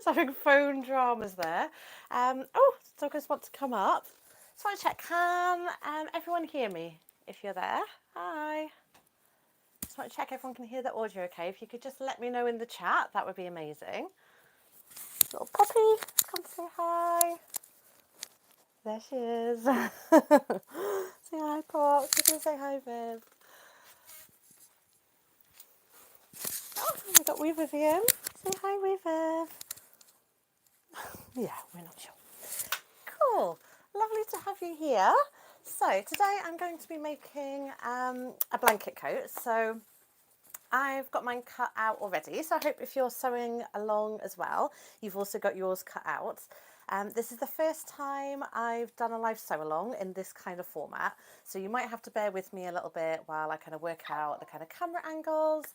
having phone dramas there. Oh, doggos want to come up. So I want to check, can everyone hear me if you're there? Hi. Just want to check everyone can hear the audio okay. If you could just let me know in the chat, that would be amazing. Little Poppy, come say hi. There she is. Say hi, Pop. You can say hi, Viv. Oh, we got Weaver again. Say hi, Weaver. Yeah, we're not sure. Cool. Lovely to have you here. So today I'm going to be making a blanket coat. So I've got mine cut out already. So I hope if you're sewing along as well, you've also got yours cut out. This is the first time I've done a live sew along in this kind of format. So you might have to bear with me a little bit while I kind of work out the kind of camera angles.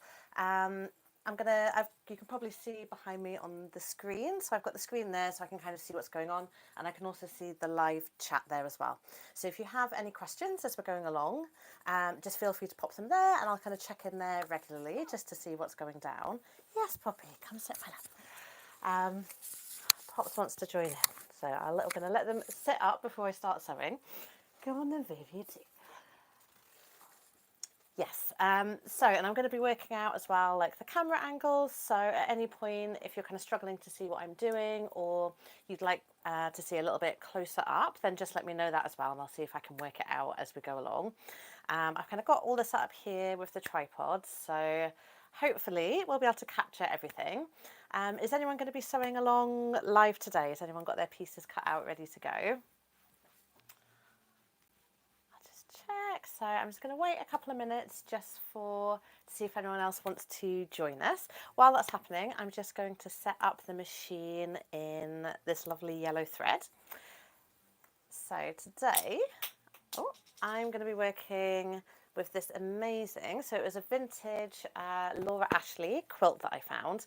You can probably see behind me on the screen. So I've got the screen there so I can kind of see what's going on, and I can also see the live chat there as well. So if you have any questions as we're going along, just feel free to pop them there, and I'll kind of check in there regularly just to see what's going down. Yes, Poppy, come sit my lap. Pops wants to join in. So I'm going to let them sit up before I start sewing. Go on then, Viv, you too. Yes, and I'm going to be working out as well, like the camera angles. So at any point, if you're kind of struggling to see what I'm doing, or you'd like to see a little bit closer up, then just let me know that as well, and I'll see if I can work it out as we go along. I've kind of got all this up here with the tripod, so hopefully we'll be able to capture everything. Is anyone going to be sewing along live today? Has anyone got their pieces cut out ready to go? Check. So I'm just going to wait a couple of minutes just to see if anyone else wants to join us. While that's happening, I'm just going to set up the machine in this lovely yellow thread. So today, I'm going to be working with this amazing, so it was a vintage Laura Ashley quilt that I found,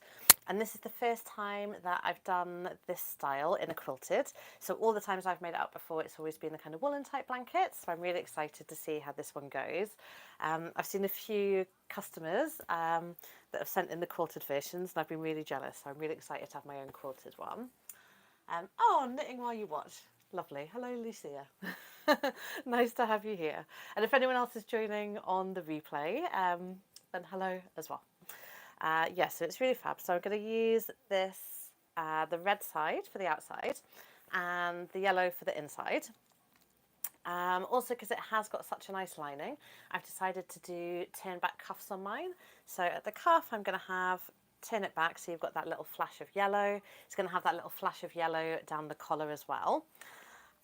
and this is the first time that I've done this style in a quilted. So all the times I've made it up before, it's always been the kind of woolen type blankets, so I'm really excited to see how this one goes. I've seen a few customers that have sent in the quilted versions, and I've been really jealous, so I'm really excited to have my own quilted one. Knitting while you watch. Lovely. Hello, Lucia. Nice to have you here. And if anyone else is joining on the replay, then hello as well. Yes, so it's really fab. So I'm going to use this, the red side for the outside and the yellow for the inside. Also, because it has got such a nice lining, I've decided to do turn back cuffs on mine. So at the cuff, I'm going to turn it back so you've got that little flash of yellow. It's going to have that little flash of yellow down the collar as well.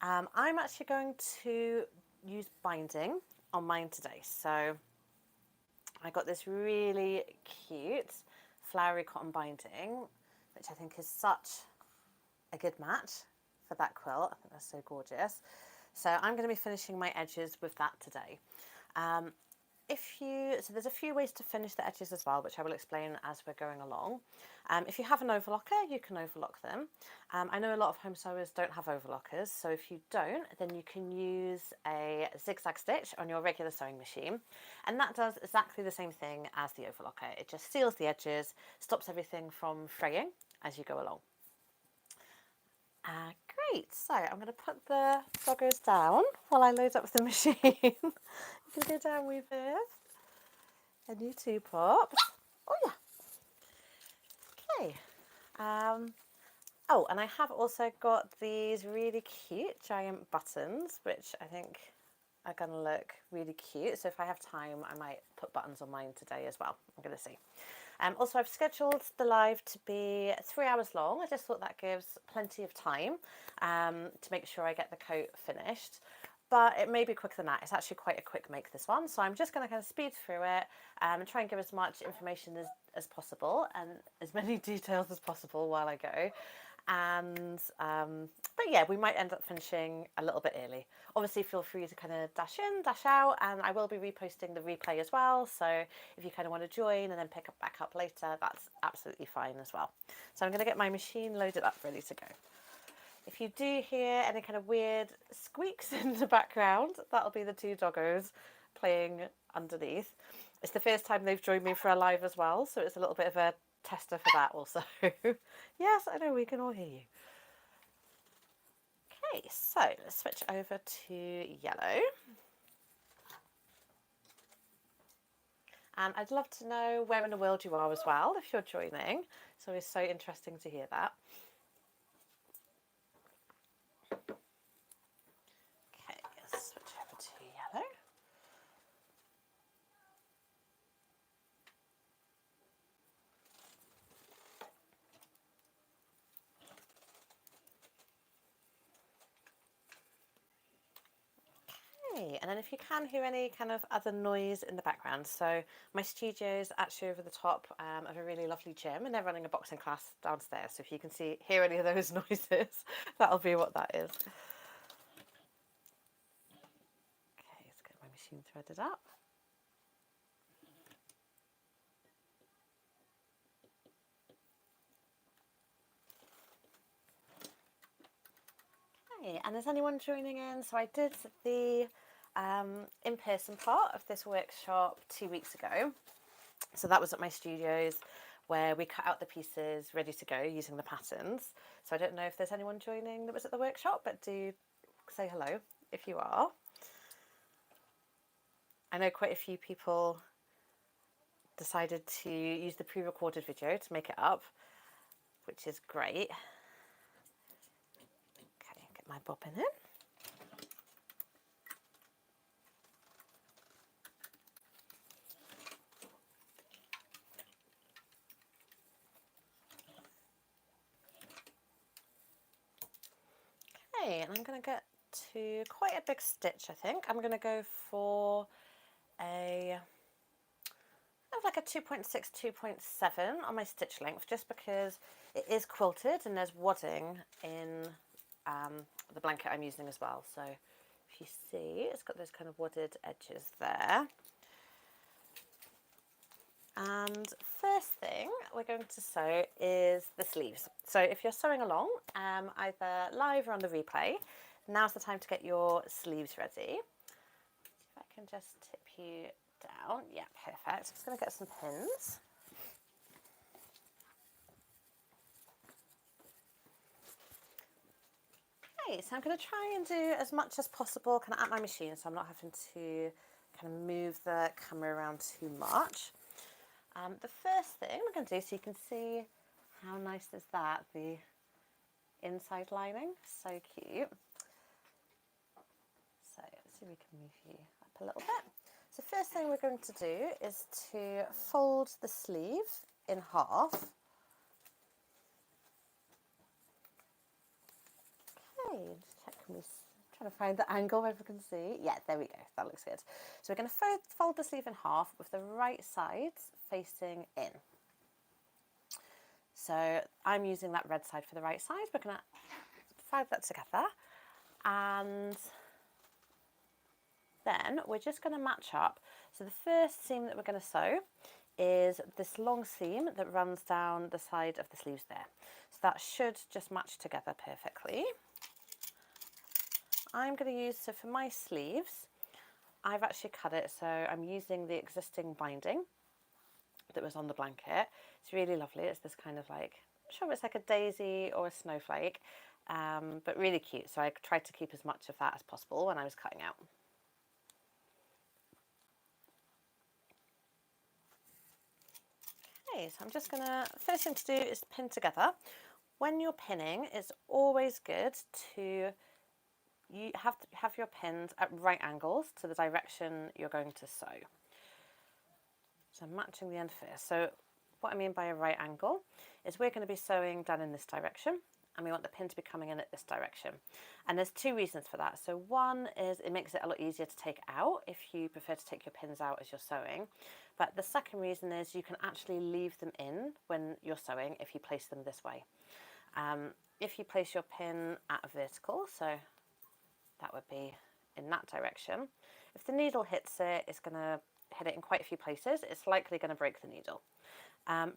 I'm actually going to use binding on mine today. So I got this really cute flowery cotton binding, which I think is such a good match for that quilt. I think that's so gorgeous. So I'm going to be finishing my edges with that today. So there's a few ways to finish the edges as well, which I will explain as we're going along. If you have an overlocker, you can overlock them. I know a lot of home sewers don't have overlockers, so if you don't, then you can use a zigzag stitch on your regular sewing machine, and that does exactly the same thing as the overlocker. It just seals the edges, stops everything from fraying as you go along. Great, so I'm going to put the doggos down while I load up the machine. You can go down with it. And you too, Pops. Oh yeah. Okay. And I have also got these really cute giant buttons, which I think are going to look really cute. So if I have time, I might put buttons on mine today as well. I'm going to see. Also, I've scheduled the live to be 3 hours long. I just thought that gives plenty of time to make sure I get the coat finished. But it may be quicker than that. It's actually quite a quick make, this one. So I'm just going to kind of speed through it and try and give as much information as possible and as many details as possible while I go. But yeah, we might end up finishing a little bit early. Obviously, feel free to kind of dash in, dash out, and I will be reposting the replay as well. So if you kind of want to join and then pick up back up later, that's absolutely fine as well. So I'm going to get my machine loaded up, ready to go. If you do hear any kind of weird squeaks in the background, that'll be the two doggos playing underneath. It's the first time they've joined me for a live as well, so it's a little bit of a tester for that also. Yes, I know, we can all hear you. Okay, so let's switch over to yellow. And I'd love to know where in the world you are as well, if you're joining. It's always so interesting to hear that. Okay, let's switch over to yellow. And then if you can hear any kind of other noise in the background, so my studio is actually over the top of a really lovely gym, and they're running a boxing class downstairs. So if you can hear any of those noises, that'll be what that is. Okay, let's get my machine threaded up. Okay, and is anyone joining in? So I did the in-person part of this workshop 2 weeks ago. So that was at my studios where we cut out the pieces ready to go using the patterns. So I don't know if there's anyone joining that was at the workshop, but do say hello if you are. I know quite a few people decided to use the pre-recorded video to make it up, which is great. Okay, get my bobbin in. Okay, and I'm going to get to quite a big stitch, I think. I'm going to go for like a 2.6, 2.7 on my stitch length, just because it is quilted and there's wadding in the blanket I'm using as well. So if you see, it's got those kind of wadded edges there. And first thing we're going to sew is the sleeves. So if you're sewing along, either live or on the replay, now's the time to get your sleeves ready. If I can just tip you down. Yeah, perfect. I'm just going to get some pins. Okay, so I'm going to try and do as much as possible kind of at my machine, so I'm not having to kind of move the camera around too much. The first thing we're going to do, so you can see how nice is that, the inside lining, so cute. So let's see if we can move you up a little bit. So first thing we're going to do is to fold the sleeve in half. Okay, just check, trying to find the angle where we can see. Yeah, there we go, that looks good. So we're going to fold the sleeve in half with the right side facing in. So I'm using that red side for the right side. We're going to fold that together, and then we're just going to match up. So the first seam that we're going to sew is this long seam that runs down the side of the sleeves there. So that should just match together perfectly. I'm going to use, so for my sleeves, I've actually cut it, so I'm using the existing binding that was on the blanket. It's really lovely. It's this kind of like, I'm sure it's like a daisy or a snowflake, but really cute. So I tried to keep as much of that as possible when I was cutting out. Okay, so I'm just gonna, first thing to do is pin together. When you're pinning, it's always good to have your pins at right angles to the direction you're going to sew. So I'm matching the end first. So what I mean by a right angle is we're going to be sewing down in this direction, and we want the pin to be coming in at this direction. And there's two reasons for that. So one is it makes it a lot easier to take out if you prefer to take your pins out as you're sewing. But the second reason is you can actually leave them in when you're sewing if you place them this way. If you place your pin at a vertical, so that would be in that direction, if the needle hits it, it's going to hit it in quite a few places. It's likely going to break the needle.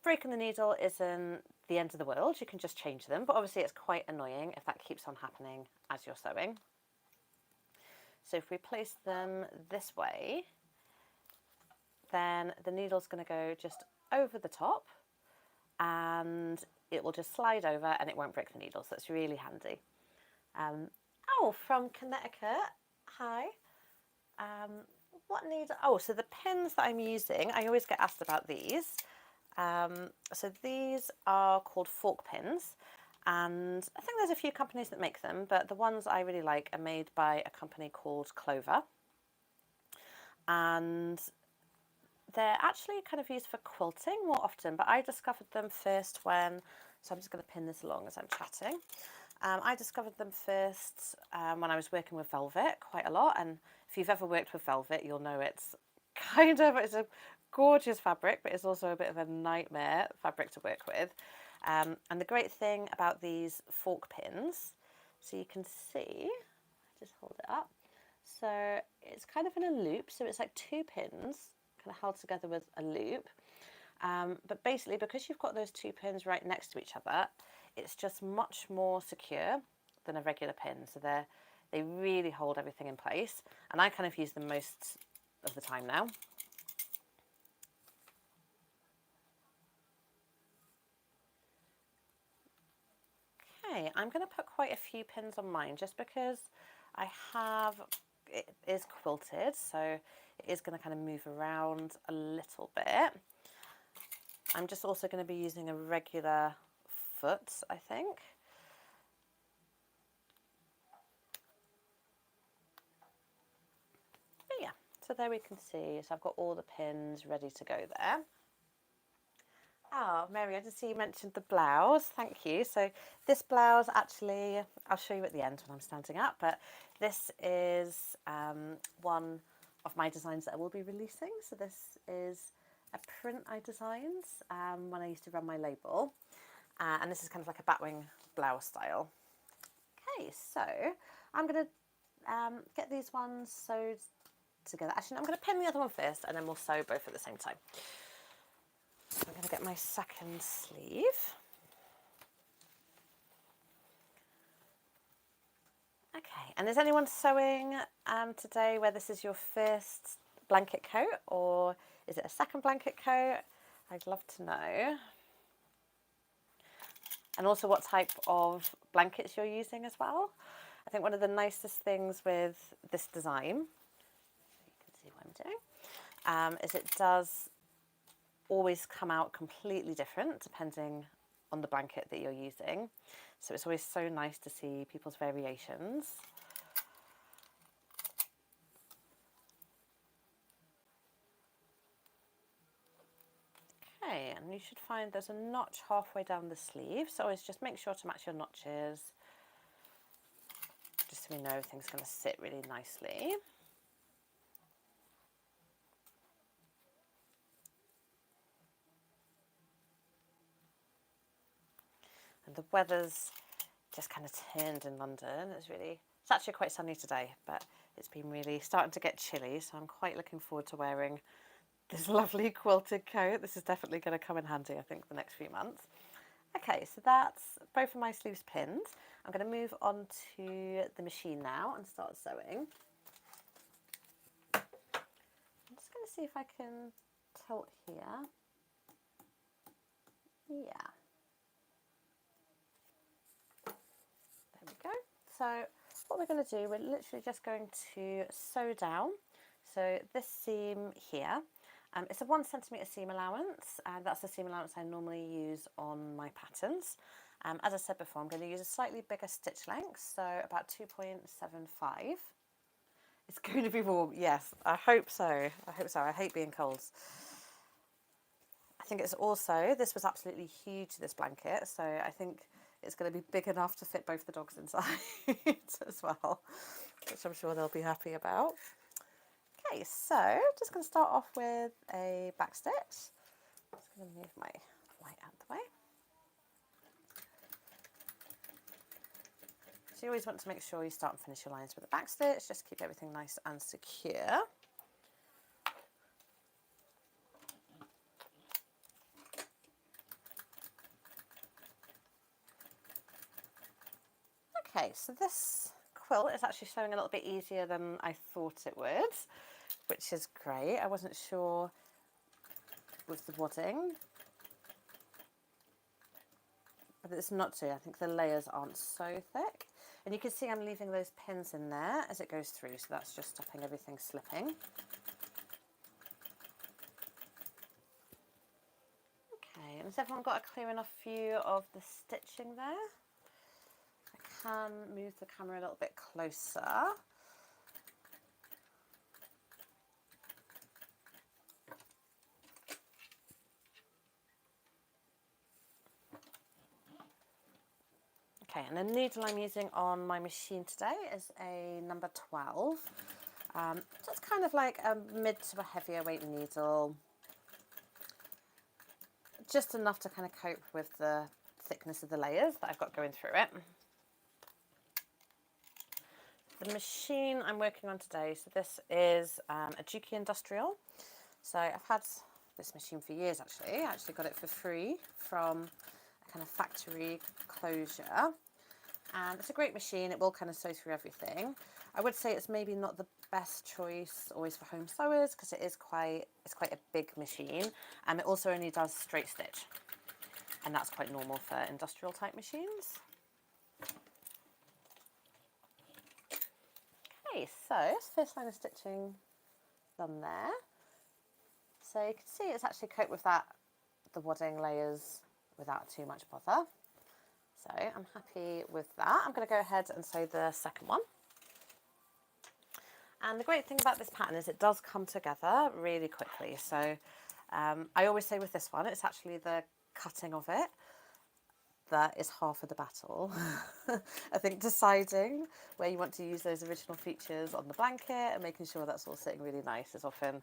Breaking the needle isn't the end of the world. You can just change them, but obviously it's quite annoying if that keeps on happening as you're sewing. So if we place them this way, then the needle's going to go just over the top, and it will just slide over and it won't break the needle, so it's really handy. Oh, from Connecticut, hi. What needle? Oh, so the pins that I'm using, I always get asked about these. So these are called fork pins, and I think there's a few companies that make them, but the ones I really like are made by a company called Clover, and they're actually kind of used for quilting more often, but I discovered them first when, so I'm just going to pin this along as I'm chatting. I discovered them first when I was working with velvet quite a lot, and if you've ever worked with velvet, you'll know it's it's a gorgeous fabric, but it's also a bit of a nightmare fabric to work with. And the great thing about these fork pins, so you can see, just hold it up. So it's kind of in a loop, so it's like two pins kind of held together with a loop. But basically, because you've got those two pins right next to each other, it's just much more secure than a regular pin. So they really hold everything in place, and I kind of use them most of the time now. Okay, I'm going to put quite a few pins on mine just because it is quilted, so it is going to kind of move around a little bit. I'm just also going to be using a regular foot, I think. But yeah, so there we can see. So I've got all the pins ready to go there. Oh, Mary, I just see you mentioned the blouse. Thank you. So this blouse, actually, I'll show you at the end when I'm standing up, but this is one of my designs that I will be releasing. So this is a print I designed when I used to run my label. And this is kind of like a batwing blouse style. Okay, so I'm going to get these ones sewed together. Actually, I'm going to pin the other one first, and then we'll sew both at the same time. So I'm going to get my second sleeve. Okay, and is anyone sewing today where this is your first blanket coat, or is it a second blanket coat? I'd love to know. And also what type of blankets you're using as well. I think one of the nicest things with this design, you can see what I'm doing, is it does always come out completely different depending on the blanket that you're using. So it's always so nice to see people's variations. Okay, and you should find there's a notch halfway down the sleeve, so always just make sure to match your notches, just so we know everything's going to sit really nicely. And the weather's just kind of turned in London. It's actually quite sunny today, but it's been really starting to get chilly, so I'm quite looking forward to wearing this lovely quilted coat. This is definitely going to come in handy, I think, the next few months. Okay, so that's both of my sleeves pinned. I'm going to move on to the machine now and start sewing. I'm just going to see if I can tilt here. Yeah. There we go. So what we're going to do, we're literally just going to sew down. So this seam here, it's a 1 centimetre seam allowance, and that's the seam allowance I normally use on my patterns. As I said before, I'm going to use a slightly bigger stitch length, so about 2.75. It's going to be warm, yes, I hope so. I hope so. I hate being cold. I think it's also, this was absolutely huge, this blanket, so I think it's going to be big enough to fit both the dogs inside as well, which I'm sure they'll be happy about. Okay, so just going to start off with a back stitch. Just going to move my light out the way. So you always want to make sure you start and finish your lines with a back stitch, just keep everything nice and secure. Okay, so this quilt is actually sewing a little bit easier than I thought it would, which is great. I wasn't sure with the wadding. but it's not too. I think the layers aren't so thick. And you can see I'm leaving those pins in there as it goes through, so that's just stopping everything slipping. Okay, and has everyone got a clear enough view of the stitching there? I can move the camera a little bit closer. Okay, and the needle I'm using on my machine today is a number 12. So it's kind of like a mid to a heavier weight needle. Just enough to kind of cope with the thickness of the layers that I've got going through it. The machine I'm working on today, so this is a Juki Industrial. So I've had this machine for years actually. I actually got it for free from a kind of factory closure. And it's a great machine. It will kind of sew through everything. I would say it's maybe not the best choice always for home sewers because it's quite a big machine. And it also only does straight stitch. And that's quite normal for industrial type machines. Okay, so first line of stitching done there. So you can see it's actually coped with the wadding layers without too much bother. So I'm happy with that. I'm going to go ahead and sew the second one. And the great thing about this pattern is it does come together really quickly. So I always say with this one, it's actually the cutting of it that is half of the battle. I think deciding where you want to use those original features on the blanket and making sure that's all sitting really nice is often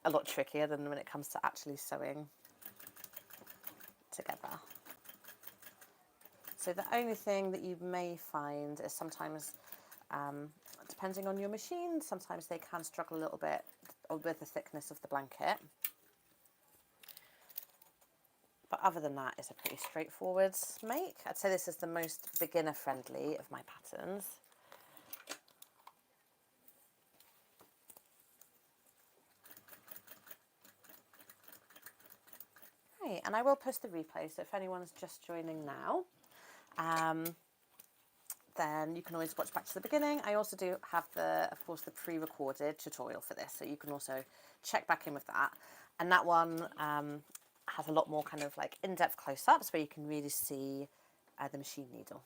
a lot trickier than when it comes to actually sewing together. So the only thing that you may find is sometimes, depending on your machine, sometimes they can struggle a little bit with the thickness of the blanket. But other than that, it's a pretty straightforward make. I'd say this is the most beginner friendly of my patterns. Right, and I will post the replay, so if anyone's just joining now, then you can always watch back to the beginning. I also do have of course, the pre-recorded tutorial for this, so you can also check back in with that. And that one has a lot more kind of like in-depth close-ups where you can really see the machine needle.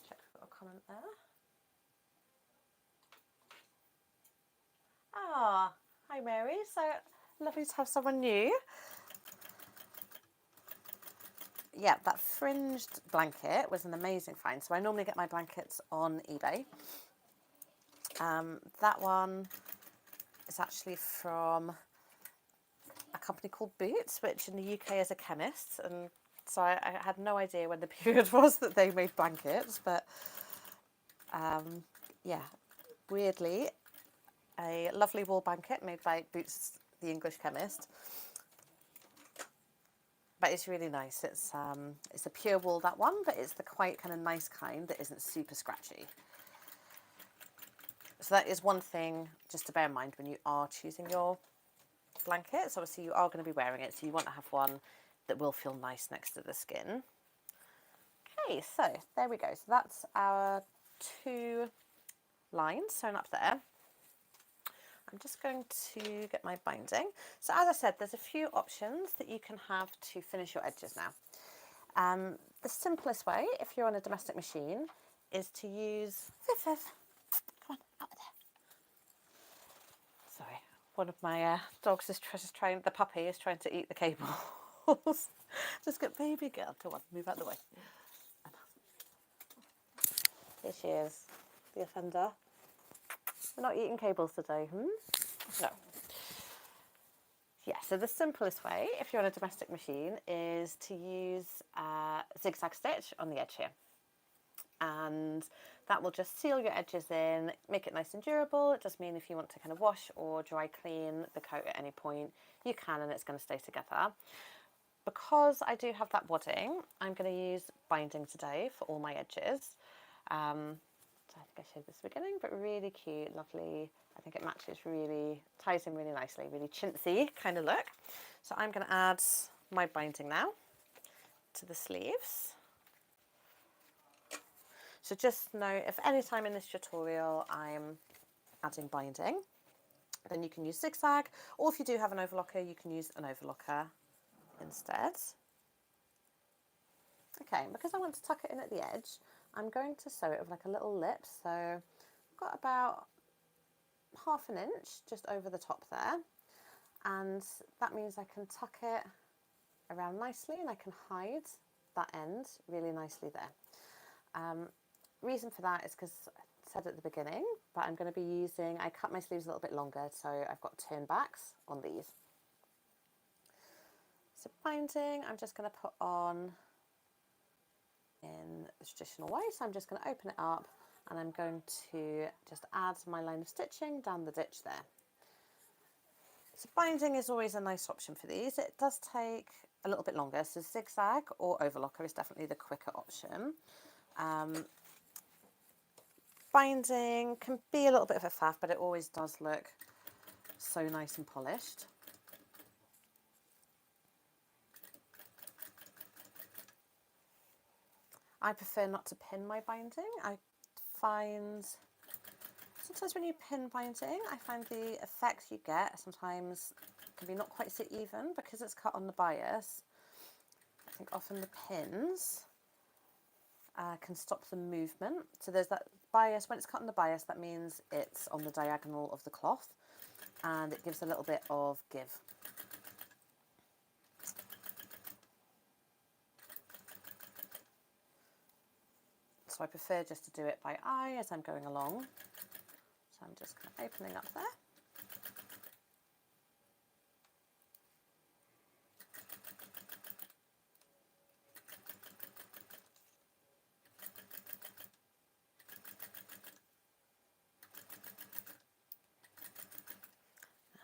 Check for a comment there. Ah, hi Mary. So lovely to have someone new. Yeah, that fringed blanket was an amazing find. So I normally get my blankets on eBay. That one is actually from a company called Boots, which in the UK is a chemist. And so I had no idea when the period was that they made blankets. But yeah, weirdly, a lovely wool blanket made by Boots, the English chemist. But it's really nice. It's a pure wool, that one, but it's the quite kind of nice kind that isn't super scratchy. So that is one thing just to bear in mind when you are choosing your blankets. Obviously you are going to be wearing it, so you want to have one that will feel nice next to the skin. Okay, so there we go. So that's our 2 lines sewn up there. I'm just going to get my binding. So as I said, there's a few options that you can have to finish your edges now. The simplest way, if you're on a domestic machine, is to use... Come on, out there. Sorry, one of my dogs is trying, the puppy is trying to eat the cables. Just get baby girl, come on, move out of the way. Here she is, the offender. We're not eating cables today, No. Yeah, so the simplest way, if you're on a domestic machine, is to use zigzag stitch on the edge here. And that will just seal your edges in, make it nice and durable. It does mean if you want to kind of wash or dry clean the coat at any point, you can, and it's going to stay together. Because I do have that wadding, I'm going to use binding today for all my edges. So I think I showed this at the beginning, but really cute, lovely. I think it matches really, ties in really nicely, really chintzy kind of look. So I'm going to add my binding now. to the sleeves. So just know if any time in this tutorial I'm adding binding, then you can use zigzag, or if you do have an overlocker, you can use an overlocker instead. Okay, because I want to tuck it in at the edge, I'm going to sew it with like a little lip. So I've got about 1/2 inch just over the top there, and that means I can tuck it around nicely and I can hide that end really nicely there. Reason for that is because I said at the beginning, but I'm going to be using, I cut my sleeves a little bit longer, so I've got turn backs on these. So binding, I'm just going to put on in the traditional way. So I'm just going to open it up and I'm going to just add my line of stitching down the ditch there. So binding is always a nice option for these. It does take a little bit longer, so zigzag or overlocker is definitely the quicker option. Binding can be a little bit of a faff, but it always does look so nice and polished. I prefer not to pin my binding. I find sometimes when you pin binding, I find the effect you get sometimes can be not quite so even because it's cut on the bias. I think often the pins can stop the movement. So there's that bias, when it's cut on the bias, that means it's on the diagonal of the cloth and it gives a little bit of give. So I prefer just to do it by eye as I'm going along. So I'm just kind of opening up there.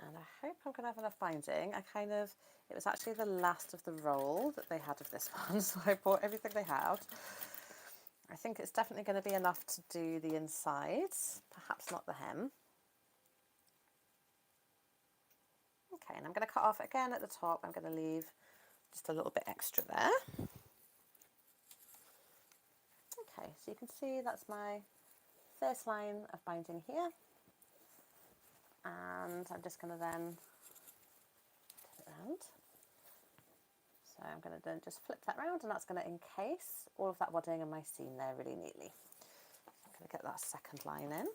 And I hope I'm going to have enough binding. It was actually the last of the roll that they had of this one, so I bought everything they had. I think it's definitely going to be enough to do the insides, perhaps not the hem. Okay, and I'm going to cut off again at the top. I'm going to leave just a little bit extra there. Okay, so you can see that's my first line of binding here. And I'm just going to then turn it around. So I'm going to then just flip that round and that's going to encase all of that wadding and my seam there really neatly. I'm going to get that second line in.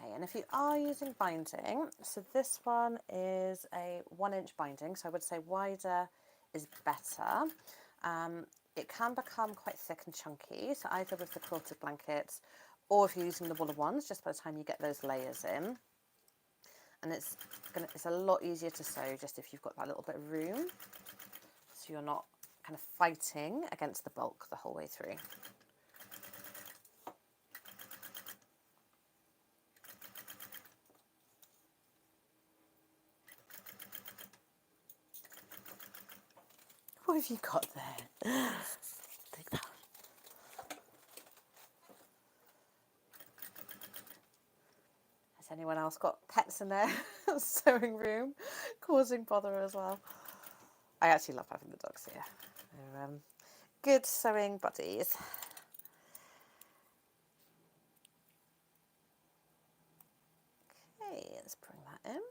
Okay, and if you are using binding, so this one is a 1-inch binding, so I would say wider is better. It can become quite thick and chunky, so either with the quilted blankets or if you're using the woolen ones, just by the time you get those layers in. And it's a lot easier to sew just if you've got that little bit of room, so you're not kind of fighting against the bulk the whole way through. What have you got there? Take that. Has anyone else got pets in their sewing room causing bother as well? I actually love having the dogs here. They're good sewing buddies. Okay, let's bring that in.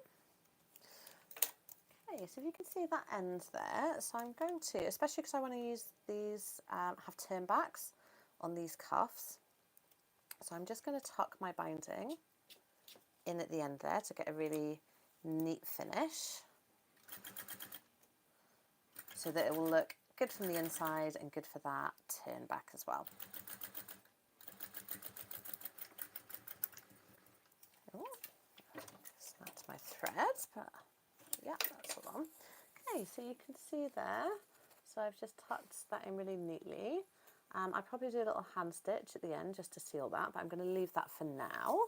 Okay, so you can see that end there. So I'm going to, especially because I want to use these, have turn backs on these cuffs. So I'm just going to tuck my binding in at the end there to get a really neat finish, so that it will look good from the inside and good for that turn back as well. Oh, snapped my threads, but yeah, that's all on. Okay, so you can see there, so I've just tucked that in really neatly. I probably do a little hand stitch at the end just to seal that, but I'm going to leave that for now.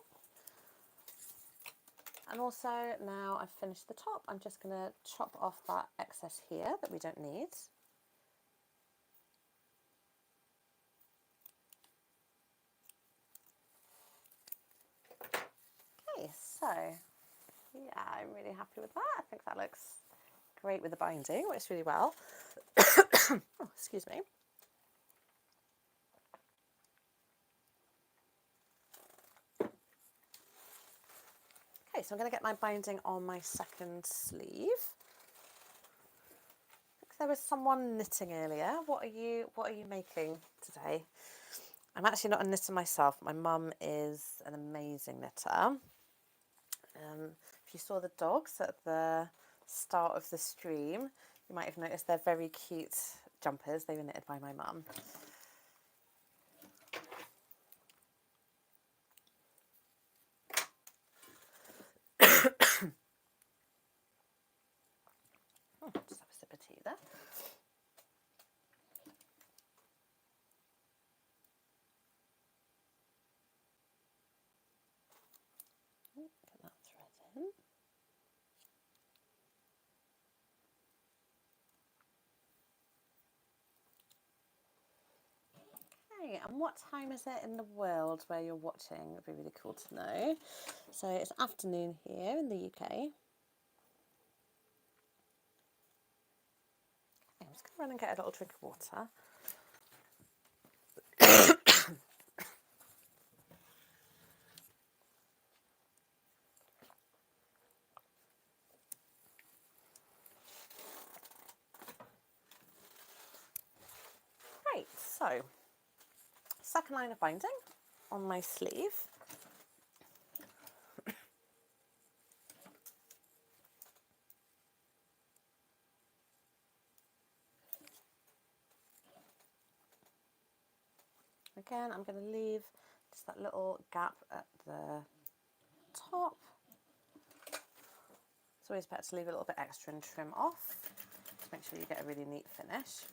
And also now I've finished the top, I'm just going to chop off that excess here that we don't need. Okay, so yeah, I'm really happy with that. I think that looks great with the binding, works really well. Oh, excuse me. Okay, so I'm going to get my binding on my second sleeve. There was someone knitting earlier. What are you making today? I'm actually not a knitter myself. My mum is an amazing knitter. If you saw the dogs at the start of the stream, you might have noticed they're very cute jumpers. They were knitted by my mum. Just have a sip of tea there. Get that thread in. Okay, and what time is it in the world where you're watching? It'd be really cool to know. So it's afternoon here in the UK. Okay, I'm just going to run and get a little drink of water. Right, so second line of binding on my sleeve. Again, I'm going to leave just that little gap at the top. It's always better to leave a little bit extra and trim off to make sure you get a really neat finish.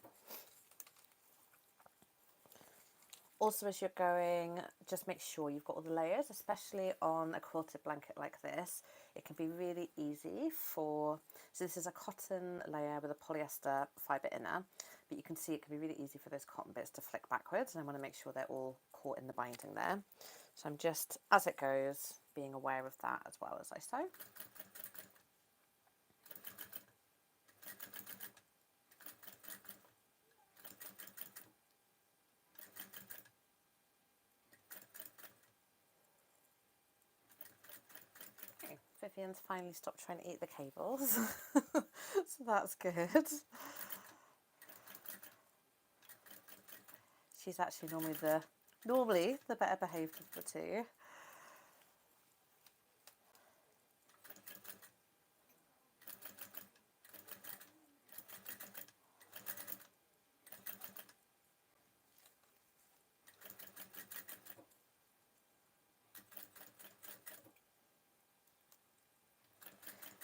Also, as you're going, just make sure you've got all the layers, especially on a quilted blanket like this. It can be really easy so this is a cotton layer with a polyester fibre inner, but you can see it can be really easy for those cotton bits to flick backwards, and I want to make sure they're all caught in the binding there. So I'm just, as it goes, being aware of that as well as I sew. Vivian's finally stopped trying to eat the cables, so that's good. She's actually normally the better behaved of the two.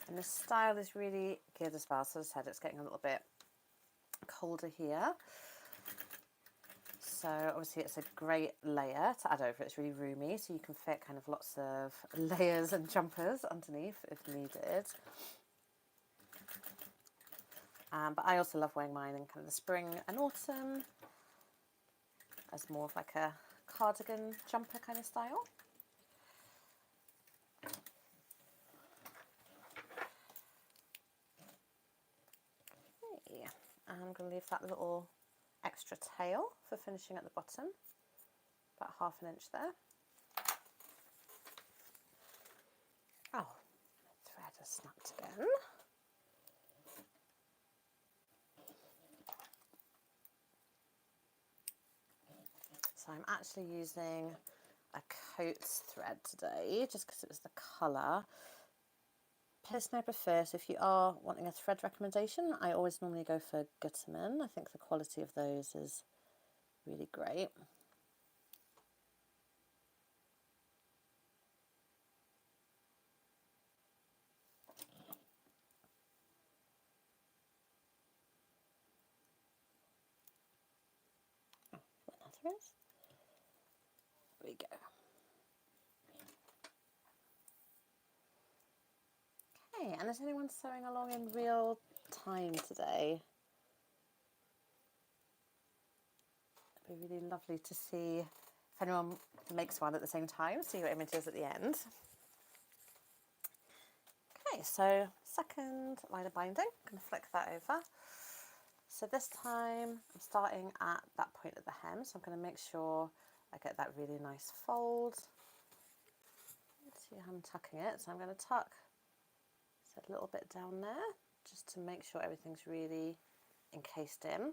And the style is really good as well. So as I said, it's getting a little bit colder here. So obviously it's a great layer to add over. It's really roomy, so you can fit kind of lots of layers and jumpers underneath if needed. But I also love wearing mine in kind of the spring and autumn as more of like a cardigan jumper kind of style. Okay. And I'm going to leave that little extra tail for finishing at the bottom, about 1/2 inch there. Oh, my thread has snapped again. So I'm actually using a coats thread today, just because it was the colour. Personally, I prefer, so if you are wanting a thread recommendation, I always normally go for Gutterman. I think the quality of those is really great. Oh, there is. There we go. And is anyone sewing along in real time today? It'd be really lovely to see if anyone makes one at the same time, see your images at the end. Okay, so second line of binding, I'm going to flick that over. So this time I'm starting at that point at the hem, so I'm going to make sure I get that really nice fold. See how I'm tucking it, so I'm going to tuck a little bit down there just to make sure everything's really encased in.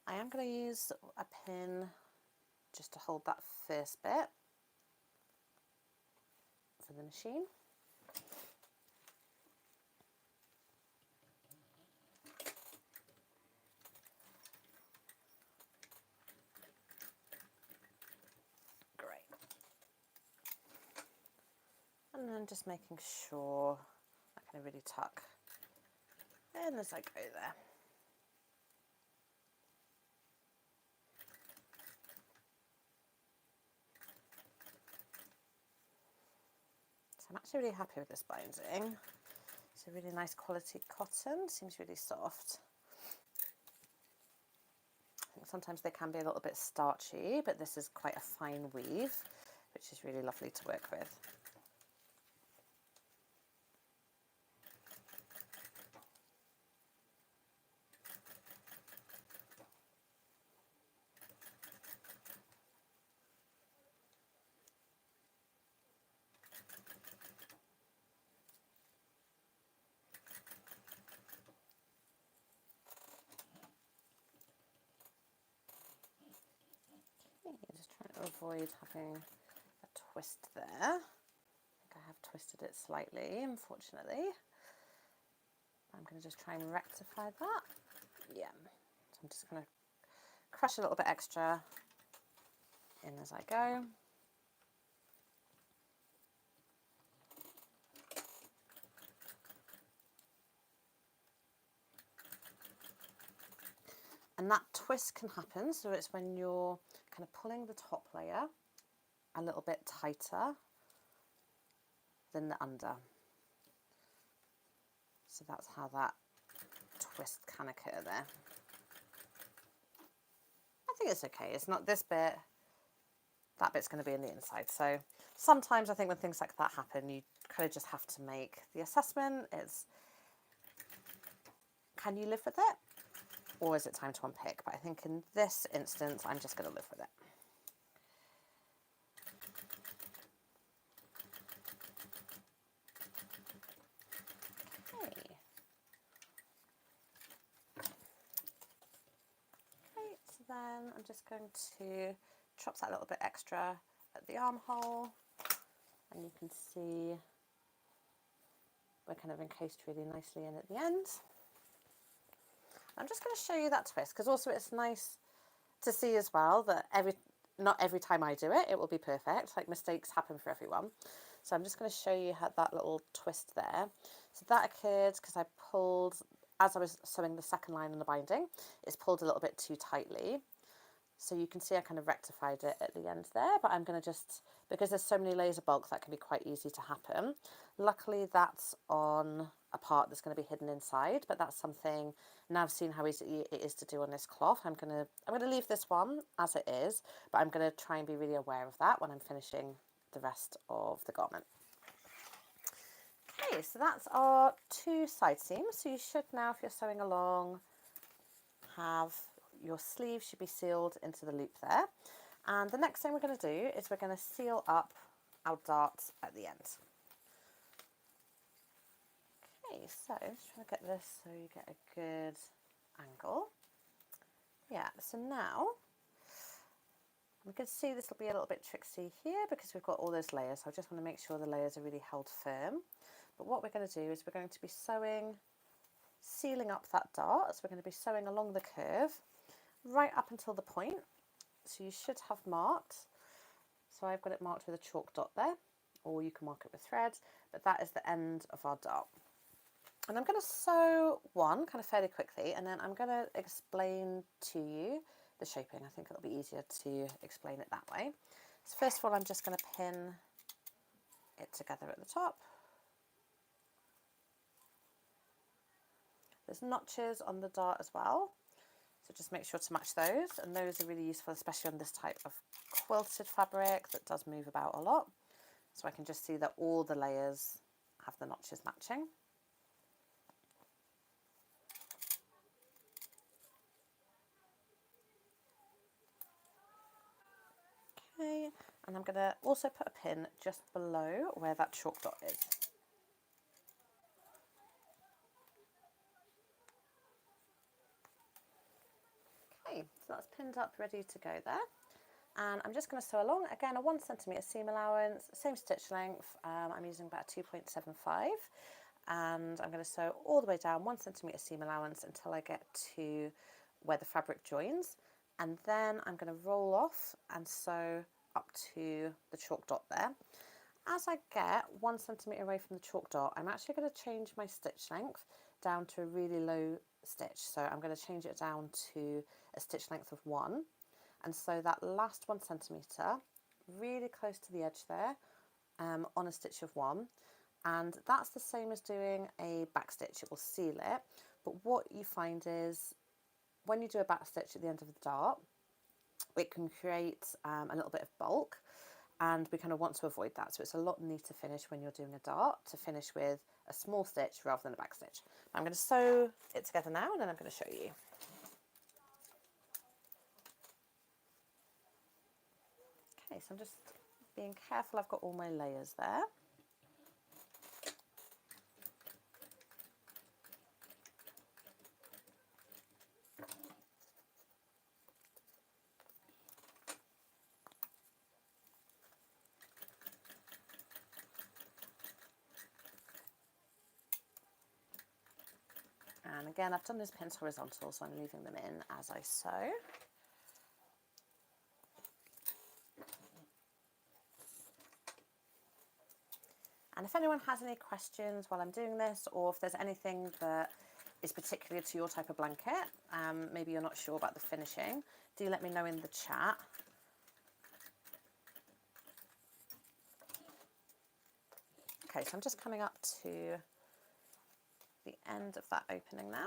I am going to use a pin just to hold that first bit for the machine. Great. And then just making sure I can really tuck in as I go there. So I'm actually really happy with this binding. It's a really nice quality cotton, seems really soft. I think sometimes they can be a little bit starchy, but this is quite a fine weave, which is really lovely to work with. Just trying to avoid having a twist there. I think I have twisted it slightly, unfortunately. I'm going to just try and rectify that. Yeah, so I'm just going to crush a little bit extra in as I go. And that twist can happen, so it's when you're kind of pulling the top layer a little bit tighter than the under. So that's how that twist can occur there. I think it's okay. It's not this bit, that bit's going to be in the inside. So sometimes I think when things like that happen, you kind of just have to make the assessment. It's, can you live with it? Or is it time to unpick? But I think in this instance, I'm just going to live with it. Okay. Great, so then I'm just going to chop that a little bit extra at the armhole, and you can see we're kind of encased really nicely in at the end. I'm just going to show you that twist, because also it's nice to see as well that not every time I do it, it will be perfect. Like, mistakes happen for everyone. So I'm just going to show you how that little twist there. So that occurred because I pulled, as I was sewing the second line in the binding, it's pulled a little bit too tightly. So you can see I kind of rectified it at the end there, but I'm going to just, because there's so many layers of bulk, that can be quite easy to happen. Luckily that's on a part that's going to be hidden inside, but that's something, now I've seen how easy it is to do on this cloth, I'm going to leave this one as it is, but I'm going to try and be really aware of that when I'm finishing the rest of the garment. Okay, so that's our 2 side seams. So you should now, if you're sewing along, have your sleeve should be sealed into the loop there. And the next thing we're going to do is we're going to seal up our dart at the end. Okay, so just trying to get this so you get a good angle. Yeah, so now we can see this will be a little bit tricksy here because we've got all those layers. So I just want to make sure the layers are really held firm. But what we're going to do is we're going to be sewing, sealing up that dart. So we're going to be sewing along the curve right up until the point. So you should have marked. So I've got it marked with a chalk dot there, or you can mark it with thread, but that is the end of our dart. And I'm going to sew one kind of fairly quickly, and then I'm going to explain to you the shaping. I think it'll be easier to explain it that way. So first of all, I'm just going to pin it together at the top. There's notches on the dart as well, so just make sure to match those, and those are really useful, especially on this type of quilted fabric that does move about a lot. So I can just see that all the layers have the notches matching. Okay, and I'm going to also put a pin just below where that chalk dot is. Okay, so that's pinned up, ready to go there. And I'm just going to sew along, again a 1 centimetre seam allowance, same stitch length, I'm using about 2.75, and I'm going to sew all the way down 1 centimetre seam allowance until I get to where the fabric joins, and then I'm going to roll off and sew up to the chalk dot there. As I get 1 centimetre away from the chalk dot, I'm actually going to change my stitch length down to a really low stitch, so I'm going to change it down to a stitch length of 1. And so that last 1 centimetre, really close to the edge there, on a stitch of 1. And that's the same as doing a back stitch, it will seal it. But what you find is when you do a back stitch at the end of the dart, it can create a little bit of bulk, and we kind of want to avoid that. So it's a lot neater finish when you're doing a dart to finish with a small stitch rather than a back stitch. I'm going to sew it together now, and then I'm going to show you. Okay, so I'm just being careful I've got all my layers there. And again, I've done those pins horizontal, so I'm leaving them in as I sew. And if anyone has any questions while I'm doing this, or if there's anything that is particular to your type of blanket, maybe you're not sure about the finishing, do let me know in the chat. Okay, so I'm just coming up to the end of that opening now.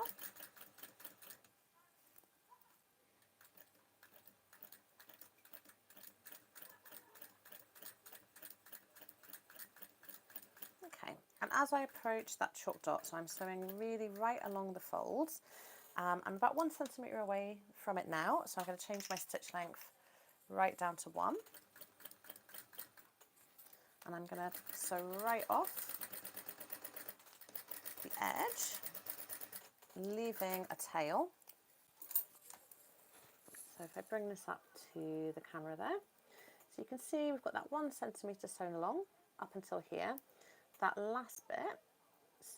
Okay, and as I approach that chalk dot, so I'm sewing really right along the folds. I'm about 1 centimetre away from it now, so I'm going to change my stitch length right down to 1. And I'm going to sew right off the edge, leaving a tail. So if I bring this up to the camera there, so you can see we've got that 1 centimetre sewn along up until here. That last bit,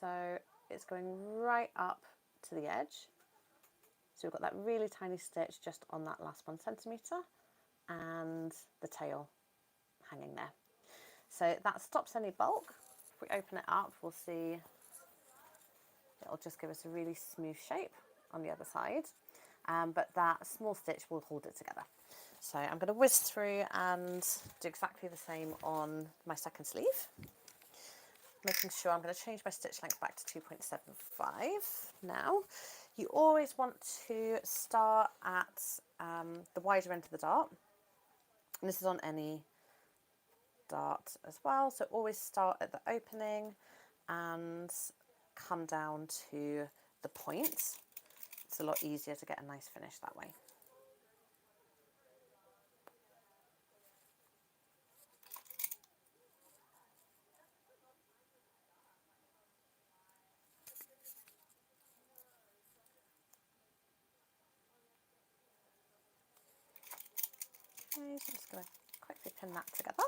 so it's going right up to the edge. So we've got that really tiny stitch just on that last 1 centimetre and the tail hanging there. So that stops any bulk. If we open it up, we'll see it'll just give us a really smooth shape on the other side. But that small stitch will hold it together. So I'm going to whiz through and do exactly the same on my second sleeve. Making sure I'm going to change my stitch length back to 2.75 now. You always want to start at the wider end of the dart. And this is on any dart as well. So always start at the opening and come down to the point. It's a lot easier to get a nice finish that way. Okay, so I'm just going to quickly pin that together.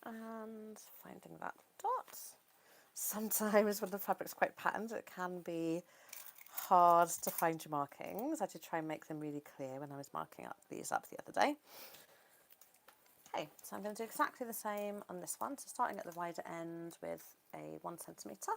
And finding that dot. Sometimes when the fabric's quite patterned, it can be hard to find your markings. I did try and make them really clear when I was marking up these up the other day. Okay, so I'm going to do exactly the same on this one. So starting at the wider end with a 1 centimetre.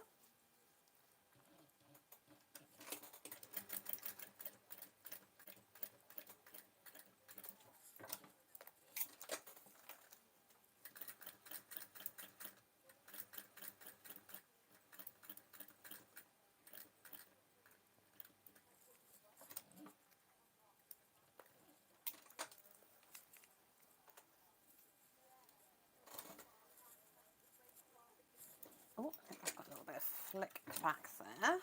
Oh, I think I've got a little bit of flick back there.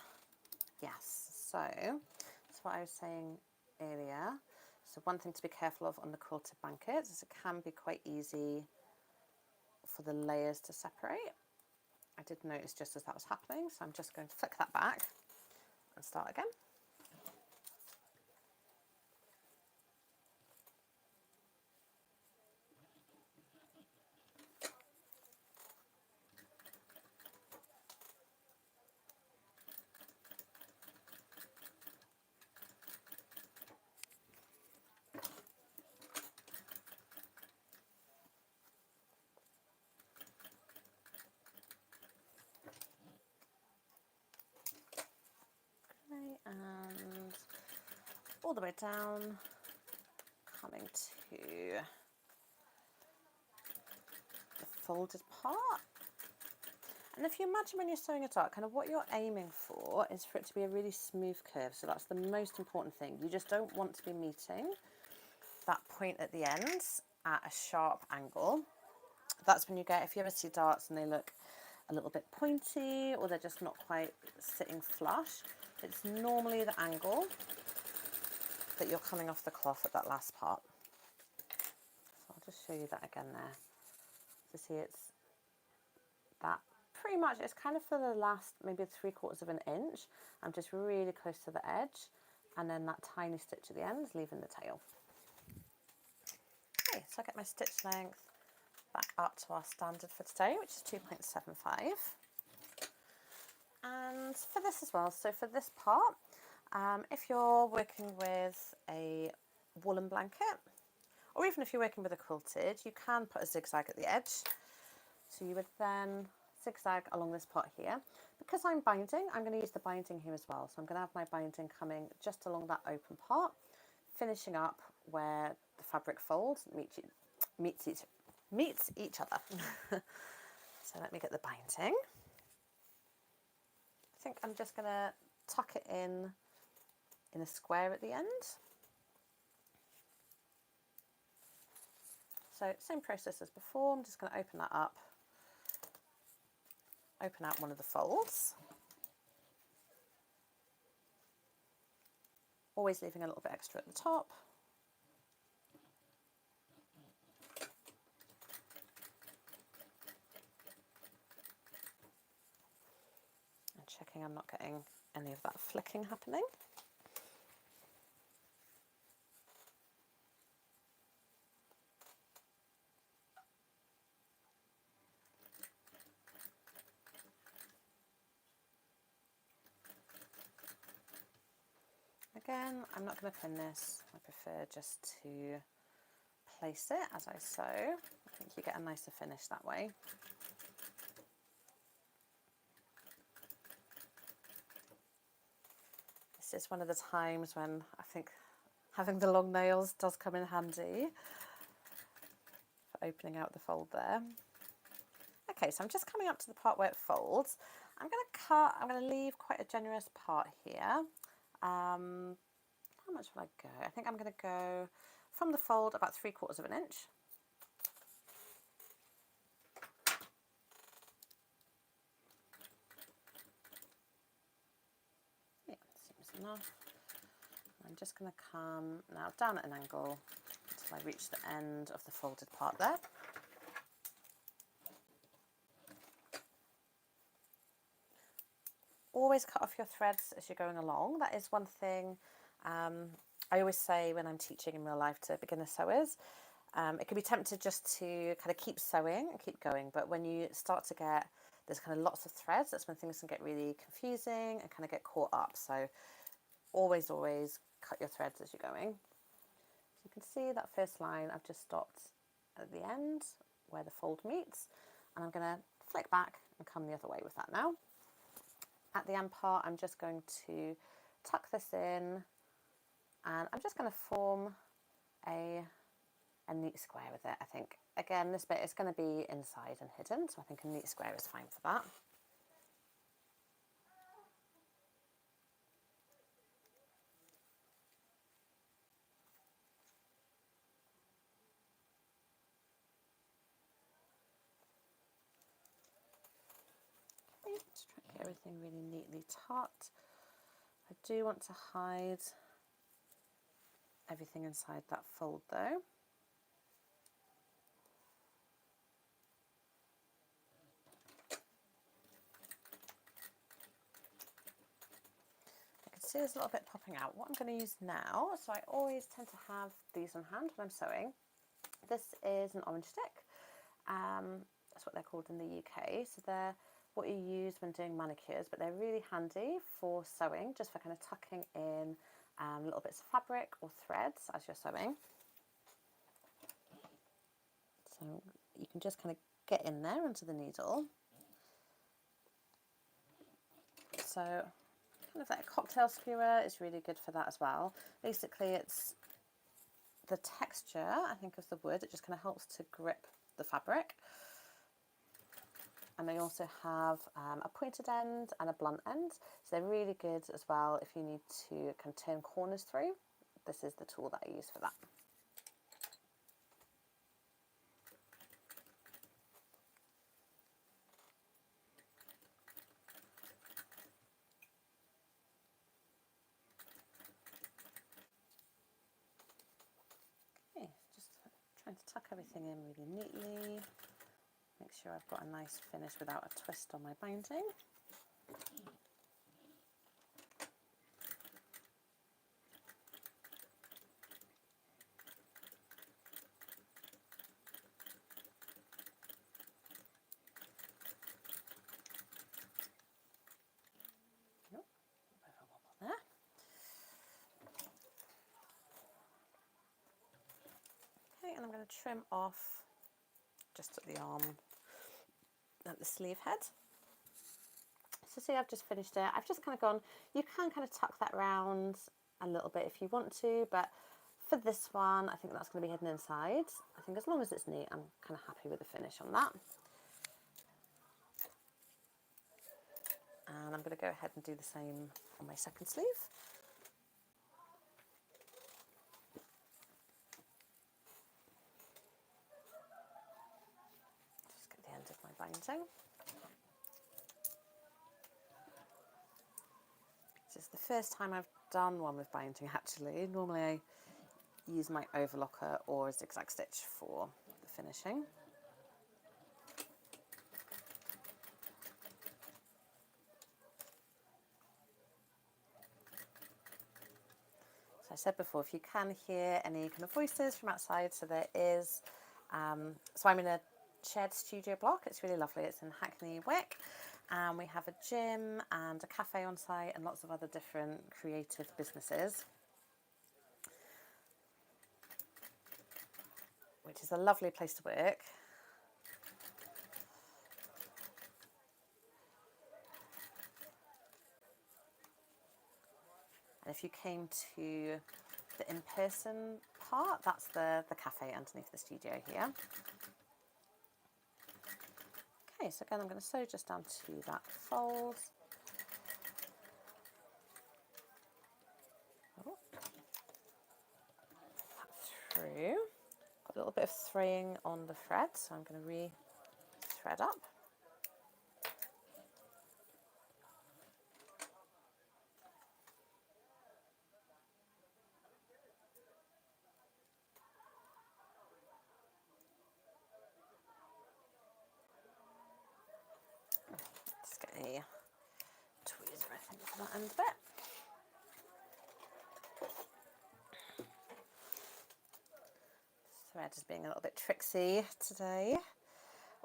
Yes, so that's what I was saying earlier. So one thing to be careful of on the quilted blankets is it can be quite easy for the layers to separate. I did notice just as that was happening, so I'm just going to flick that back and start again. Okay, and all the way down, coming to the folded part. And if you imagine when you're sewing it up, kind of what you're aiming for is for it to be a really smooth curve. So that's the most important thing. You just don't want to be meeting that point at the end at a sharp angle. That's when you get, if you ever see darts and they look a little bit pointy or they're just not quite sitting flush, it's normally the angle that you're coming off the cloth at that last part. So I'll just show you that again there. To see it's that pretty much, it's kind of for the last maybe 3/4 of an inch. I'm just really close to the edge, and then that tiny stitch at the end is leaving the tail. Okay, so I get my stitch length back up to our standard for today, which is 2.75. And for this as well, so for this part, if you're working with a woolen blanket, or even if you're working with a quilted, you can put a zigzag at the edge. So you would then zigzag along this part here. Because I'm binding, I'm going to use the binding here as well. So I'm going to have my binding coming just along that open part, finishing up where the fabric folds meets each other. So let me get the binding. I think I'm just going to tuck it in a square at the end. So same process as before. I'm just going to open that up, open out one of the folds, always leaving a little bit extra at the top. And checking I'm not getting any of that flicking happening. Again, I'm not going to pin this. I prefer just to place it as I sew. I think you get a nicer finish that way. This is one of the times when I think having the long nails does come in handy for opening out the fold there. Okay, so I'm just coming up to the part where it folds. I'm going to leave quite a generous part here. How much will I go? I think I'm going to go from the fold about 3/4 of an inch. Yeah, seems enough. I'm just going to come now down at an angle until I reach the end of the folded part there. Always cut off your threads as you're going along. That is one thing I always say when I'm teaching in real life to beginner sewers. It can be tempted just to kind of keep sewing and keep going, but when you start to get, there's kind of lots of threads, that's when things can get really confusing and kind of get caught up. So always cut your threads as you're going. So you can see that first line, I've just stopped at the end where the fold meets, and I'm going to flick back and come the other way with that now. At the end part, I'm just going to tuck this in, and I'm just going to form a neat square with it, I think. Again, this bit is going to be inside and hidden, so I think a neat square is fine for that. Okay, just try to get everything really neatly tucked. I do want to hide everything inside that fold though. See, there's a little bit popping out. What I'm going to use now, so I always tend to have these on hand when I'm sewing. This is an orange stick. That's what they're called in the UK. So they're what you use when doing manicures, but they're really handy for sewing, just for kind of tucking in little bits of fabric or threads as you're sewing. So you can just kind of get in there onto the needle. So kind of like a cocktail skewer is really good for that as well. Basically, it's the texture, I think, of the wood. It just kind of helps to grip the fabric. And they also have a pointed end and a blunt end. So they're really good as well if you need to kind of turn corners through. This is the tool that I use for that. Okay, just trying to tuck everything in really neatly. Make sure I've got a nice finish without a twist on my binding. Nope, a bit of a wobble there. Okay, and I'm going to trim off just at the arm, at the sleeve head. So see, I've just finished it. I've just kind of gone, you can kind of tuck that round a little bit if you want to, but for this one, I think that's going to be hidden inside. I think as long as it's neat, I'm kind of happy with the finish on that. And I'm going to go ahead and do the same on my second sleeve. Just get the end of my binding. This is the first time I've done one with binding actually. Normally I use my overlocker or a zigzag stitch for the finishing. So I said before, if you can hear any kind of voices from outside, so there is, so I'm in a shared studio block. It's really lovely. It's in Hackney Wick. And we have a gym and a cafe on site and lots of other different creative businesses, which is a lovely place to work. And if you came to the in-person part, that's the cafe underneath the studio here. Okay, so again, I'm going to sew just down to that fold. Oh, that through. Got a little bit of fraying on the thread, so I'm going to re-thread up. Just get a tweezer, I think, for that end bit. Thread is being a little bit tricksy today.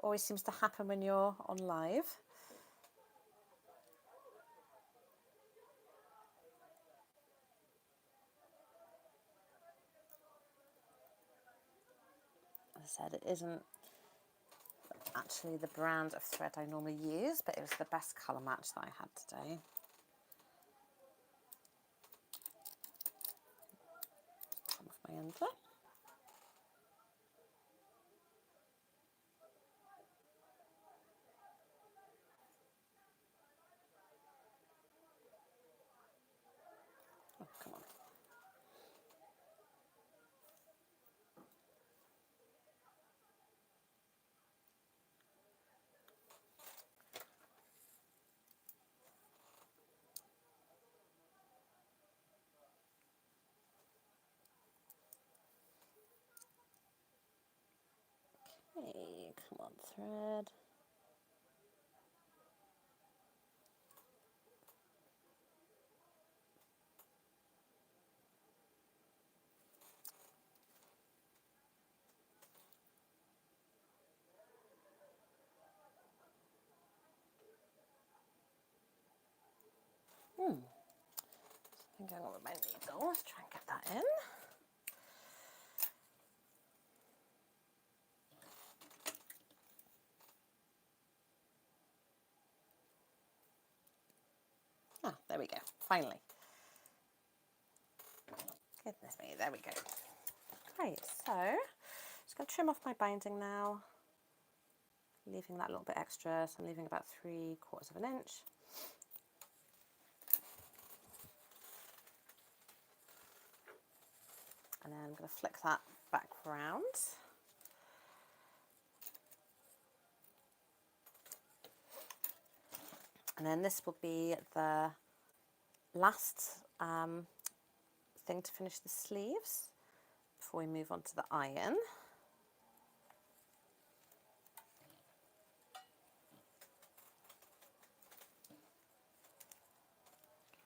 Always seems to happen when you're on live. I said, it isn't actually the brand of thread I normally use, but it was the best colour match that I had today. Come off my end there. Oh, come on. Hey, come on, thread. I'm going on with my needle. Let's try and get that in. Ah, there we go. Finally. Goodness me, there we go. Great, so just going to trim off my binding now, leaving that little bit extra, so I'm leaving about 3/4 of an inch. And then I'm going to flick that back round. And then this will be the last thing to finish the sleeves before we move on to the iron.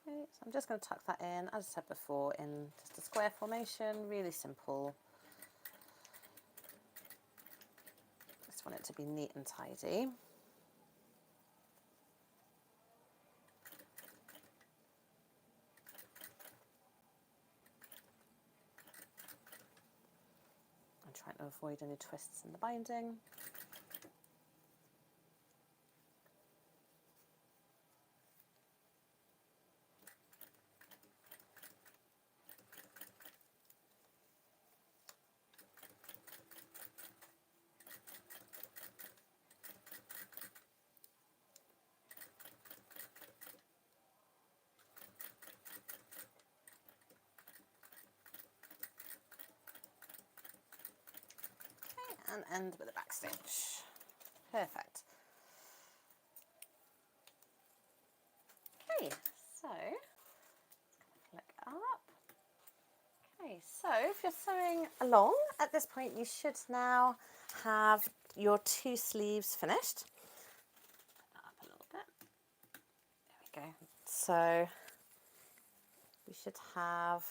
Okay, so I'm just going to tuck that in, as I said before, in just a square formation, really simple. Just want it to be neat and tidy. I'm trying to avoid any twists in the binding. And end with a back stitch. Perfect. Okay, so flick up. Okay, so if you're sewing along, at this point you should now have your 2 sleeves finished. Put that up a little bit. There we go. So we should have,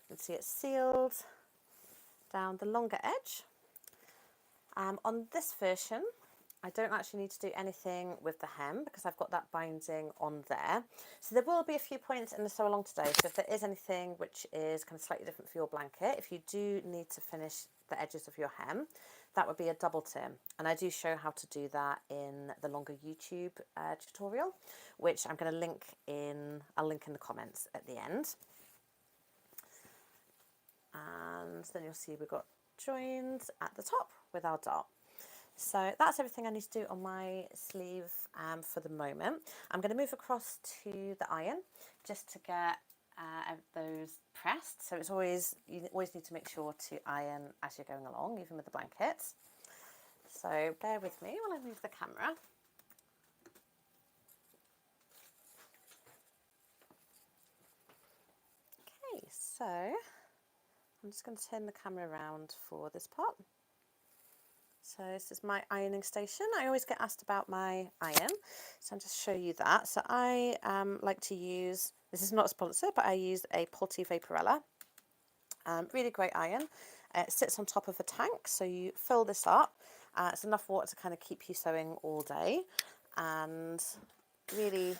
you can see it sealed down the longer edge. On this version, I don't actually need to do anything with the hem because I've got that binding on there. So there will be a few points in the sew along today. So if there is anything which is kind of slightly different for your blanket, if you do need to finish the edges of your hem, that would be a double turn. And I do show how to do that in the longer YouTube tutorial, which I'm going to link in, I'll link in the comments at the end. And then you'll see we've got joins at the top with our dart. So that's everything I need to do on my sleeve for the moment. I'm going to move across to the iron just to get those pressed. So it's always, you always need to make sure to iron as you're going along, even with the blankets. So bear with me while I move the camera. Okay, so I'm just going to turn the camera around for this part. So this is my ironing station. I always get asked about my iron, so I'll just show you that. So I like to use, this is not a sponsor, but I use a Pulte Vaporella. Really great iron. It sits on top of a tank, so you fill this up. It's enough water to kind of keep you sewing all day, and really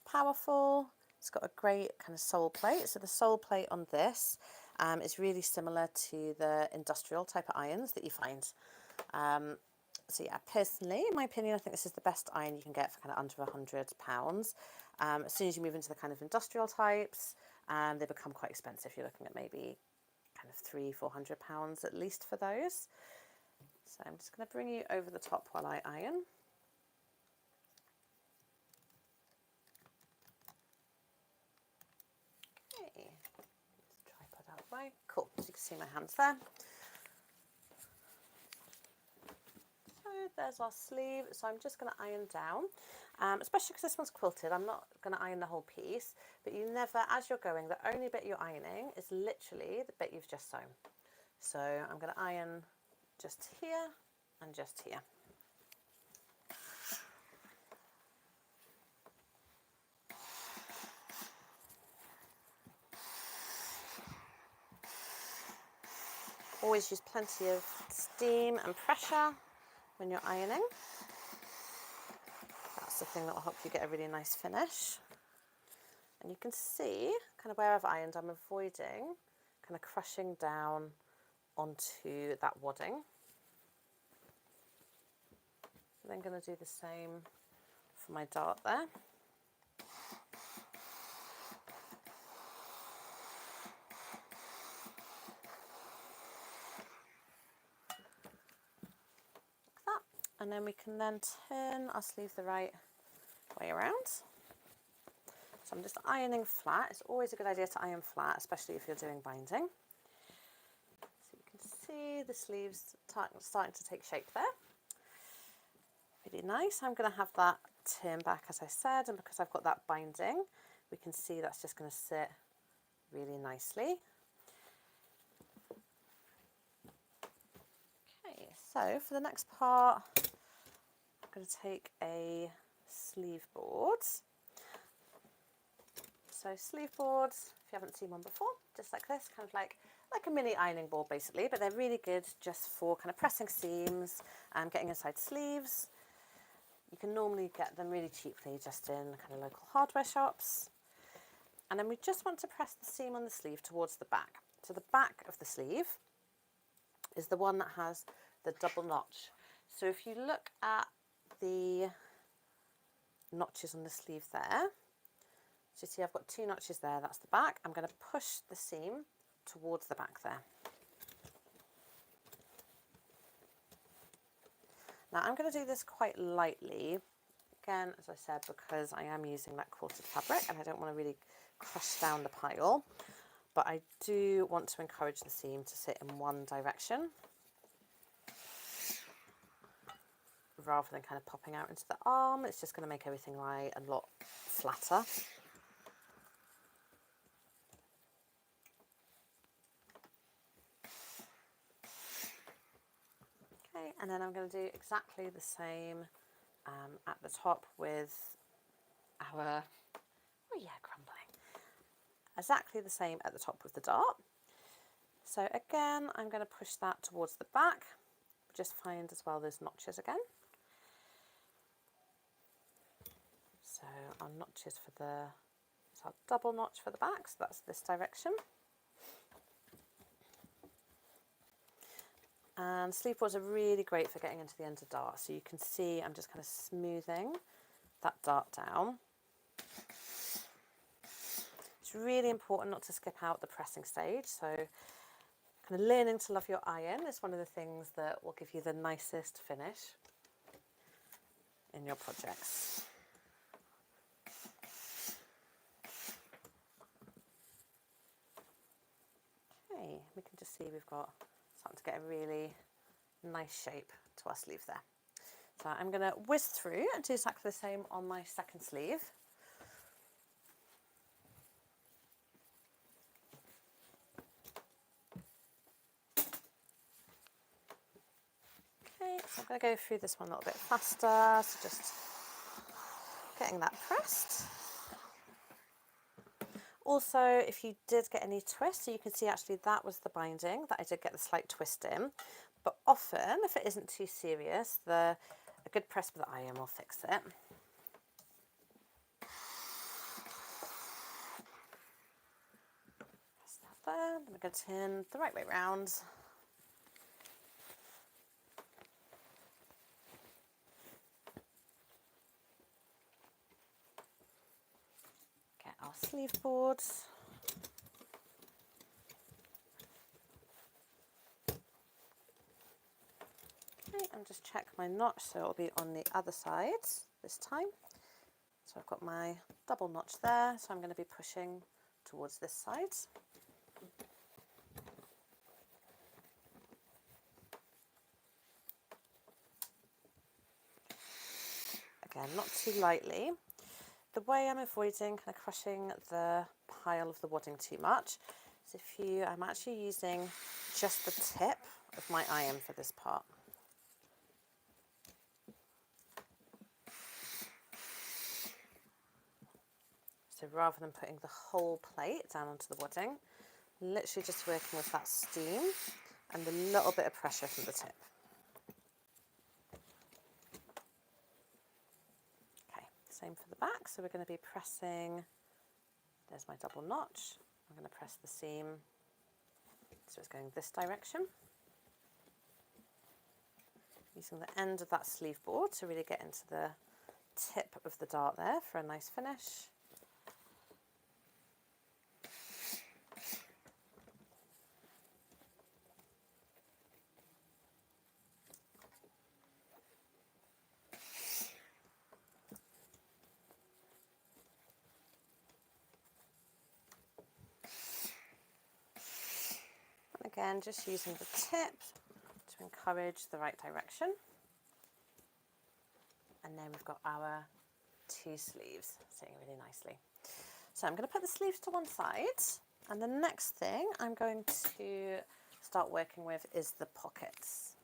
powerful. It's got a great kind of sole plate. So the sole plate on this It's really similar to the industrial type of irons that you find. So yeah, personally, in my opinion, I think this is the best iron you can get for kind of under £100. As soon as you move into the kind of industrial types, they become quite expensive. You're looking at maybe kind of £300–400 at least for those. So I'm just going to bring you over the top while I iron. Okay, tripod out of the way. Cool, so you can see my hands there. So there's our sleeve. So I'm just going to iron down, especially because this one's quilted. I'm not going to iron the whole piece, but you never, as you're going, the only bit you're ironing is literally the bit you've just sewn. So I'm going to iron just here and just here. Always use plenty of steam and pressure when you're ironing. That's the thing that will help you get a really nice finish. And you can see kind of where I've ironed, I'm avoiding kind of crushing down onto that wadding. I'm then going to do the same for my dart there. Like that. And then we can then turn our sleeve the right way around. So I'm just ironing flat. It's always a good idea to iron flat, especially if you're doing binding. So you can see the sleeves starting to take shape there. Really nice. I'm going to have that turn back, as I said, and because I've got that binding, we can see that's just going to sit really nicely. Okay, so for the next part, I'm going to take a sleeve board. So sleeve boards, if you haven't seen one before, just like this, kind of like a mini ironing board basically, but they're really good just for kind of pressing seams and getting inside sleeves. You can normally get them really cheaply just in kind of local hardware shops. And then we just want to press the seam on the sleeve towards the back. So the back of the sleeve is the one that has the double notch. So if you look at the notches on the sleeve there, so you see I've got two notches there, that's the back. I'm going to push the seam towards the back there. Now I'm going to do this quite lightly, again, as I said, because I am using that quilted fabric and I don't want to really crush down the pile, but I do want to encourage the seam to sit in one direction rather than kind of popping out into the arm. It's just going to make everything lie a lot flatter. Okay, and then I'm going to do exactly the same at the top with our, oh yeah, crumbling. Exactly the same at the top with the dart. So again, I'm going to push that towards the back. Just find as well those notches again. So our notches for the, so our double notch for the back, so that's this direction. And sleeve boards are really great for getting into the end of dart. So you can see I'm just kind of smoothing that dart down. It's really important not to skip out the pressing stage. So kind of learning to love your iron is one of the things that will give you the nicest finish in your projects. Okay, we can just see we've got starting to get a really nice shape to our sleeve there. So I'm going to whiz through and do exactly the same on my second sleeve. Okay, so I'm going to go through this one a little bit faster, so just getting that pressed. Also, if you did get any twists, so you can see actually that was the binding that I did get the slight twist in. But often, if it isn't too serious, a good press with the iron will fix it. Press that there. Then we're going to turn the right way round. Get our sleeve boards. Okay, and just check my notch so it'll be on the other side this time. So I've got my double notch there, so I'm going to be pushing towards this side. Again, not too lightly. The way I'm avoiding kind of crushing the pile of the wadding too much is I'm actually using just the tip of my iron for this part. So rather than putting the whole plate down onto the wadding, literally just working with that steam and a little bit of pressure from the tip. Okay, same for the back. So we're going to be pressing, there's my double notch. I'm going to press the seam so it's going this direction. Using the end of that sleeve board to really get into the tip of the dart there for a nice finish. And again, just using the tip to encourage the right direction. And then we've got our two sleeves sitting really nicely. So I'm going to put the sleeves to one side, and the next thing I'm going to start working with is the pockets.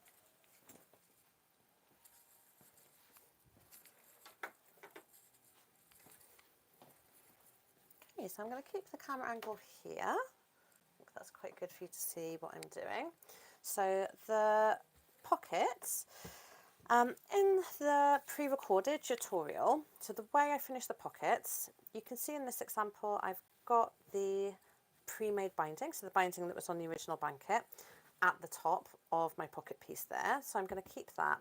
Okay, so I'm going to keep the camera angle here. I think that's quite good for you to see what I'm doing. So the pockets, in the pre-recorded tutorial, so the way I finish the pockets, you can see in this example I've got the pre-made binding, so the binding that was on the original blanket, at the top of my pocket piece there. So I'm going to keep that.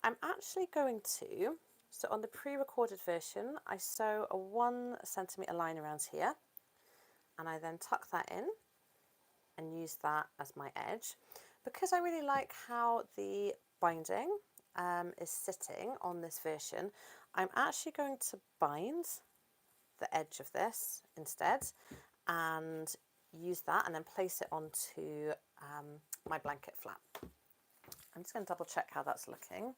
I'm actually going to, so on the pre-recorded version, I sew a 1 centimetre line around here, and I then tuck that in and use that as my edge. Because I really like how the binding is sitting on this version, I'm actually going to bind the edge of this instead and use that and then place it onto my blanket flap. I'm just going to double check how that's looking.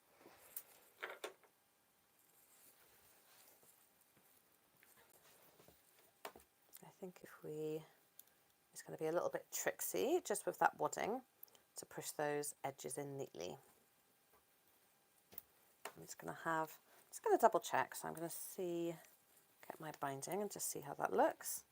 I think it's going to be a little bit tricksy just with that wadding to push those edges in neatly. I'm just going to double check, so I'm going to get my binding and just see how that looks.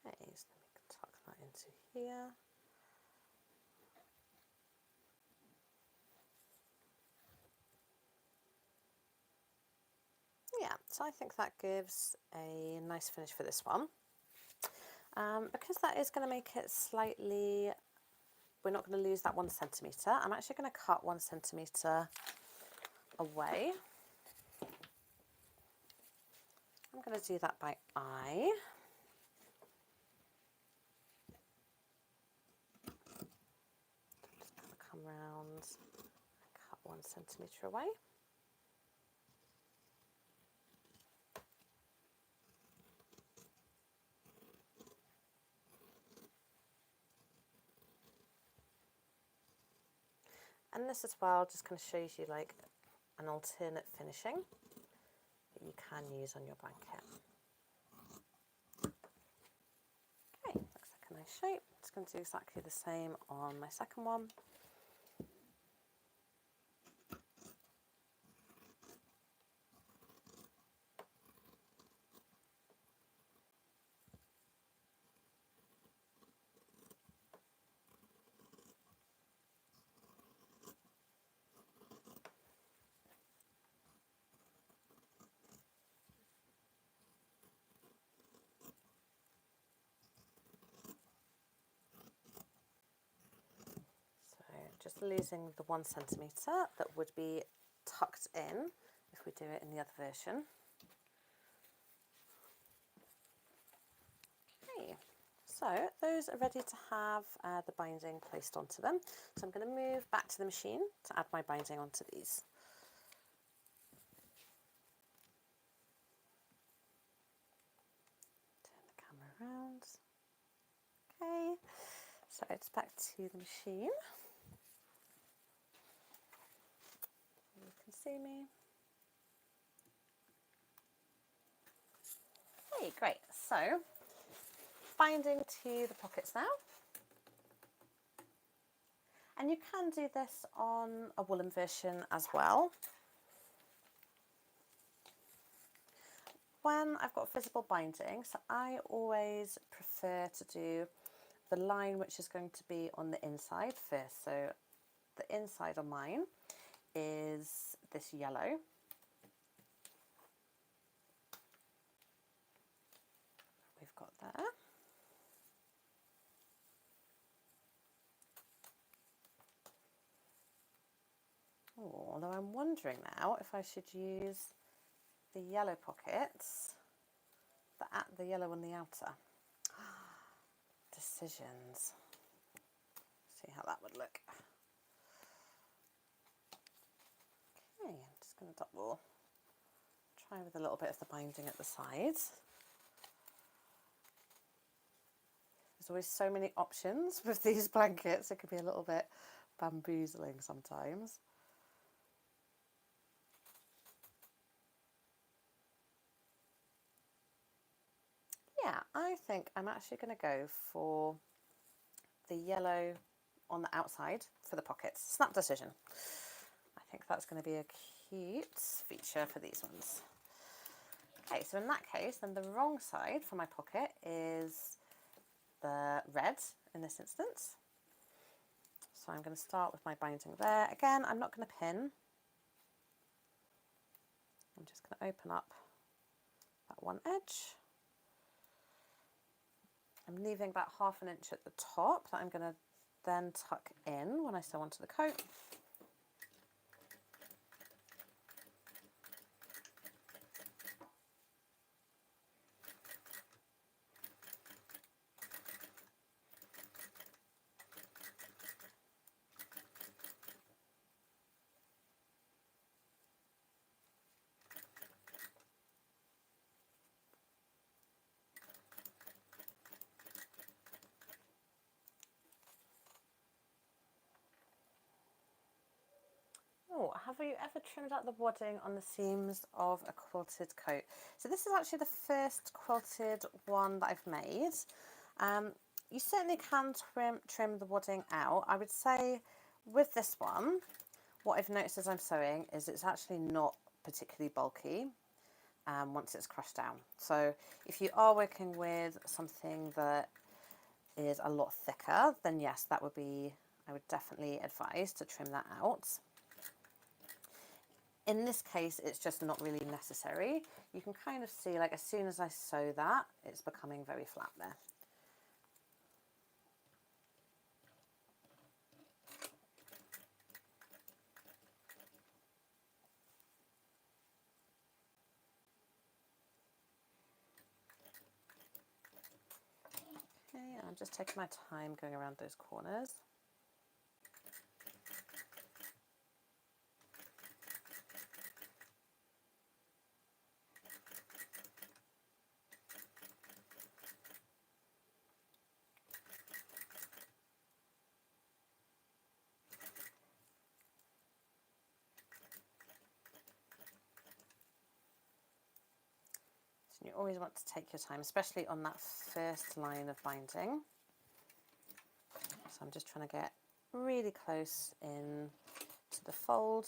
Okay, so let me tuck that into here. Yeah, so I think that gives a nice finish for this one. Because that is going to make it slightly, we're not going to lose that 1 centimetre. I'm actually going to cut 1 centimetre away. I'm going to do that by eye. Just going to come round and cut 1 centimetre away. And this as well just kind of shows you like an alternate finishing that you can use on your blanket. Okay, looks like a nice shape. Just going to do exactly the same on my second one. losing the 1 centimetre that would be tucked in if we do it in the other version. Okay, so those are ready to have the binding placed onto them. So I'm going to move back to the machine to add my binding onto these. Turn the camera around. Okay, so it's back to the machine. You can see me. Okay, great. So binding to the pockets now. And you can do this on a woolen version as well. When I've got visible binding, so I always prefer to do the line which is going to be on the inside first. So the inside on mine is this yellow. We've got there. Oh, although I'm wondering now if I should use the yellow pockets, the yellow on the outer. Decisions. See how that would look. Okay, I'm just going to double try with a little bit of the binding at the sides. There's always so many options with these blankets, it could be a little bit bamboozling sometimes. Yeah, I think I'm actually going to go for the yellow on the outside for the pockets. Snap decision. I think that's going to be a cute feature for these ones. Okay, so in that case, then the wrong side for my pocket is the red in this instance. So I'm going to start with my binding there. Again, I'm not going to pin. I'm just going to open up that one edge. I'm leaving about ½ inch at the top that I'm going to then tuck in when I sew onto the coat. Oh, have you ever trimmed out the wadding on the seams of a quilted coat? So this is actually the first quilted one that I've made. You certainly can trim the wadding out. I would say with this one, what I've noticed as I'm sewing is it's actually not particularly bulky once it's crushed down. So if you are working with something that is a lot thicker, then yes, I would definitely advise to trim that out. In this case, it's just not really necessary. You can kind of see, like, as soon as I sew that, it's becoming very flat there. Okay, and I'm just taking my time going around those corners. You always want to take your time, especially on that first line of binding. So I'm just trying to get really close in to the fold.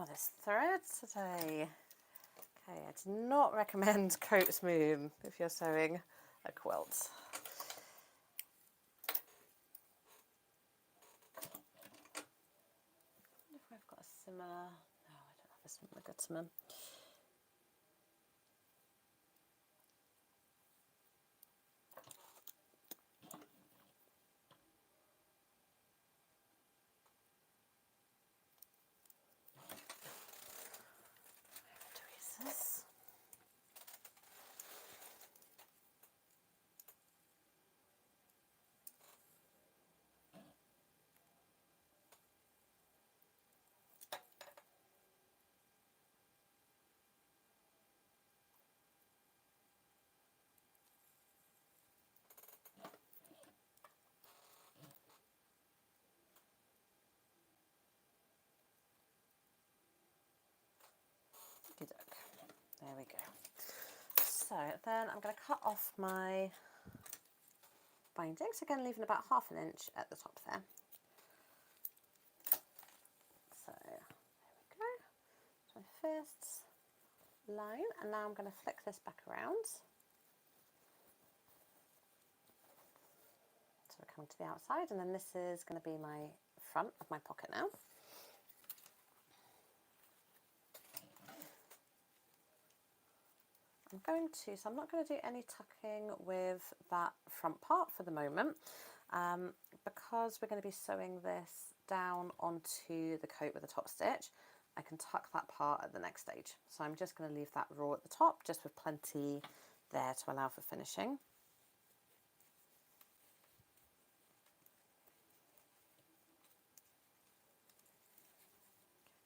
Oh, this thread today. Okay, I do not recommend coat smooth if you're sewing a quilt. I wonder if I've got a similar, no, I don't have a similar Gutterman. Tweezers. There we go. So then I'm going to cut off my bindings, again leaving about 1/2 inch at the top there. So there we go. That's my first line, and now I'm going to flick this back around. So we're coming to the outside, and then this is going to be my front of my pocket now. So I'm not going to do any tucking with that front part for the moment, because we're going to be sewing this down onto the coat with a top stitch. I can tuck that part at the next stage. So I'm just going to leave that raw at the top, just with plenty there to allow for finishing.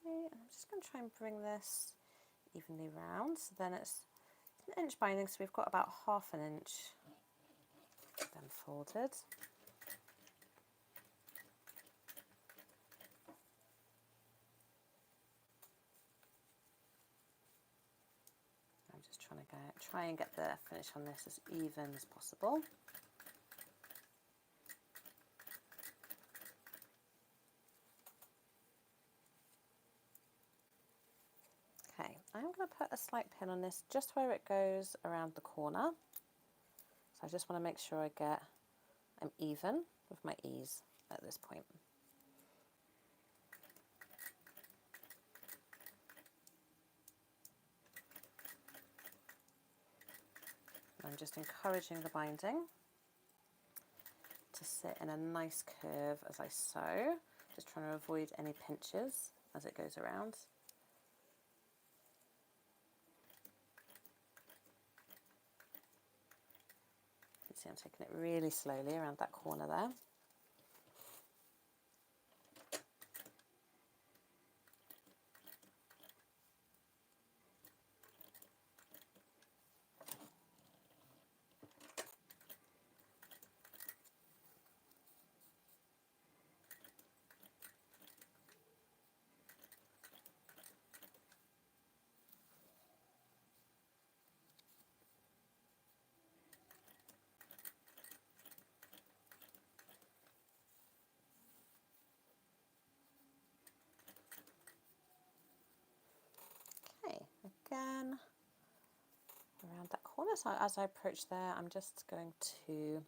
Okay, and I'm just going to try and bring this evenly round. So then it's an inch binding, so we've got about 1/2 inch then folded. I'm just trying to try and get the finish on this as even as possible. Okay, I'm going to put a slight pin on this just where it goes around the corner. So I just want to make sure I'm even with my ease at this point. I'm just encouraging the binding to sit in a nice curve as I sew, just trying to avoid any pinches as it goes around. You can see I'm taking it really slowly around that corner there. Okay, again around that corner. So as I approach there, I'm just going to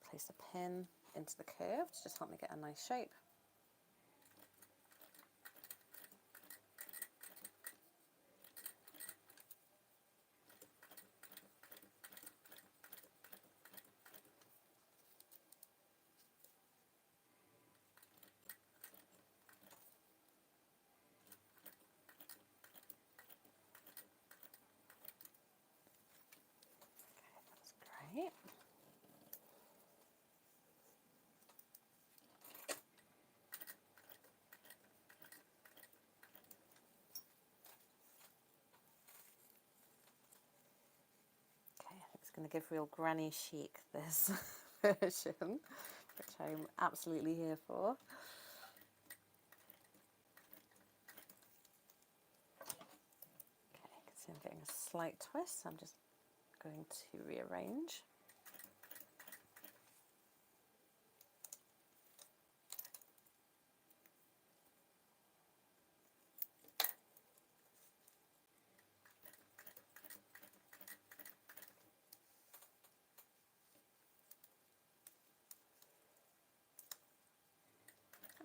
place a pin into the curve to just help me get a nice shape. Great. Okay, I think it's going to give real granny chic, this version, which I'm absolutely here for. Okay, you can see I'm getting a slight twist, so I'm just going to rearrange.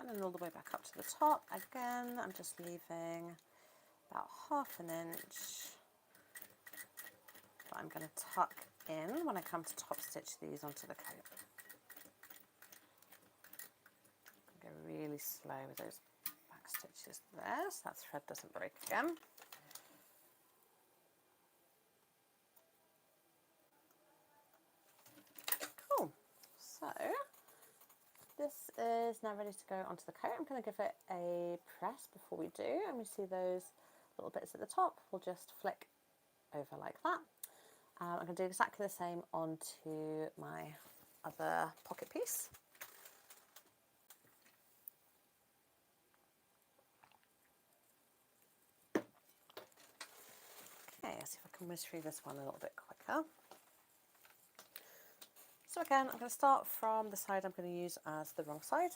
and then all the way back up to the top. Again, I'm just leaving about 1/2 inch that I'm going to tuck in when I come to top stitch these onto the coat. Go really slow with those back stitches there so that thread doesn't break again. Cool. So this is now ready to go onto the coat. I'm going to give it a press before we do, and we see those little bits at the top will just flick over like that. I'm going to do exactly the same onto my other pocket piece. Okay, let's see if I can whiz through this one a little bit quicker. So again, I'm going to start from the side I'm going to use as the wrong side.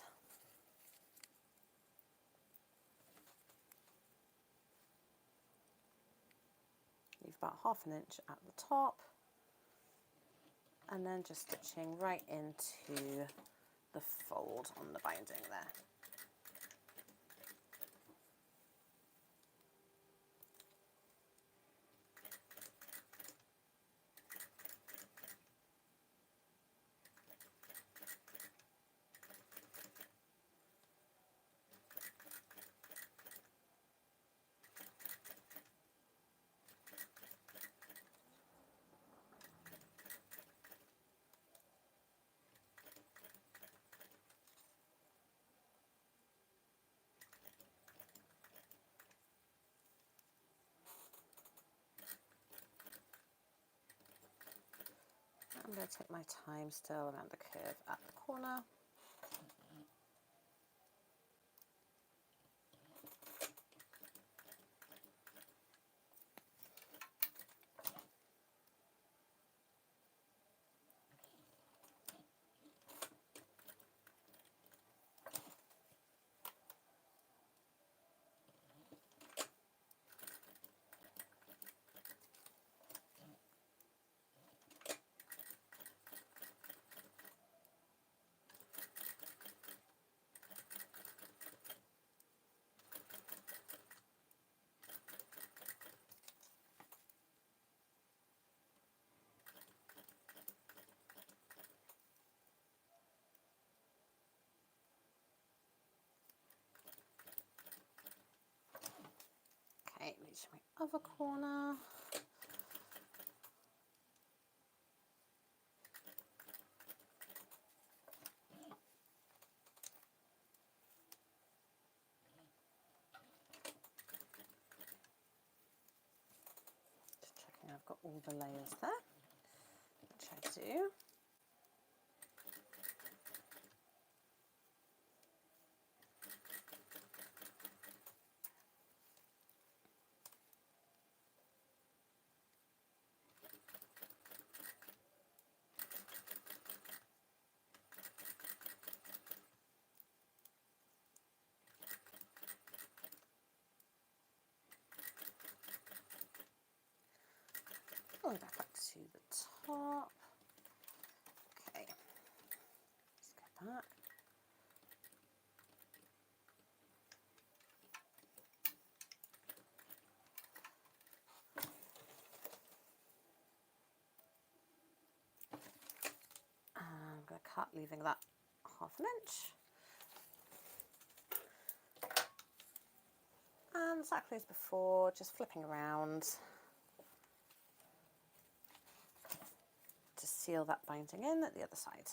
Leave about 1/2 inch at the top, and then just stitching right into the fold on the binding there. I'm going to take my time still around the curve at the corner. Okay, reach my other corner. Just checking I've got all the layers there, which I do. Going back up to the top. Okay, let's go back. I'm going to cut, leaving that 1/2 inch. And exactly as before, just flipping around to seal that binding in at the other side.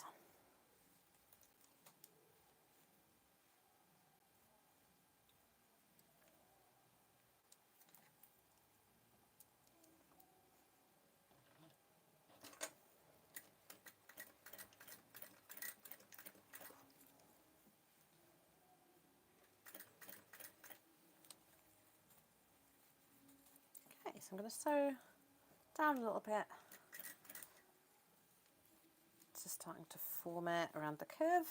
Okay, so I'm going to sew down a little bit, just starting to form it around the curve.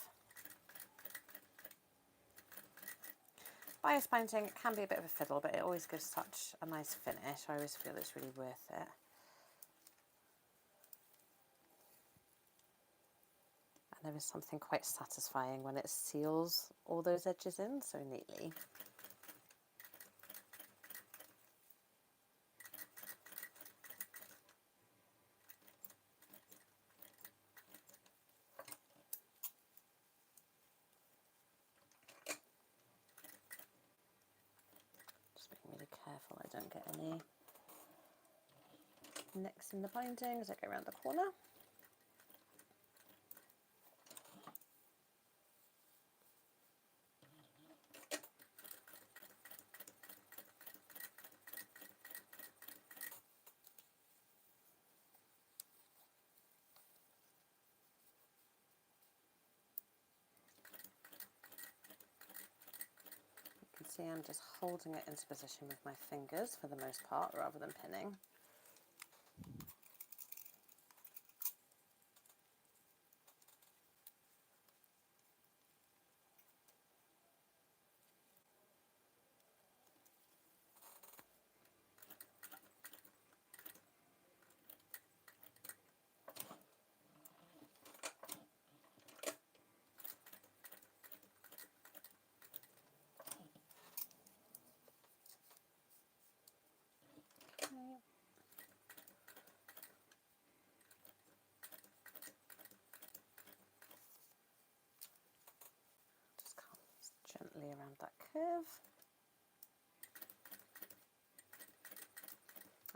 Bias binding can be a bit of a fiddle, but it always gives such a nice finish. I always feel it's really worth it. And there is something quite satisfying when it seals all those edges in so neatly. Just being really careful I don't get any nicks in the binding as I go around the corner. You can see I'm just holding it into position with my fingers for the most part rather than pinning. Okay. Just come gently around that curve.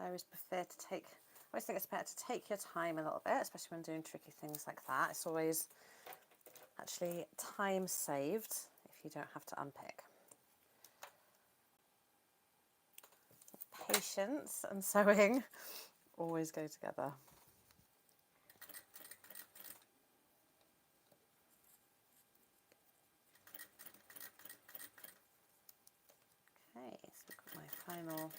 I always think it's better to take your time a little bit, especially when doing tricky things like that. It's always actually time saved if you don't have to unpick. Patience and sewing always go together. Okay, so we've got my final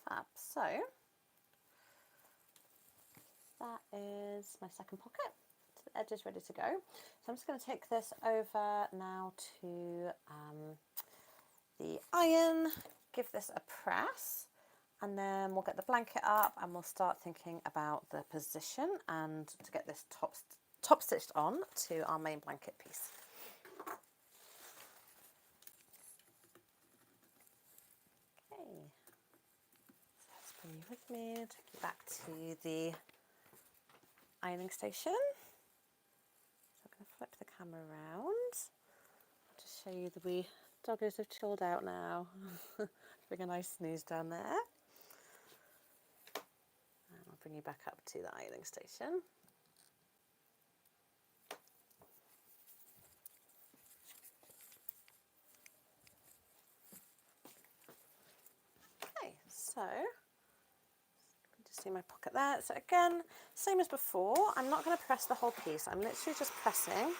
fab. So that is my second pocket. So the edge is ready to go. So I'm just going to take this over now to the iron, give this a press, and then we'll get the blanket up and we'll start thinking about the position and to get this top stitched on to our main blanket piece. Okay, so let's bring you with me, take you back to the ironing station. So I'm going to flip the camera around. I'll just show you the wee doggos have chilled out now. Bring a nice snooze down there. And I'll bring you back up to the ironing station. Okay, so just see my pocket there. So again, same as before, I'm not going to press the whole piece. I'm literally just pressing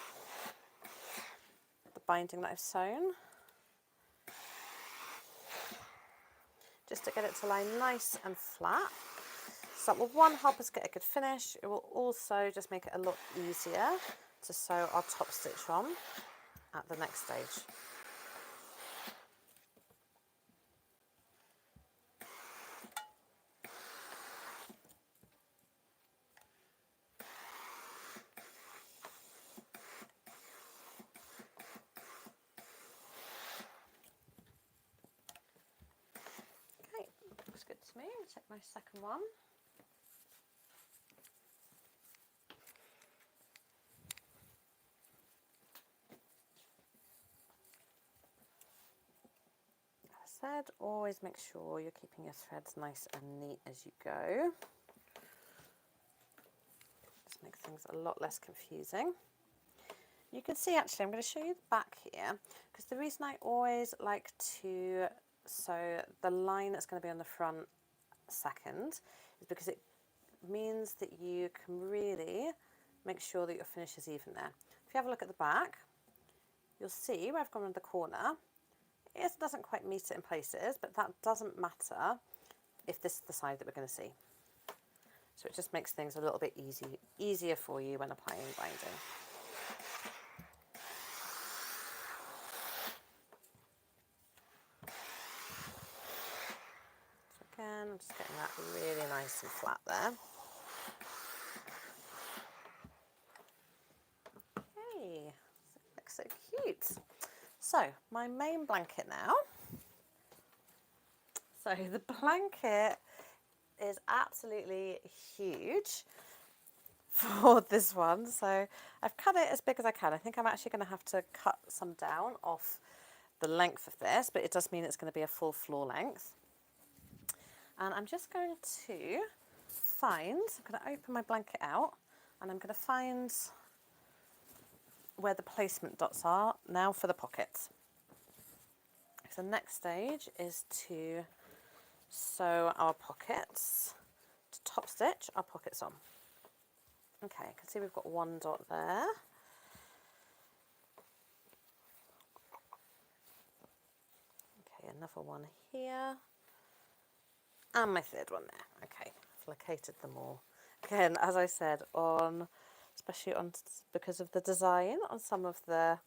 the binding that I've sewn, just to get it to lie nice and flat. So that will, one, help us get a good finish. It will also just make it a lot easier to sew our top stitch on at the next stage. Okay, looks good to me. I'll take my second one. Said, always make sure you're keeping your threads nice and neat as you go. Just makes things a lot less confusing. You can see, actually, I'm going to show you the back here, because the reason I always like to sew the line that's going to be on the front second is because it means that you can really make sure that your finish is even there. If you have a look at the back, you'll see where I've gone around the corner. It doesn't quite meet it in places, but that doesn't matter if this is the side that we're going to see. So it just makes things a little bit easier for you when applying binding. So again, I'm just getting that really nice and flat there. Hey, looks so cute. So my main blanket now. So the blanket is absolutely huge for this one. So I've cut it as big as I can. I think I'm actually going to have to cut some down off the length of this, but it does mean it's going to be a full floor length. And I'm just going to I'm going to open my blanket out and I'm going to find where the placement dots are now for the pockets. So the next stage is to sew our pockets, to top stitch our pockets on. Okay, I can see we've got one dot there. Okay, another one here. And my third one there. Okay, I've located them all. Again, as I said, especially because of the design on some of the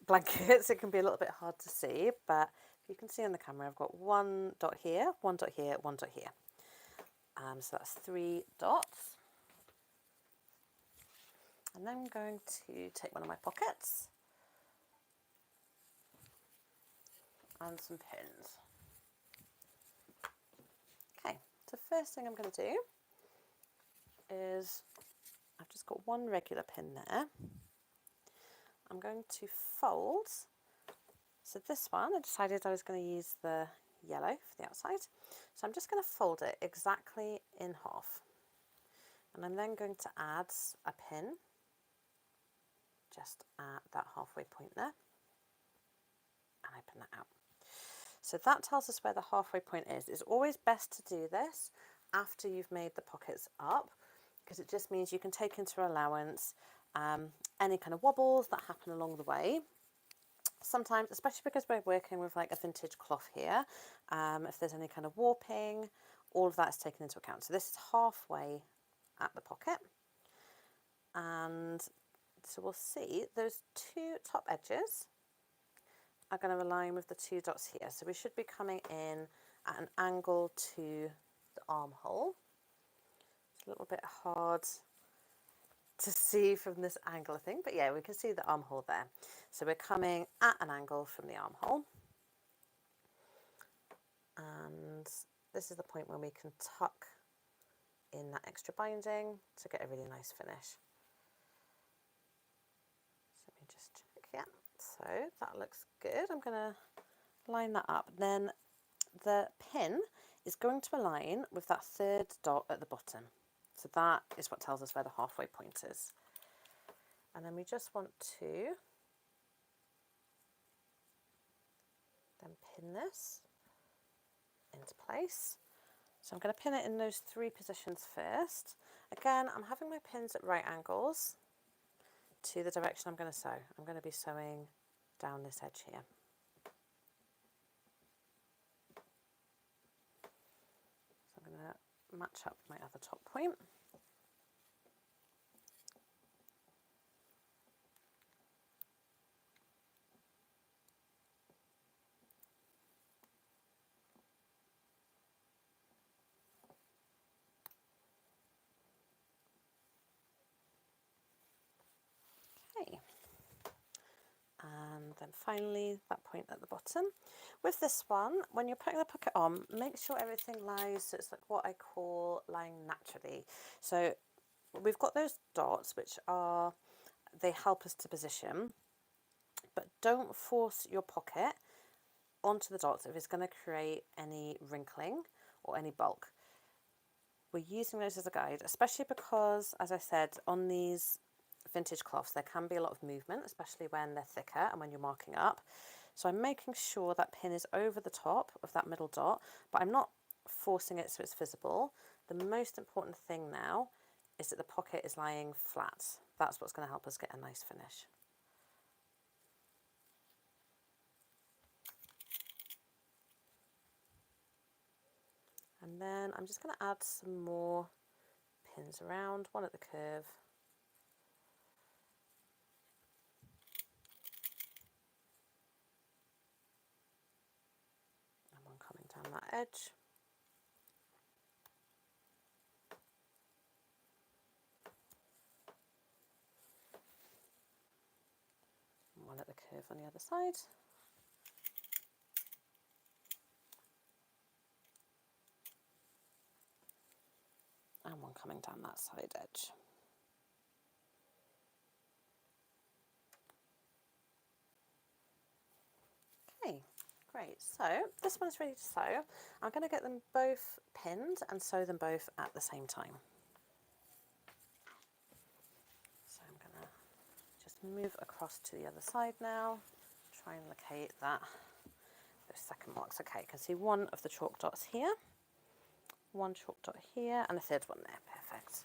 blankets, it can be a little bit hard to see, but you can see on the camera I've got one dot here, one dot here, one dot here. So that's 3 dots. And then I'm going to take one of my pockets and some pins. Okay, so first thing I'm going to do is I've just got one regular pin there. I'm going to fold. So this one, I decided I was going to use the yellow for the outside. So I'm just going to fold it exactly in half. And I'm then going to add a pin just at that halfway point there. And open that out. So that tells us where the halfway point is. It's always best to do this after you've made the pockets up, because it just means you can take into allowance any kind of wobbles that happen along the way. Sometimes, especially because we're working with like a vintage cloth here, if there's any kind of warping, all of that is taken into account. So this is halfway at the pocket. And so we'll see those 2 top edges are going to align with the 2 dots here. So we should be coming in at an angle to the armhole. It's a little bit hard to see from this angle, I think, but yeah, we can see the armhole there. So we're coming at an angle from the armhole. And this is the point where we can tuck in that extra binding to get a really nice finish. So let me just check, yeah. So that looks good. I'm going to line that up. Then the pin is going to align with that 3rd dot at the bottom. So that is what tells us where the halfway point is. And then we just want to then pin this into place. So I'm going to pin it in those 3 positions first. Again, I'm having my pins at right angles to the direction I'm going to sew. I'm going to be sewing down this edge here. So I'm going to match up my other top point. Okay. And then finally that point at the bottom. With this one, when you're putting the pocket on, make sure everything lies so it's like what I call lying naturally. So we've got those dots which they help us to position, but don't force your pocket onto the dots if it's going to create any wrinkling or any bulk. We're using those as a guide, especially because, as I said, on these vintage cloths there can be a lot of movement, especially when they're thicker and when you're marking up. So I'm making sure that pin is over the top of that middle dot, but I'm not forcing it so it's visible. The most important thing now is that the pocket is lying flat. That's what's going to help us get a nice finish. And then I'm just going to add some more pins around, one at the curve, and one coming down that edge. And one at the curve on the other side. And one coming down that side edge. Okay, great. So this one's ready to sew. I'm going to get them both pinned and sew them both at the same time. So I'm going to just move across to the other side now. Try and locate that. Those second marks. Okay, you can see one of the chalk dots here, one chalk dot here, and a third one there. Perfect.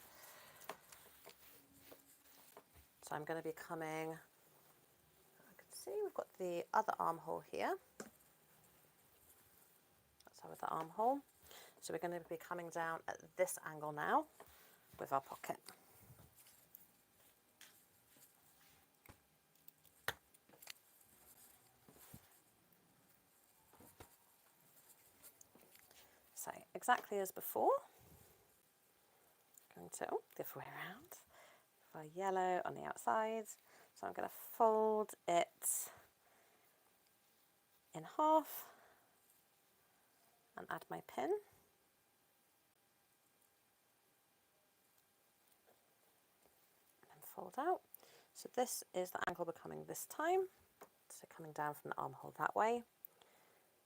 So I'm going to be coming, I can see we've got the other armhole here. That's our other armhole. So we're going to be coming down at this angle now with our pocket. So exactly as before, going to, the other way around, for yellow on the outside. So I'm going to fold it in half and add my pin. And then fold out. So this is the angle we're coming this time. So coming down from the armhole that way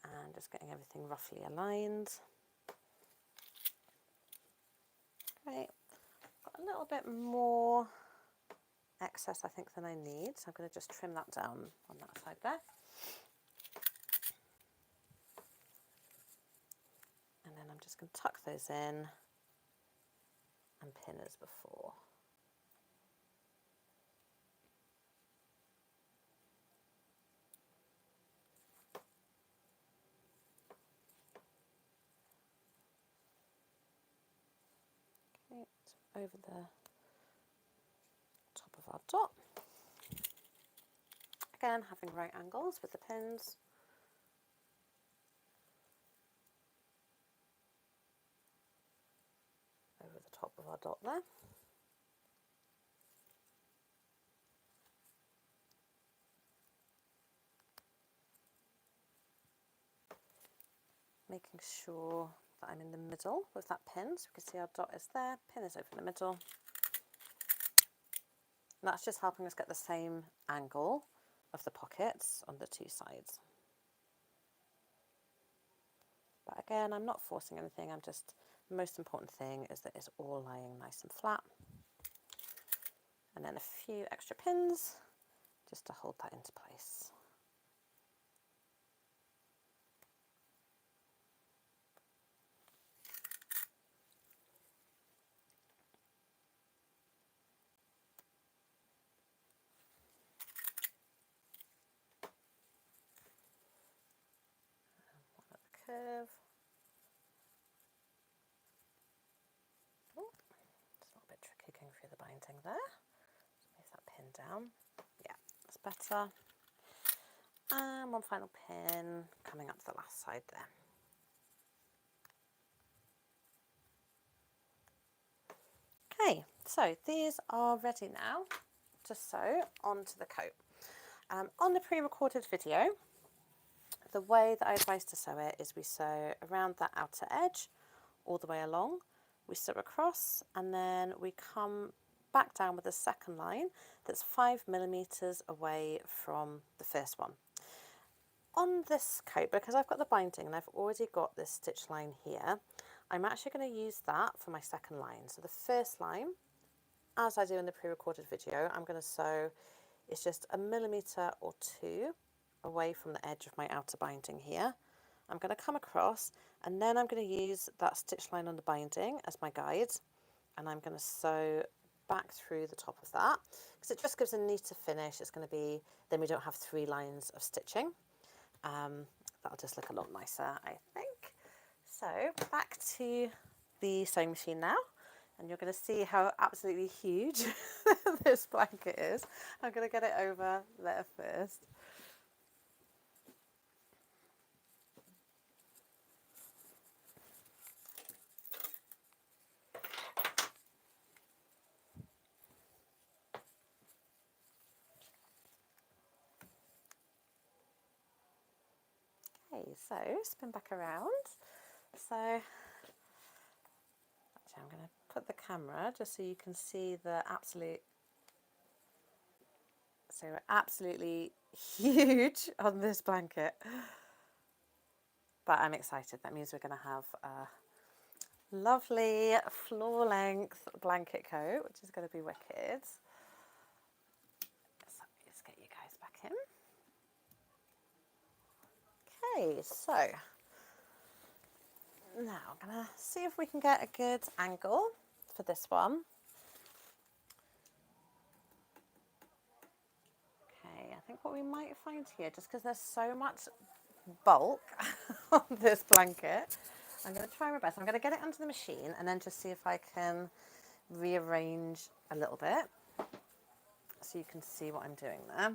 and just getting everything roughly aligned. Great. Got a little bit more excess I think than I need, so I'm going to just trim that down on that side there. And then I'm just going to tuck those in and pin as before. Okay, so over the top of our dot. Again, having right angles with the pins. Over the top of our dot there. Making sure that I'm in the middle with that pin, so we can see our dot is there, pin is over the middle. And that's just helping us get the same angle of the pockets on the two sides. But again, I'm not forcing anything, I'm just, the most important thing is that it's all lying nice and flat. And then a few extra pins just to hold that into place. One at the curve. Oh, it's a little bit tricky going through the binding there. Move that pin down. Yeah, that's better. And one final pin coming up to the last side there. Okay, so these are ready now to sew onto the coat. On the pre-recorded video, the way that I advise to sew it is we sew around that outer edge all the way along, we sew across, and then we come back down with a second line that's 5mm away from the first one. On this coat, because I've got the binding and I've already got this stitch line here, I'm actually going to use that for my second line. So the first line, as I do in the pre-recorded video, I'm going to sew, it's just 1mm or 2 away from the edge of my outer binding here. I'm going to come across and then I'm going to use that stitch line on the binding as my guide, and I'm going to sew back through the top of that because it just gives a neater finish. It's going to be, then we don't have 3 lines of stitching. That'll just look a lot nicer, I think. So back to the sewing machine now. And you're going to see how absolutely huge this blanket is. I'm going to get it over there first. Okay, so spin back around. So actually I'm going to put the camera just so you can see the absolutely huge on this blanket. But I'm excited. That means we're going to have a lovely floor length blanket coat, which is going to be wicked. So let's get you guys back in. Okay, so now I'm going to see if we can get a good angle for this one. Okay, I think what we might find here, just because there's so much bulk on this blanket, I'm going to try my best. I'm going to get it under the machine and then just see if I can rearrange a little bit so you can see what I'm doing there.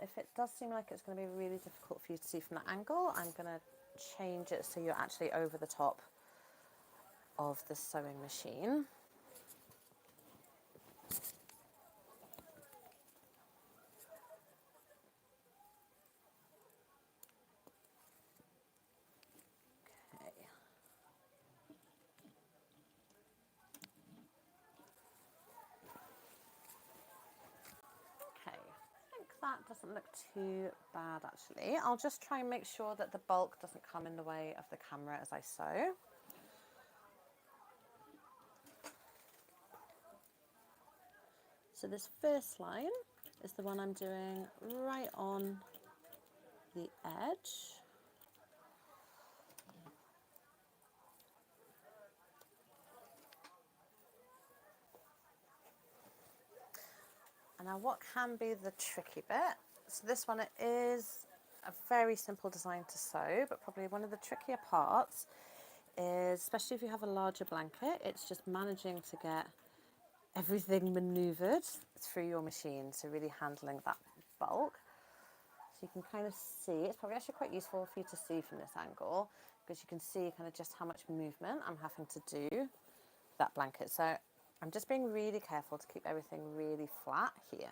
If it does seem like it's going to be really difficult for you to see from that angle, I'm going to change it so you're actually over the top of the sewing machine. Okay, I think that doesn't look too bad actually. I'll just try and make sure that the bulk doesn't come in the way of the camera as I sew. So this first line is the one I'm doing right on the edge. And now what can be the tricky bit? So this one, it is a very simple design to sew, but probably one of the trickier parts is, especially if you have a larger blanket, it's just managing to get everything maneuvered through your machine. So really handling that bulk. So you can kind of see, it's probably actually quite useful for you to see from this angle, because you can see kind of just how much movement I'm having to do that blanket. So I'm just being really careful to keep everything really flat here.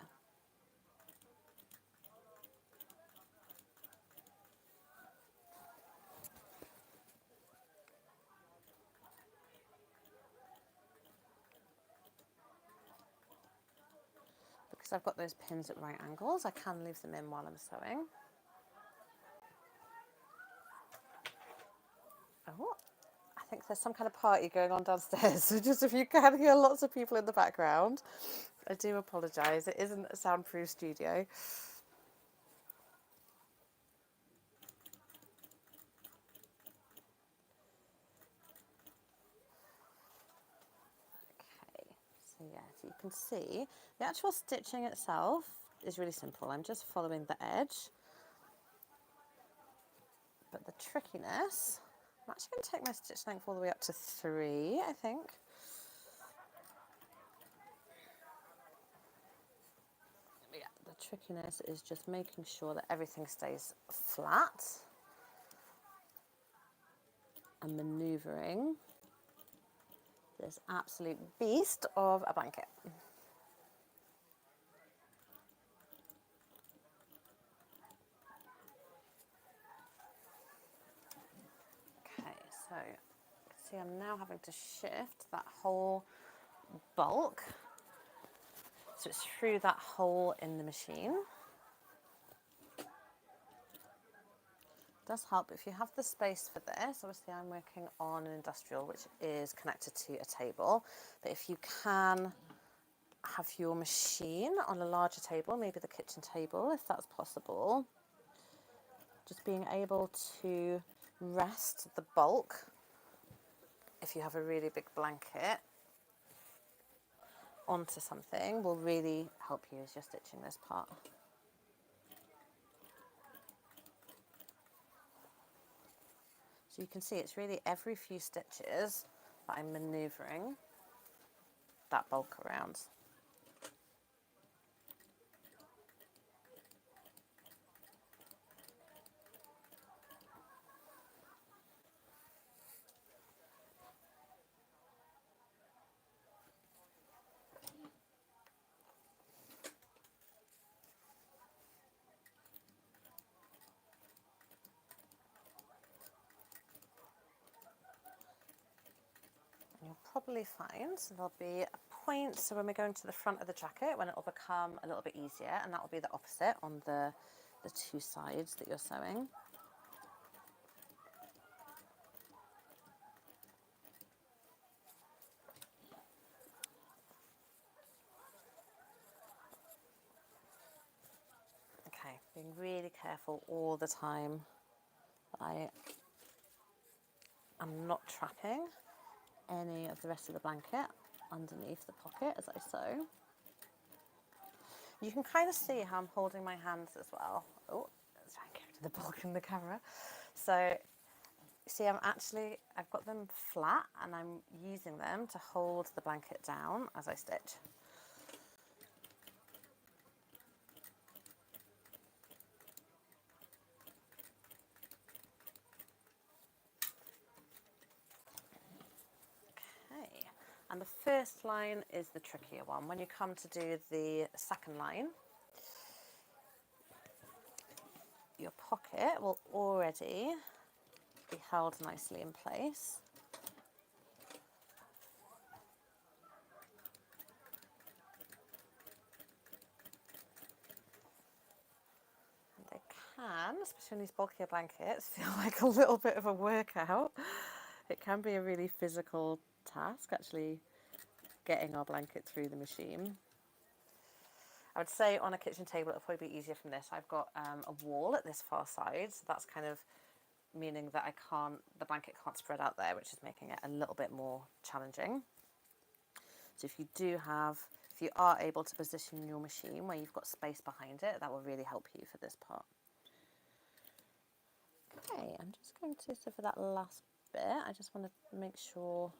Because I've got those pins at right angles, I can leave them in while I'm sewing. Oh, I think there's some kind of party going on downstairs. So just if you can hear lots of people in the background, I do apologise. It isn't a soundproof studio. Okay, so yeah, so you can see the actual stitching itself is really simple. I'm just following the edge. But the trickiness, I'm actually going to take my stitch length all the way up to 3, I think. But yeah, the trickiness is just making sure that everything stays flat and manoeuvring this absolute beast of a blanket. Okay, so see I'm now having to shift that whole bulk so it's through that hole in the machine. It does help if you have the space for this. Obviously I'm working on an industrial which is connected to a table, but if you can have your machine on a larger table, maybe the kitchen table if that's possible, just being able to rest the bulk, if you have a really big blanket, onto something will really help you as you're stitching this part. So you can see it's really every few stitches that I'm manoeuvring that bulk around. You'll probably find there'll be a point, so when we go into the front of the jacket, when it will become a little bit easier, and that will be the opposite on the two sides that you're sewing. Okay, being really careful all the time that I am not trapping any of the rest of the blanket underneath the pocket as I sew. You can kind of see how I'm holding my hands as well. Oh, let's try and get rid of the bulk in the camera. So, see, I've got them flat and I'm using them to hold the blanket down as I stitch. Okay, and the first line is the trickier one. When you come to do the second line, your pocket will already be held nicely in place. And they can, especially in these bulkier blankets, feel like a little bit of a workout. It can be a really physical task actually getting our blanket through the machine. I would say on a kitchen table it'll probably be easier from this. I've got a wall at this far side, so that's kind of meaning that the blanket can't spread out there, which is making it a little bit more challenging. So if you are able to position your machine where you've got space behind it, that will really help you for this part. Okay, I'm just going to, so for that last bit, I just want to make sure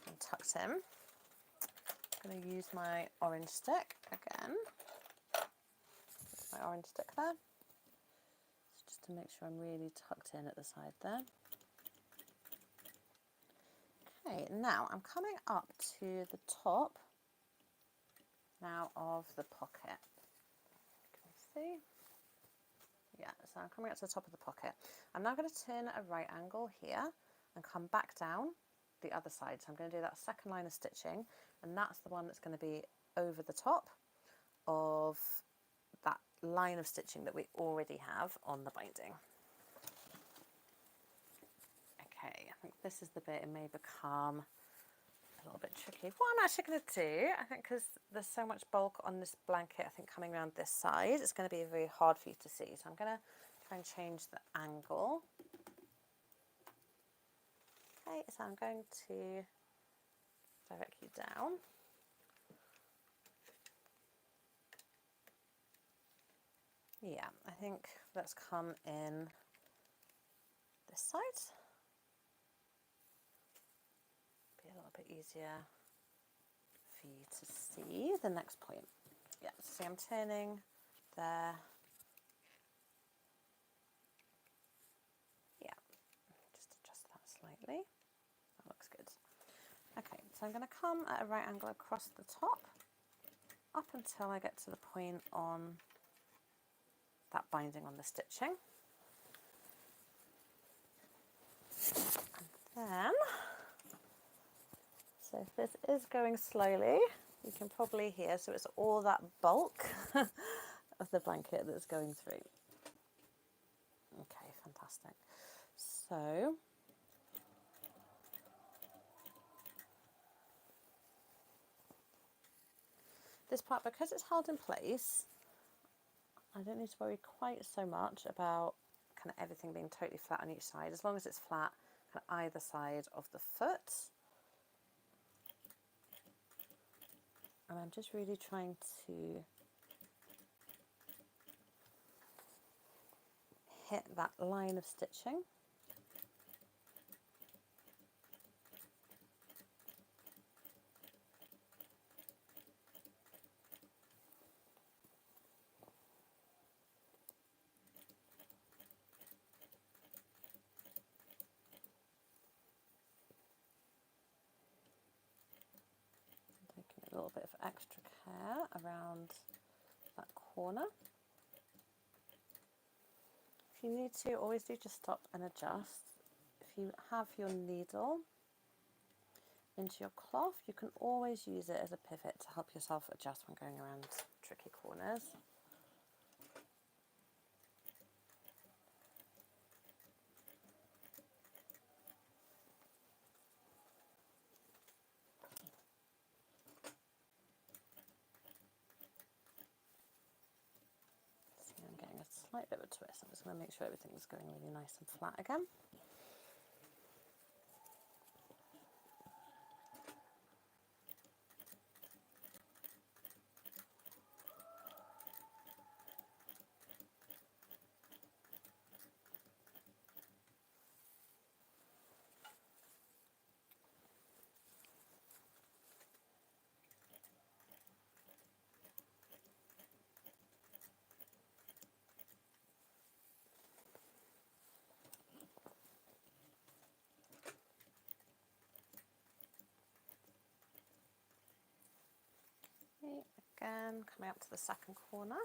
I'm tucked in. I'm going to use my orange stick again. My orange stick there. Just to make sure I'm really tucked in at the side there. Okay, now I'm coming up to the top now of the pocket. Can you see? Yeah, so I'm coming up to the top of the pocket. I'm now going to turn at a right angle here and come back down the other side. So I'm going to do that second line of stitching, and that's the one that's going to be over the top of that line of stitching that we already have on the binding. Okay, I think this is the bit it may become a little bit tricky. What I'm actually going to do, I think because there's so much bulk on this blanket, I think coming around this side, it's going to be very hard for you to see. So I'm going to try and change the angle. Okay, so I'm going to direct you down. Yeah, I think let's come in this side. Be a little bit easier for you to see the next point. Yeah, see I'm turning there. Yeah, just adjust that slightly. That looks good. Okay, so I'm going to come at a right angle across the top up until I get to the point on that binding on the stitching. And then, so if this is going slowly, you can probably hear, so it's all that bulk of the blanket that's going through. Okay, fantastic. So, this part, because it's held in place, I don't need to worry quite so much about kind of everything being totally flat on each side, as long as it's flat on either side of the foot. And I'm just really trying to hit that line of stitching. little bit of extra care around that corner. If you need to, always do just stop and adjust. If you have your needle into your cloth, you can always use it as a pivot to help yourself adjust when going around tricky corners. See, I'm getting a slight bit of a twist. I'm just going to make sure everything's going really nice and flat again. Again, coming up to the second corner.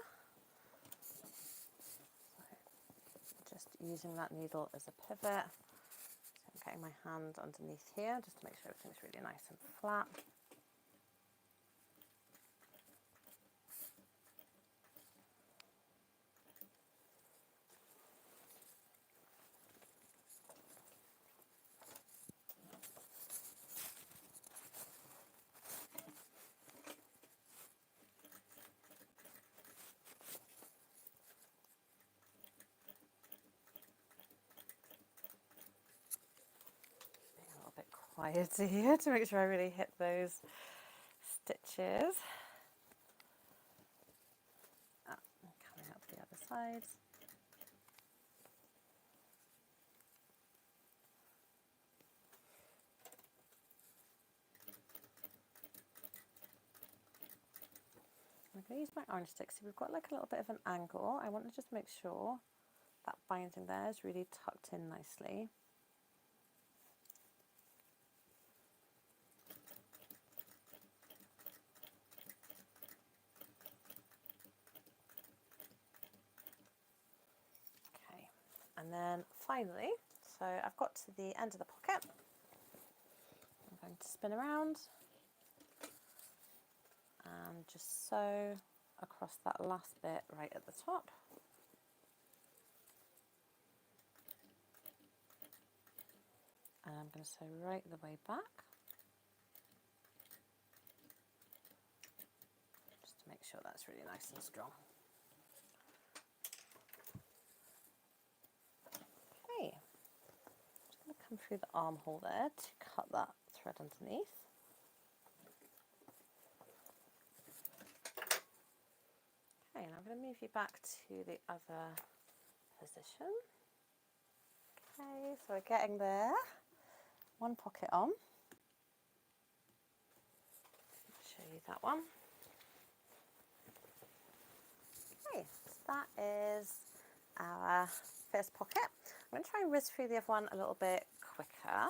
So just using that needle as a pivot. So I'm getting my hand underneath here just to make sure everything's really nice and flat. Quieter here to make sure I really hit those stitches. Coming out to the other side. I'm going to use my orange stick. So we've got like a little bit of an angle. I want to just make sure that binding there is really tucked in nicely. And then finally, so I've got to the end of the pocket. I'm going to spin around and just sew across that last bit right at the top. And I'm going to sew right the way back. Just to make sure that's really nice and strong. Okay. I'm just going to come through the armhole there to cut that thread underneath. Okay, and I'm going to move you back to the other position. Okay, so we're getting there. One pocket on. I'll show you that one. Okay, so that is our first pocket. I'm going to try and whiz through the other one a little bit quicker.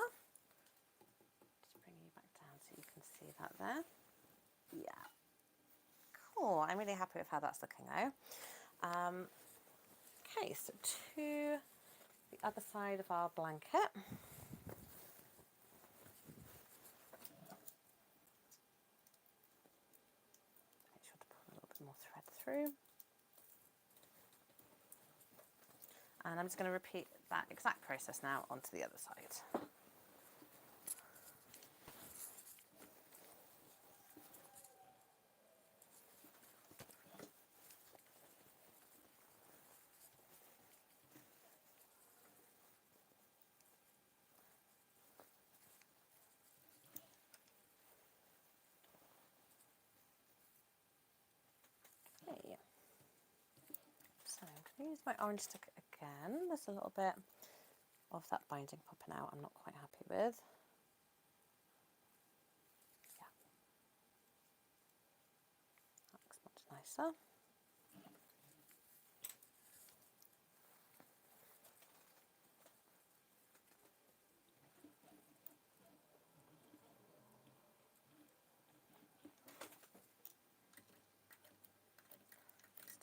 Just bring you back down so you can see that there. Yeah. Cool, I'm really happy with how that's looking now. Okay, so to the other side of our blanket. Make sure to pull a little bit more thread through. And I'm just going to repeat that exact process now onto the other side. Okay. So I'm going to use my orange stick again. There's a little bit of that binding popping out I'm not quite happy with. Yeah. That looks much nicer.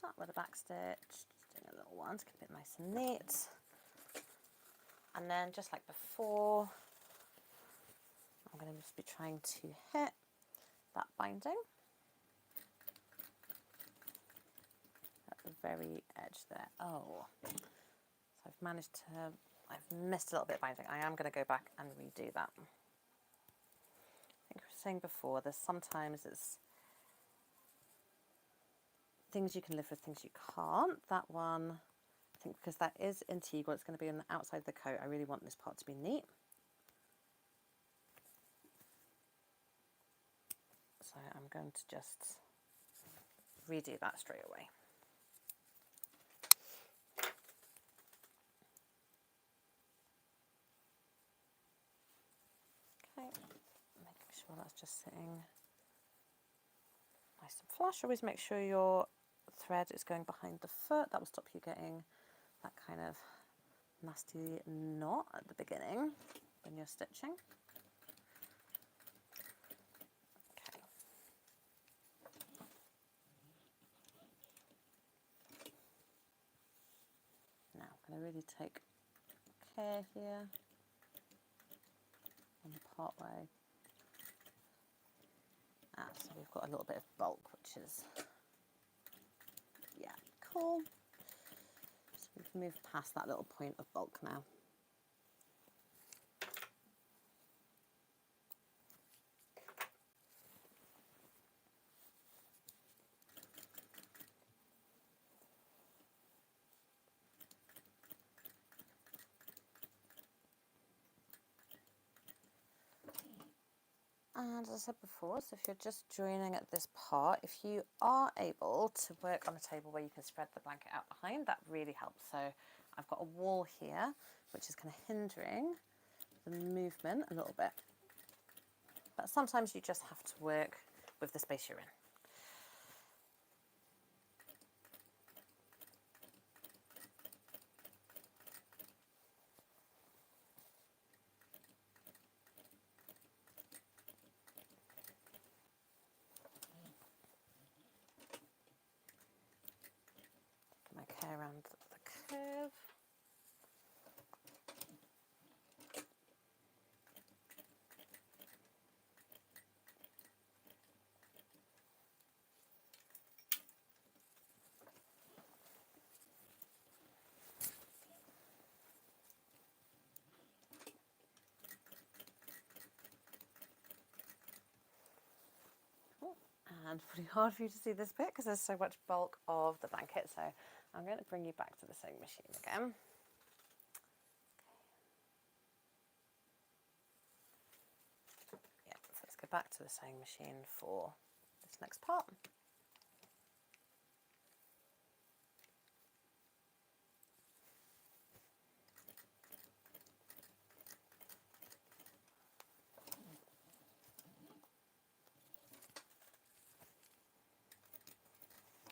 start with a back stitch, just doing a little one to keep it nice and neat. And then just like before, I'm going to just be trying to hit that binding at the very edge there. Oh, so I've missed a little bit of binding. I am going to go back and redo that. I think we were saying before, there's sometimes it's things you can live with, things you can't. That one, I think because that is integral, it's going to be on the outside of the coat. I really want this part to be neat. So I'm going to just redo that straight away. Okay, making sure that's just sitting nice and flush. Always make sure your thread is going behind the foot. That will stop you getting that kind of nasty knot at the beginning when you're stitching. Okay. Now I'm going to really take care here on the part way. So we've got a little bit of bulk, which is, yeah, cool. So we've moved past that little point of bulk now. And as I said before, so if you're just joining at this part, if you are able to work on a table where you can spread the blanket out behind, that really helps. So I've got a wall here, which is kind of hindering the movement a little bit. But sometimes you just have to work with the space you're in. My care around the curve. And pretty hard for you to see this bit because there's so much bulk of the blanket, so I'm going to bring you back to the sewing machine again. Yeah, so let's go back to the sewing machine for this next part.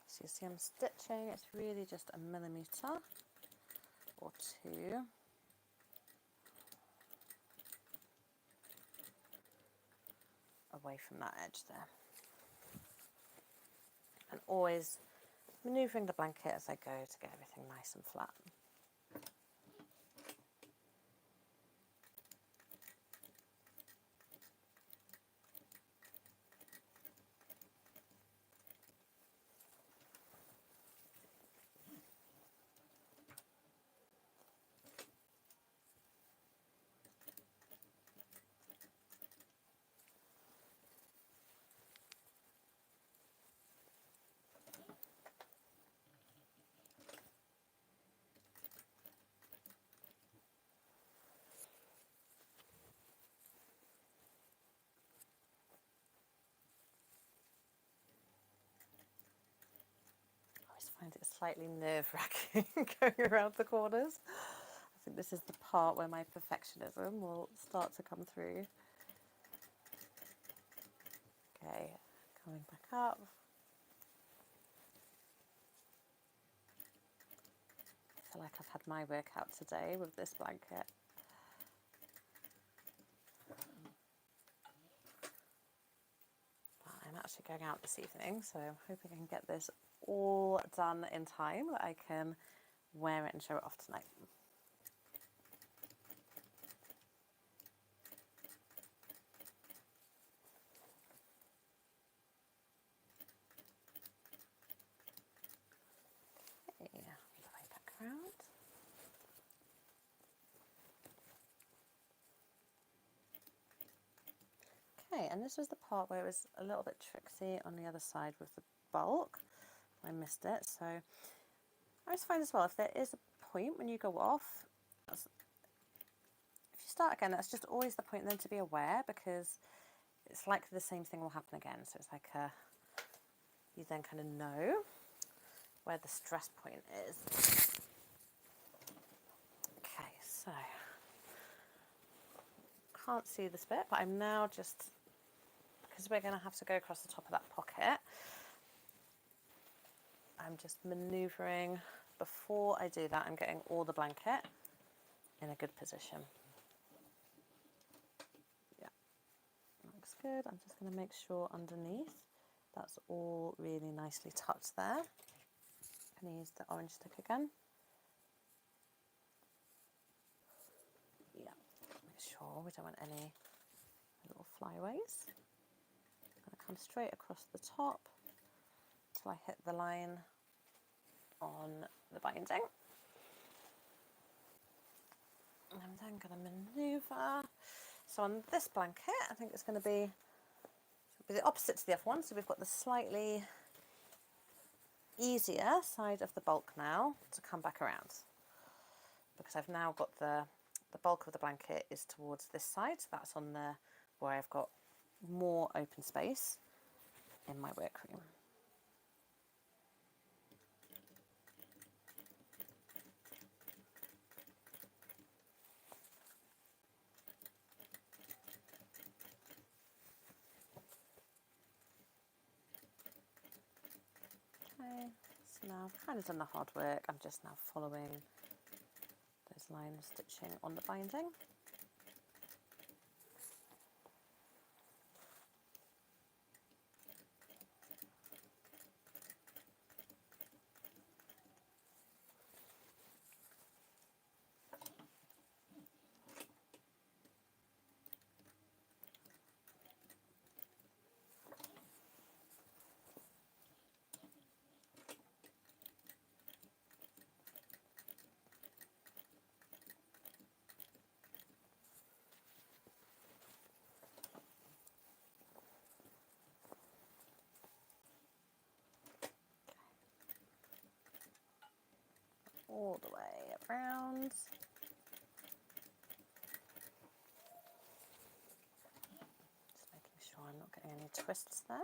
So you see I'm stitching, it's really just a millimetre or two. Away from that edge there. And always manoeuvring the blanket as I go to get everything nice and flat. Find it slightly nerve-wracking going around the corners. I think this is the part where my perfectionism will start to come through. Okay, coming back up. I feel like I've had my workout today with this blanket. I'm actually going out this evening, so I'm hoping I can get this all done in time that I can wear it and show it off tonight. Okay, all the way back around. Okay, and this was the part where it was a little bit tricksy on the other side with the bulk. I missed it, so I always find as well, if there is a point when you go off, if you start again, that's just always the point then to be aware, because it's likely the same thing will happen again. So it's like you then kind of know where the stress point is. Okay, so can't see this bit, but I'm now just, because we're going to have to go across the top of that pocket, I'm just manoeuvring. Before I do that, I'm getting all the blanket in a good position. Yeah, looks good. I'm just going to make sure underneath that's all really nicely tucked there. I'm going to use the orange stick again. Yeah, make sure we don't want any little flyaways. I'm going to come straight across the top till I hit the line on the binding. And I'm then going to manoeuvre. So on this blanket, I think it's going to be the opposite to the other one. So we've got the slightly easier side of the bulk now to come back around, because I've now got the bulk of the blanket is towards this side. So that's on the where I've got more open space in my workroom. Okay, so now I've kind of done the hard work. I'm just now following those lines of stitching on the binding. All the way around. Just making sure I'm not getting any twists there.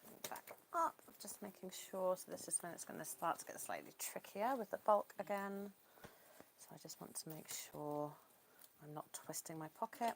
Coming back up, just making sure, so this is when it's going to start to get slightly trickier with the bulk again. So I just want to make sure I'm not twisting my pocket.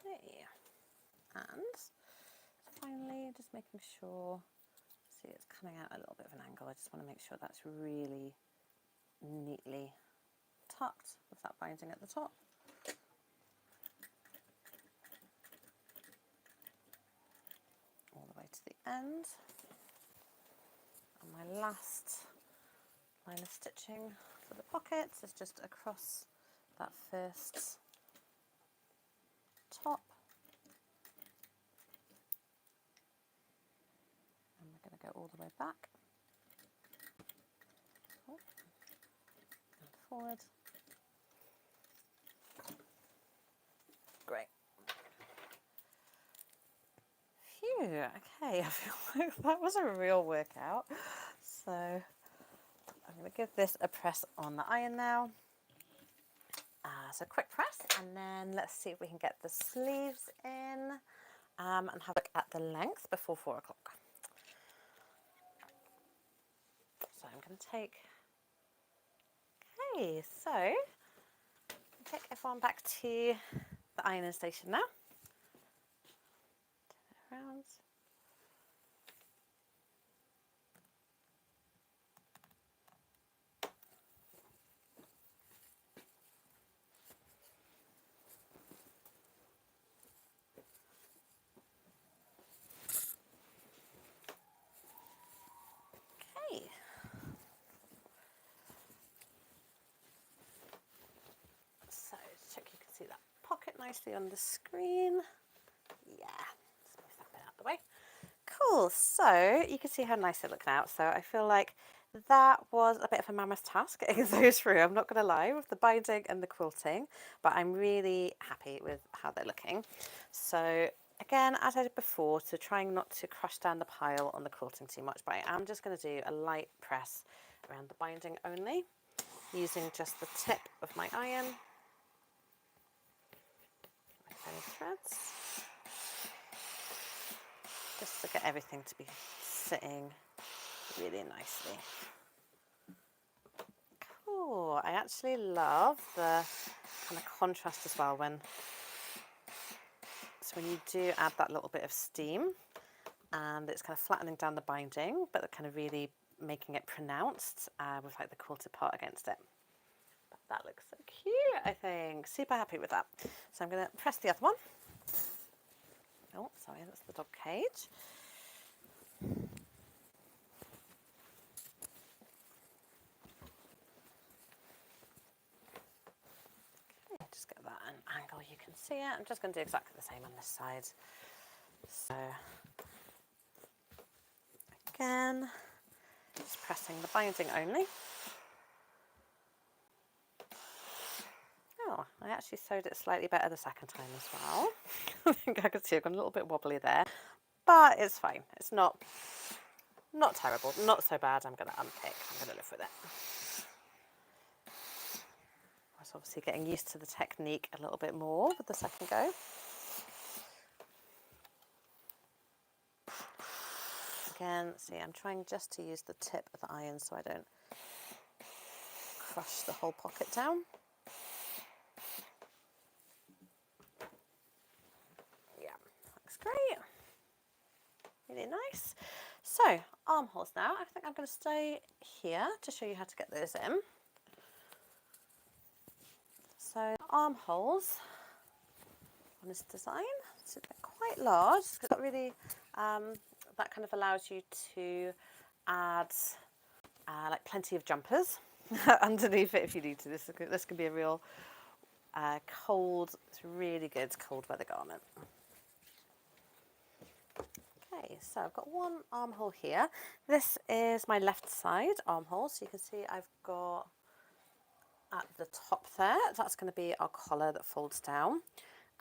Okay. And finally, just making sure, see it's coming out a little bit of an angle. I just want to make sure that's really neatly tucked with that binding at the top. All the way to the end. And my last line of stitching for the pockets is just across that first top. And we're going to go all the way back. Oh, and forward. Great. Phew, okay, I feel like that was a real workout. So I'm going to give this a press on the iron now. So quick press, and then let's see if we can get the sleeves in and have a look at the length before 4 o'clock. So I'm going to take, okay, so take everyone back to the ironing station now. Turn it around. Okay. So check you can see that pocket nicely on the screen. Yeah, let's move that bit out of the way. Cool, so you can see how nice it looks out. So I feel like that was a bit of a mammoth task getting those through, I'm not going to lie, with the binding and the quilting, but I'm really happy with how they're looking. So again, as I did before, so trying not to crush down the pile on the quilting too much, but I am just going to do a light press around the binding only, using just the tip of my iron with any threads, just to get everything to be sitting really nicely. Cool. I actually love the kind of contrast as well when you do add that little bit of steam and it's kind of flattening down the binding, but kind of really making it pronounced with like the quilted part against it. But that looks so cute, I think. Super happy with that. So I'm going to press the other one. Oh, sorry, that's the dog cage. Just get that an angle you can see it. I'm just going to do exactly the same on this side. So again, just pressing the binding only. Oh, I actually sewed it slightly better the second time as well. I think I could see I've gone a little bit wobbly there, but it's fine. It's not terrible, not so bad. I'm going to unpick. I'm going to live with it. I was obviously getting used to the technique a little bit more with the second go. Again, see, I'm trying just to use the tip of the iron so I don't crush the whole pocket down. Yeah, looks great. Really nice. So, armholes now. I think I'm going to stay here to show you how to get those in. So, armholes on this design, so they're quite large. It's got really, that kind of allows you to add like plenty of jumpers underneath it if you need to. This can be a real it's really good cold weather garment. Okay, so I've got one armhole here. This is my left side armhole, so you can see I've got at the top there, that's going to be our collar that folds down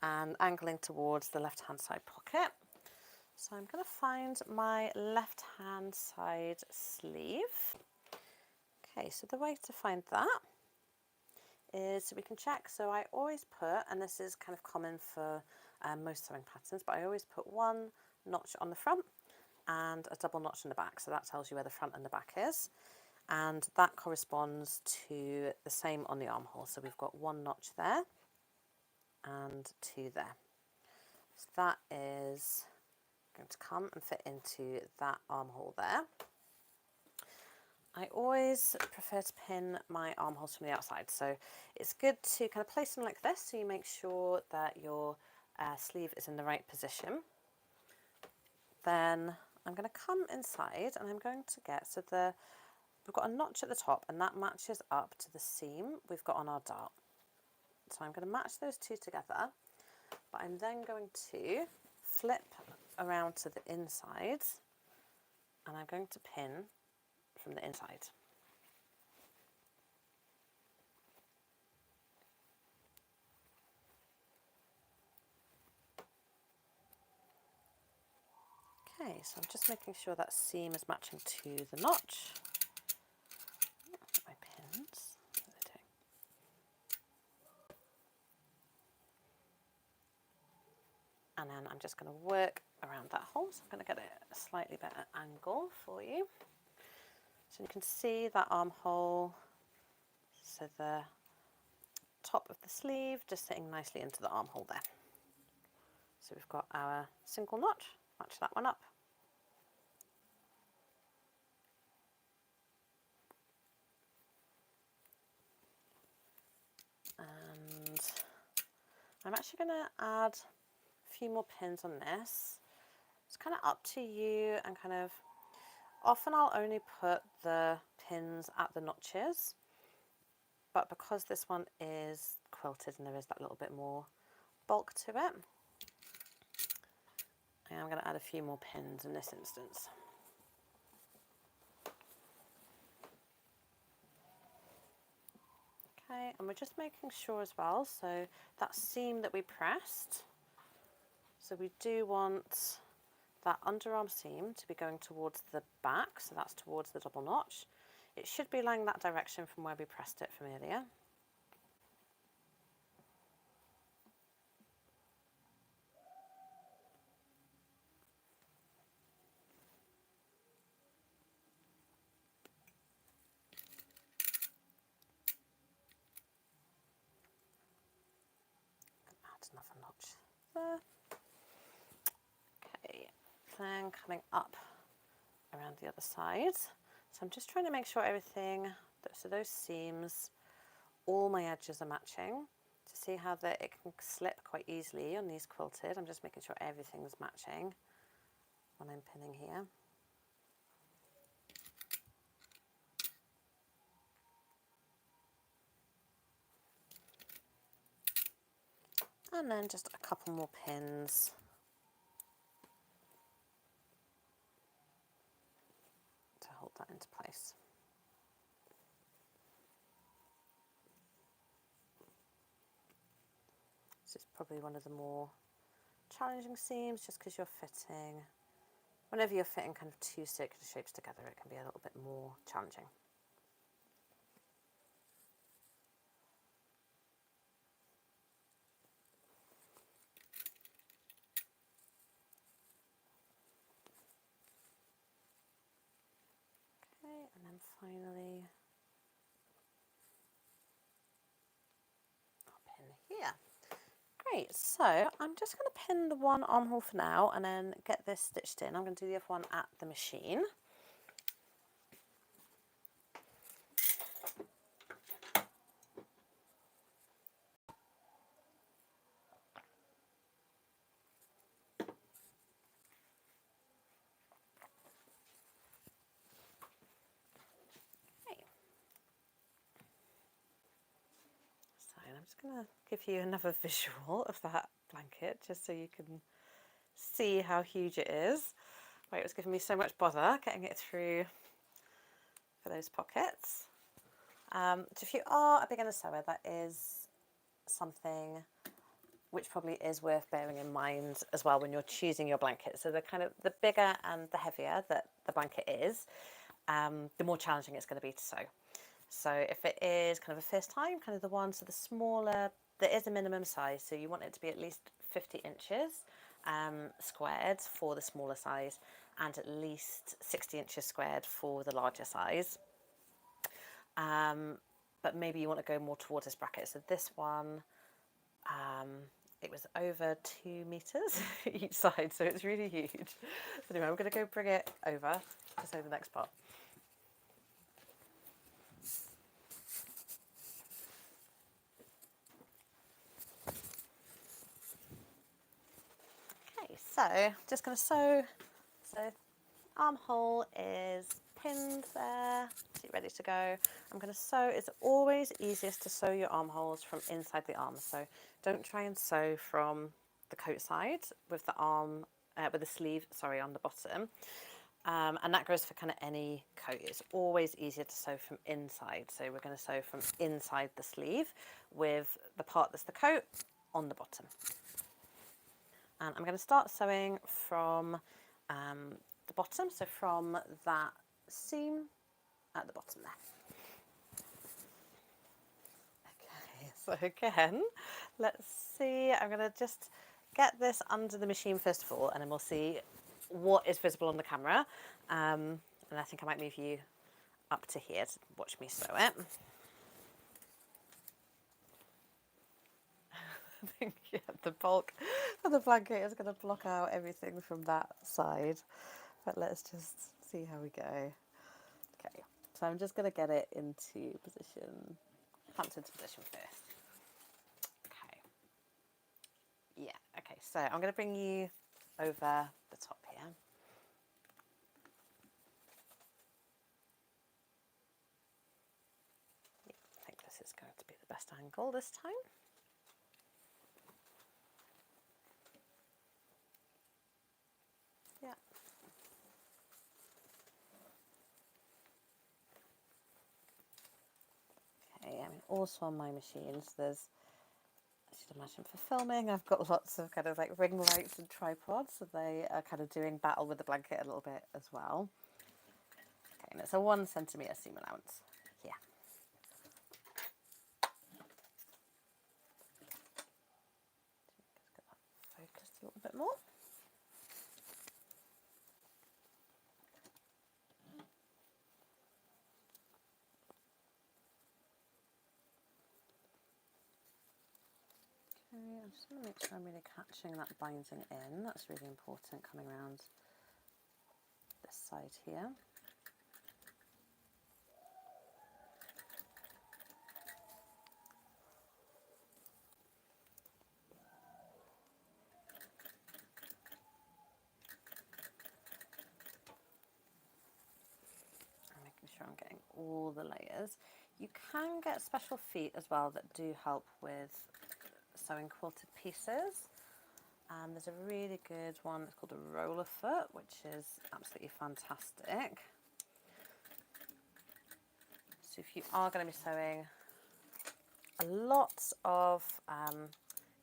and angling towards the left hand side pocket. So I'm going to find my left hand side sleeve. Okay, so the way to find that is so we can check. So I always put, and this is kind of common for most sewing patterns, but I always put one notch on the front and a double notch in the back. So that tells you where the front and the back is. And that corresponds to the same on the armhole. So we've got one notch there and two there. So that is going to come and fit into that armhole there. I always prefer to pin my armholes from the outside, so it's good to kind of place them like this so you make sure that your sleeve is in the right position. Then I'm going to come inside and I'm going to get, we've got a notch at the top and that matches up to the seam we've got on our dart. So I'm going to match those two together, but I'm then going to flip around to the inside and I'm going to pin from the inside. Okay, so I'm just making sure that seam is matching to the notch. My pins. And then I'm just going to work around that hole. So I'm going to get a slightly better angle for you. So you can see that armhole, so the top of the sleeve just sitting nicely into the armhole there. So we've got our single notch, match that one up. And I'm actually going to add a few more pins on this. It's kind of up to you, and kind of often I'll only put the pins at the notches, but because this one is quilted and there is that little bit more bulk to it, I am going to add a few more pins in this instance. Okay, and we're just making sure as well, so that seam that we pressed, so we do want that underarm seam to be going towards the back, so that's towards the double notch. It should be lying that direction from where we pressed it from earlier. Add another notch there. Okay, then coming up around the other side. So I'm just trying to make sure everything, so those seams, all my edges are matching. To see how that it can slip quite easily on these quilted, I'm just making sure everything's matching when I'm pinning here. And then just a couple more pins to hold that into place. This is probably one of the more challenging seams, just because you're fitting, whenever you're fitting kind of two circular shapes together, it can be a little bit more challenging. Okay, and then finally I'll pin here. Great, so I'm just going to pin the one armhole for now and then get this stitched in. I'm going to do the other one at the machine. Okay. So I'm just going to give you another visual of that blanket just so you can see how huge it is. Right, it was giving me so much bother getting it through for those pockets. So if you are a beginner sewer, that is something which probably is worth bearing in mind as well when you're choosing your blanket. So the bigger and the heavier that the blanket is, the more challenging it's going to be to sew. So if it is kind of a first time, kind of the one, so the smaller, there is a minimum size, so you want it to be at least 50 inches squared for the smaller size, and at least 60 inches squared for the larger size. But maybe you want to go more towards this bracket. So this one, it was over 2 meters each side, so it's really huge. So anyway, I'm going to go bring it over to sew the next part. Okay, so just going to sew. So armhole is pins there, so you're ready to go. I'm going to sew. It's always easiest to sew your armholes from inside the arm, so don't try and sew from the coat side with the arm, with the sleeve, sorry, on the bottom. And that goes for kind of any coat. It's always easier to sew from inside. So we're going to sew from inside the sleeve with the part that's the coat on the bottom. And I'm going to start sewing from the bottom, so from that seam at the bottom there. Okay, so again, let's see. I'm going to just get this under the machine first of all, and then we'll see what is visible on the camera. And I think I might move you up to here to watch me sew it. I think, yeah, the bulk of the blanket is going to block out everything from that side. But let's just see how we go. Okay, so I'm just going to get it into position, clamped into position first. Okay. Yeah, okay, so I'm going to bring you over the top here. I think this is going to be the best angle this time. Yeah. Okay, I mean, also on my machines, there's, as you'd imagine, for filming, I've got lots of kind of like ring lights and tripods, so they are kind of doing battle with the blanket a little bit as well. Okay, and it's a 1 centimetre seam allowance. Yeah. Just get that focused a little bit more. Okay, I just want to make sure I'm really catching that binding in. That's really important coming around this side here. Making sure I'm getting all the layers. You can get special feet as well that do help with sewing quilted pieces. There's a really good one, it's called a roller foot, which is absolutely fantastic. So if you are going to be sewing a lot of kind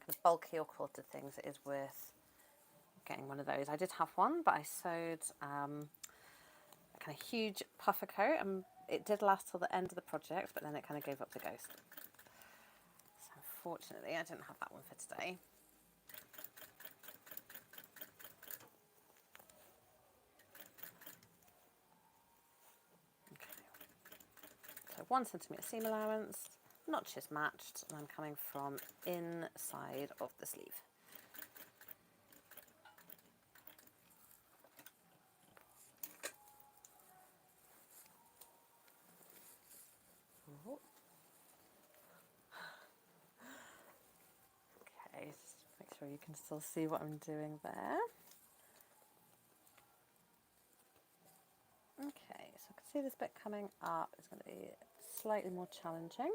of bulky or quilted things, it is worth getting one of those. I did have one, but I sewed a kind of huge puffer coat, and it did last till the end of the project, but then it kind of gave up the ghost. So unfortunately, I didn't have that one for today. So 1 centimetre seam allowance, notches matched, and I'm coming from inside of the sleeve. Okay, just make sure you can still see what I'm doing there. Okay, so I can see this bit coming up. It's going to be slightly more challenging.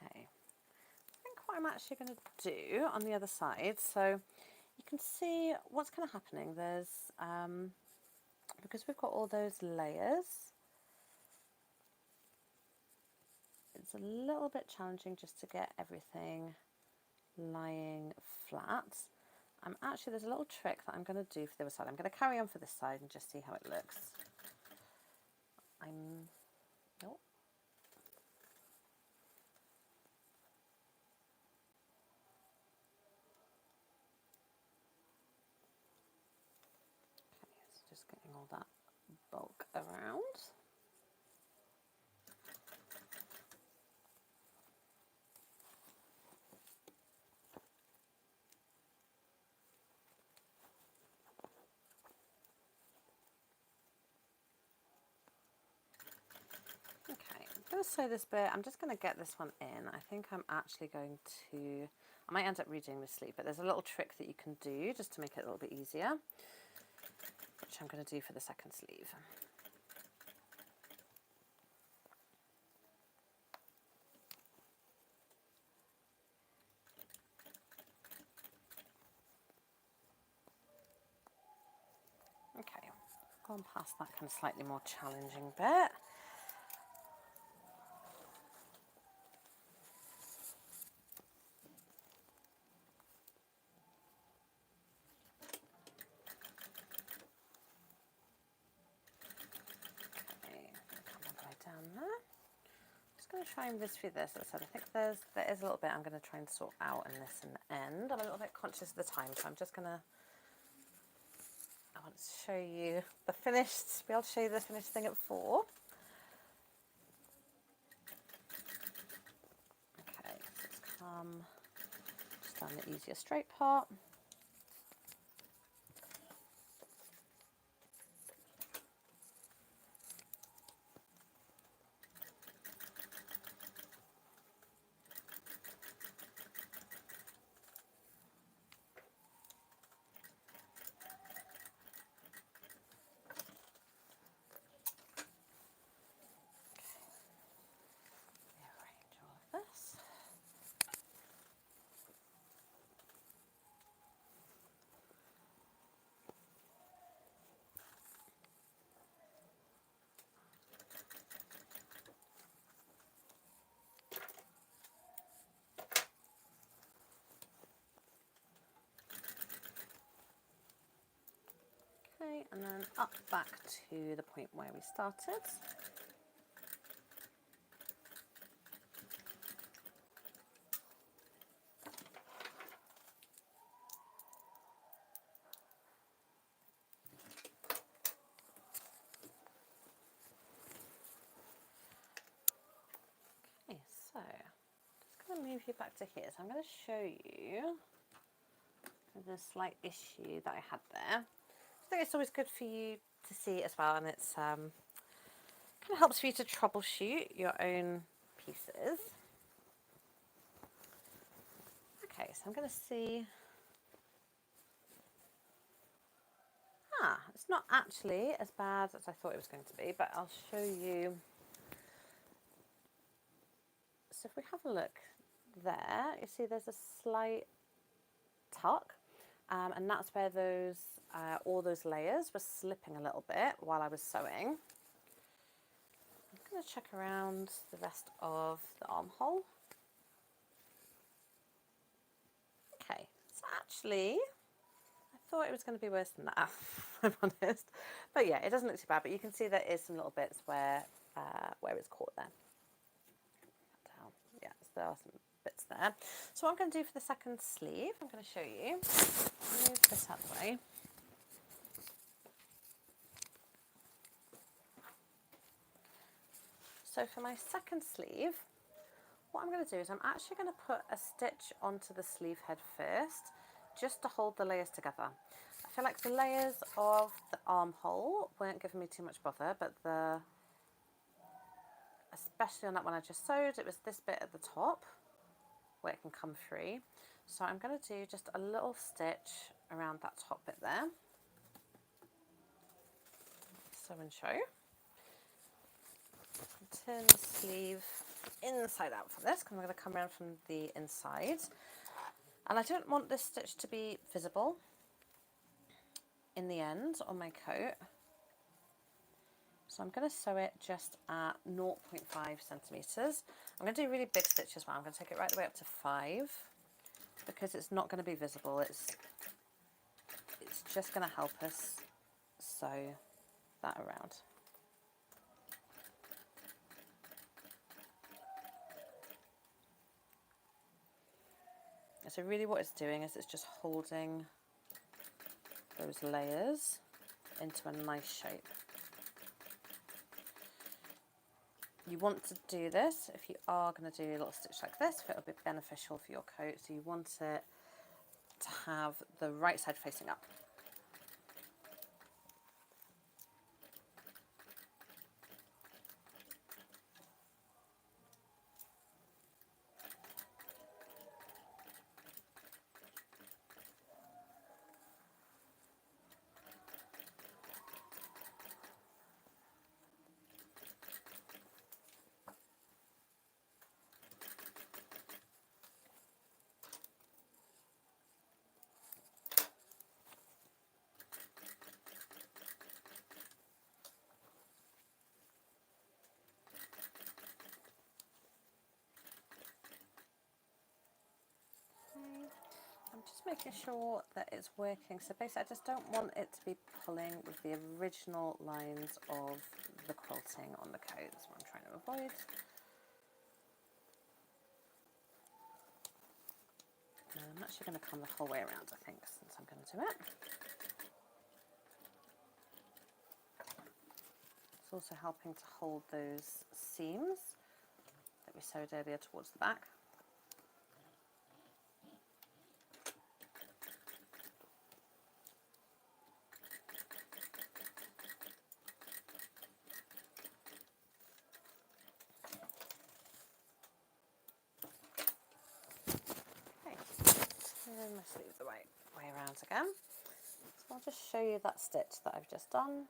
Okay, I think what I'm actually going to do on the other side, so you can see what's kind of happening. There's, because we've got all those layers, it's a little bit challenging just to get everything lying flat. There's a little trick that I'm going to do for the other side. I'm going to carry on for this side and just see how it looks. Nope. Okay, so just getting all that bulk around. going to sew this bit. I'm just going to get this one in. I think I'm actually going to, I might end up redoing the sleeve, but there's a little trick that you can do just to make it a little bit easier, which I'm going to do for the second sleeve. Okay, gone past that kind of slightly more challenging bit. Down there. Just going to try and whiz through this. As I said, I think there is a little bit I'm going to try and sort out in this in the end. I'm a little bit conscious of the time, so I'm just going to, I want to show you the finished, be able to show you the finished thing at 4. Okay, so let's come just down the easier straight part. Rearrange all of this. Okay, and then up back to the point where we started. Okay, so just going to move you back to here. So I'm going to show you the slight issue that I had there. I think it's always good for you to see as well, and it's kind of helps for you to troubleshoot your own pieces. Okay, so I'm going to see. It's not actually as bad as I thought it was going to be, but I'll show you. So if we have a look there, you see there's a slight tuck, and that's where those all those layers were slipping a little bit while I was sewing. I'm going to check around the rest of the armhole. Okay, so actually I thought it was going to be worse than that, if I'm honest. But yeah, it doesn't look too bad, but you can see there is some little bits where it's caught there. Yeah, so there are some bits there. So what I'm going to do for the second sleeve, I'm going to show you. Move this out of the way. So for my second sleeve, what I'm going to do is I'm actually going to put a stitch onto the sleeve head first, just to hold the layers together. I feel like the layers of the armhole weren't giving me too much bother, but especially on that one I just sewed, it was this bit at the top where it can come free. So I'm going to do just a little stitch around that top bit there. Sew and show. Turn the sleeve inside out for this, because I'm going to come around from the inside. And I don't want this stitch to be visible in the end on my coat. So I'm going to sew it just at 0.5 centimetres. I'm going to do a really big stitch as well. I'm going to take it right the way up to 5, because it's not going to be visible. It's just going to help us sew that around. So really what it's doing is it's just holding those layers into a nice shape. You want to do this if you are going to do a little stitch like this, if it'll be beneficial for your coat. So you want it to have the right side facing up. just making sure that it's working. So basically I just don't want it to be pulling with the original lines of the quilting on the coat. That's what I'm trying to avoid. And I'm actually going to come the whole way around, I think, since I'm going to do it. It's also helping to hold those seams that we sewed earlier towards the back. Okay, turn my sleeve the right way around again. So I'll just show you that stitch that I've just done.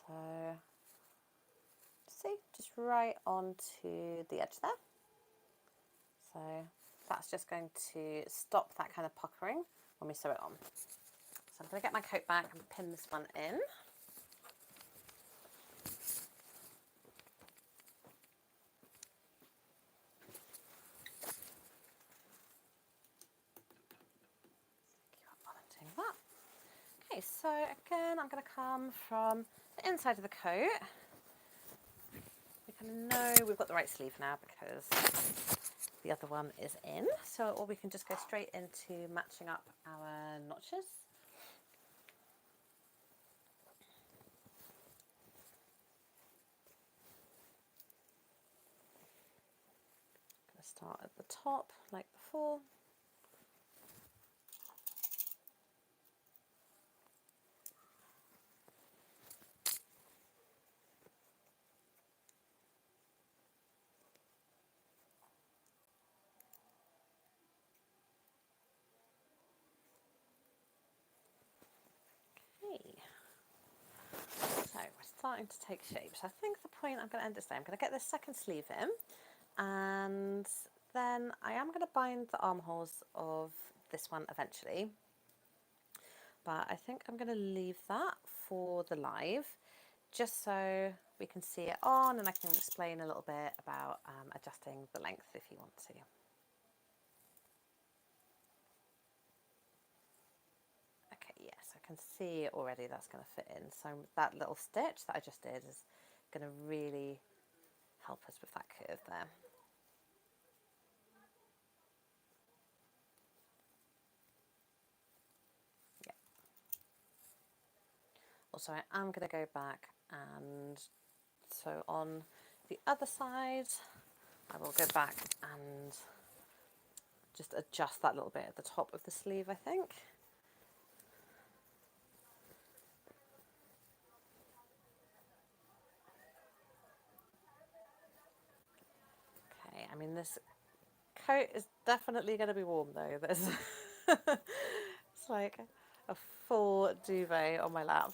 So, see, just right onto the edge there. So that's just going to stop that kind of puckering when we sew it on. So I'm going to get my coat back and pin this one in. Okay, so again, I'm going to come from the inside of the coat. We kind of know we've got the right sleeve now because the other one is in. So, or we can just go straight into matching up our notches. I'm going to start at the top like before. So we're starting to take shape. So I think the point I'm going to end this day, I'm going to get this second sleeve in, and then I am going to bind the armholes of this one eventually. But I think I'm going to leave that for the live, just so we can see it on, and I can explain a little bit about adjusting the length if you want to. Okay, yes, I can see already that's going to fit in. So that little stitch that I just did is going to really help us with that curve there. Yeah. Also, I am going to go back and so on the other side, I will go back and just adjust that little bit at the top of the sleeve, I think. Okay, I mean this coat is definitely going to be warm though. There's it's like a full duvet on my lap.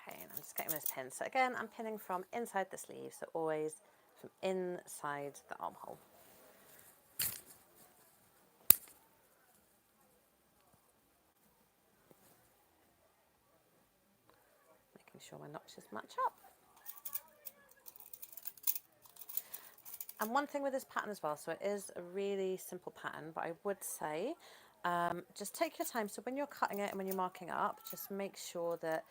Okay, and I'm just getting this pin. So again, I'm pinning from inside the sleeve, so always from inside the armhole. Making sure my notches match up. And one thing with this pattern as well, so it is a really simple pattern, but I would say just take your time. So when you're cutting it and when you're marking up, just make sure that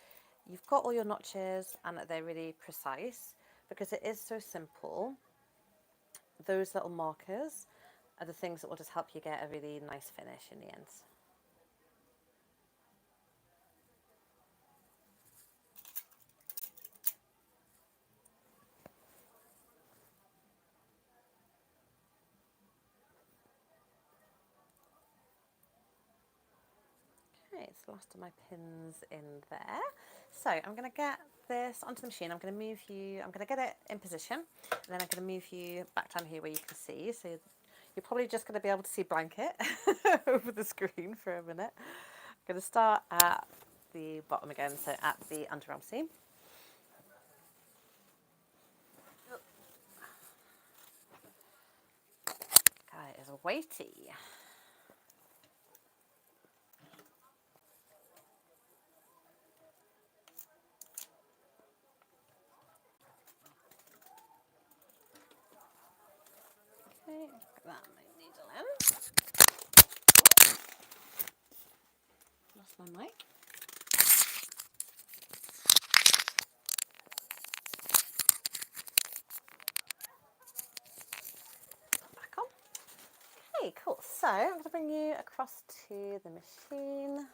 you've got all your notches and that they're really precise, because it is so simple. Those little markers are the things that will just help you get a really nice finish in the end. Okay, it's the last of my pins in there. So I'm going to get this onto the machine. I'm going to move you, I'm going to get it in position, and then I'm going to move you back down here where you can see. So you're probably just going to be able to see blanket over the screen for a minute. I'm going to start at the bottom again, so at the underarm seam. God, it is weighty. that needle in. Lost my mic. Back on. Okay, cool. So I'm going to bring you across to the machine.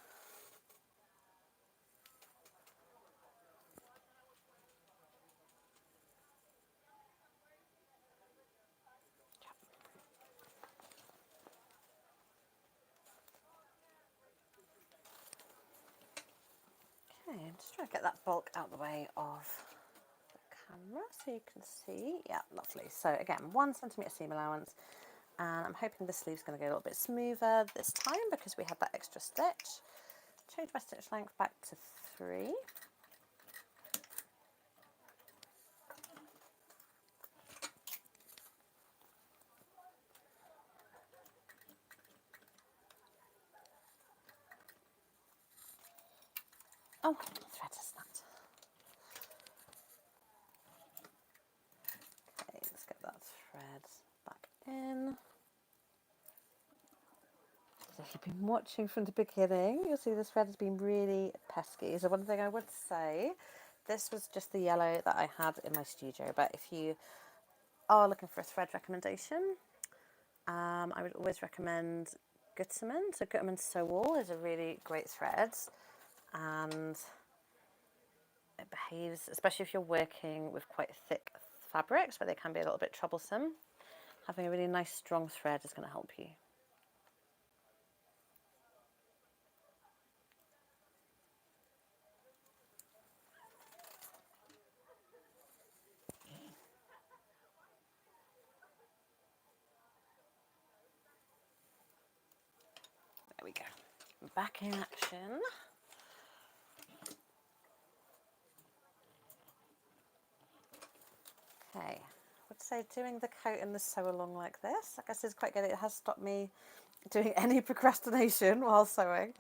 Okay, I'm just trying to get that bulk out of the way of the camera so you can see. Yeah, lovely. So again, 1 centimetre seam allowance, and I'm hoping the sleeve's going to go a little bit smoother this time because we had that extra stitch. Change my stitch length back to 3. Oh, thread has snapped. Okay, let's get that thread back in. So if you've been watching from the beginning, you'll see this thread has been really pesky. So one thing I would say, this was just the yellow that I had in my studio, but if you are looking for a thread recommendation, I would always recommend Gutermann. So Gutermann Sew Wool is a really great thread, and it behaves, especially if you're working with quite thick fabrics where they can be a little bit troublesome. Having a really nice strong thread is going to help you. There we go. Back in action. Okay, I would say doing the coat in the sew along like this, I guess is quite good. It has stopped me doing any procrastination while sewing.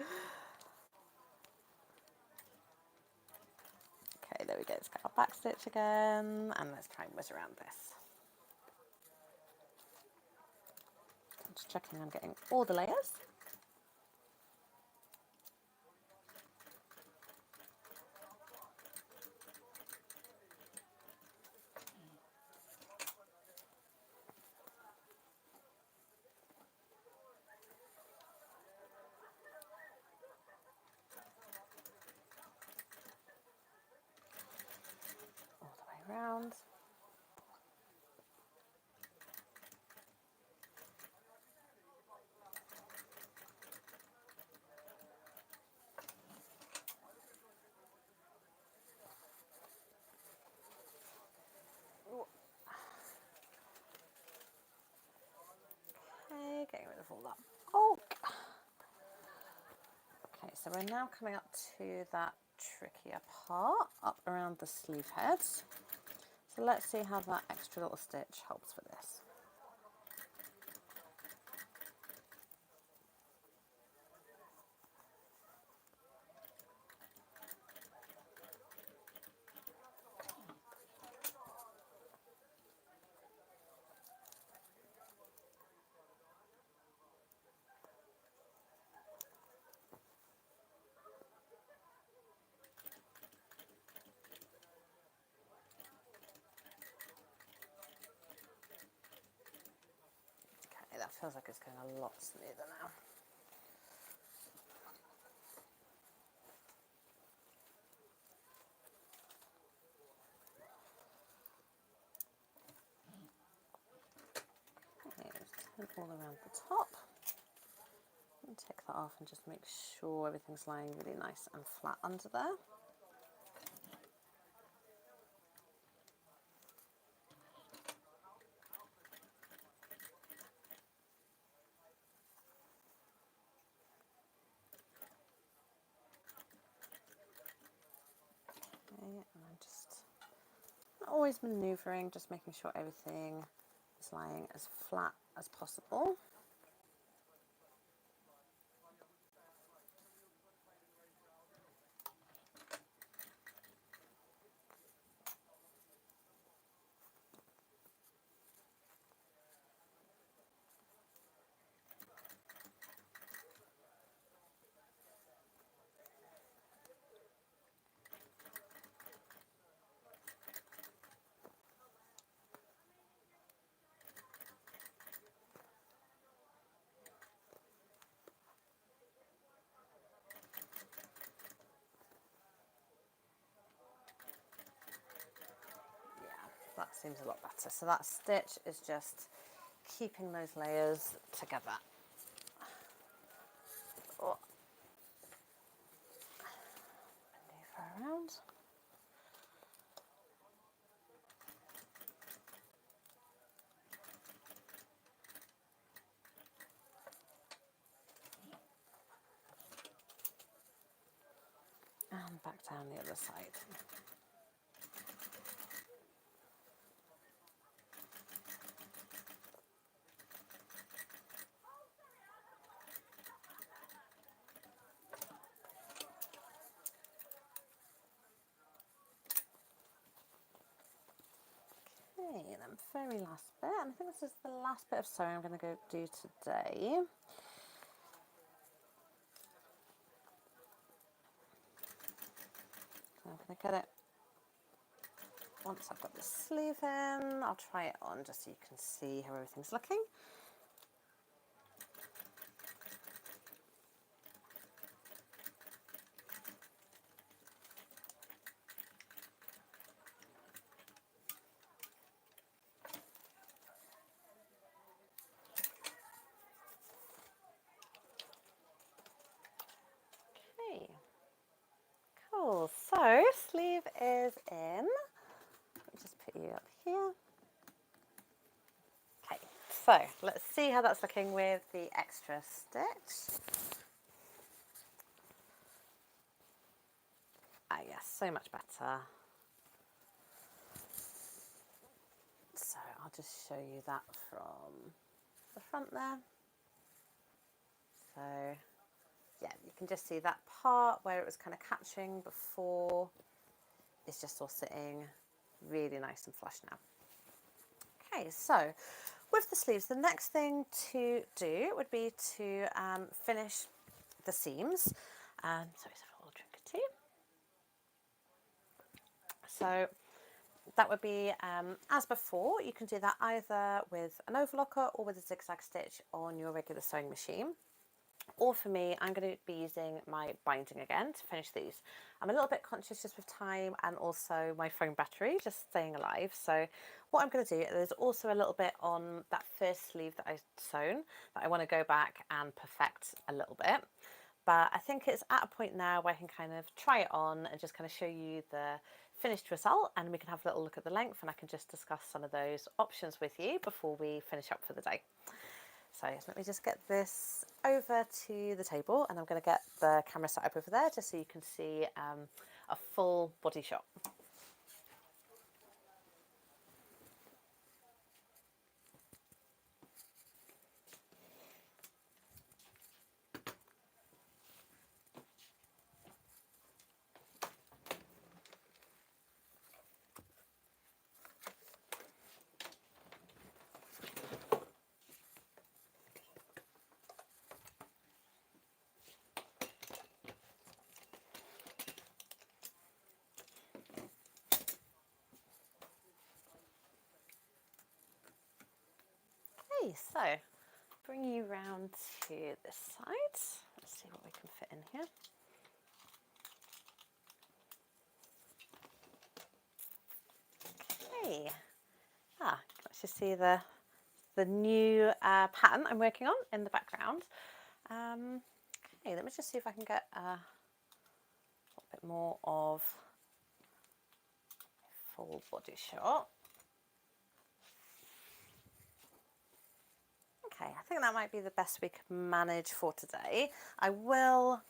Okay, there we go. Let's get our back stitch again, and let's try and whiz around this. I'm just checking I'm getting all the layers. All the way around. Okay, getting rid of all that bulk. Okay, so we're now coming up to that trickier part, up around the sleeve heads. So let's see how that extra little stitch helps for this. Okay, that feels like it's going a lot smoother now. Okay, turn all around the top. And take that off and just make sure everything's lying really nice and flat under there. Okay, and I'm just always manoeuvring, just making sure everything is lying as flat as possible. seems a lot better. So that stitch is just keeping those layers together. Oh. Maneuver around. And back down the other side. Okay, then very last bit, and I think this is the last bit of sewing I'm going to go do today. I'm going to get it, once I've got the sleeve in, I'll try it on just so you can see how everything's looking. Okay, cool, so sleeve is in. Let me just put you up here. Okay, so let's see how that's looking with the extra stitch. Ah yes, so much better. So I'll just show you that from the front there. So yeah, you can just see that part where it was kind of catching before is just all sitting really nice and flush now. Okay, so with the sleeves, the next thing to do would be to finish the seams. Sorry, it's a little drink of tea. So that would be, as before, you can do that either with an overlocker or with a zigzag stitch on your regular sewing machine. Or for me, I'm going to be using my binding again to finish these. I'm a little bit conscious just with time and also my phone battery just staying alive. So what I'm going to do, there's also a little bit on that first sleeve that I sewn that I want to go back and perfect a little bit. But I think it's at a point now where I can kind of try it on and just kind of show you the finished result, and we can have a little look at the length and I can just discuss some of those options with you before we finish up for the day. So let me just get this over to the table, and I'm going to get the camera set up over there just so you can see a full body shot. Okay, so bring you round to this side. Let's see what we can fit in here. Okay, let's just see the new pattern I'm working on in the background. Okay, let me just see if I can get a bit more of a full body shot. Okay, I think that might be the best we can manage for today. I will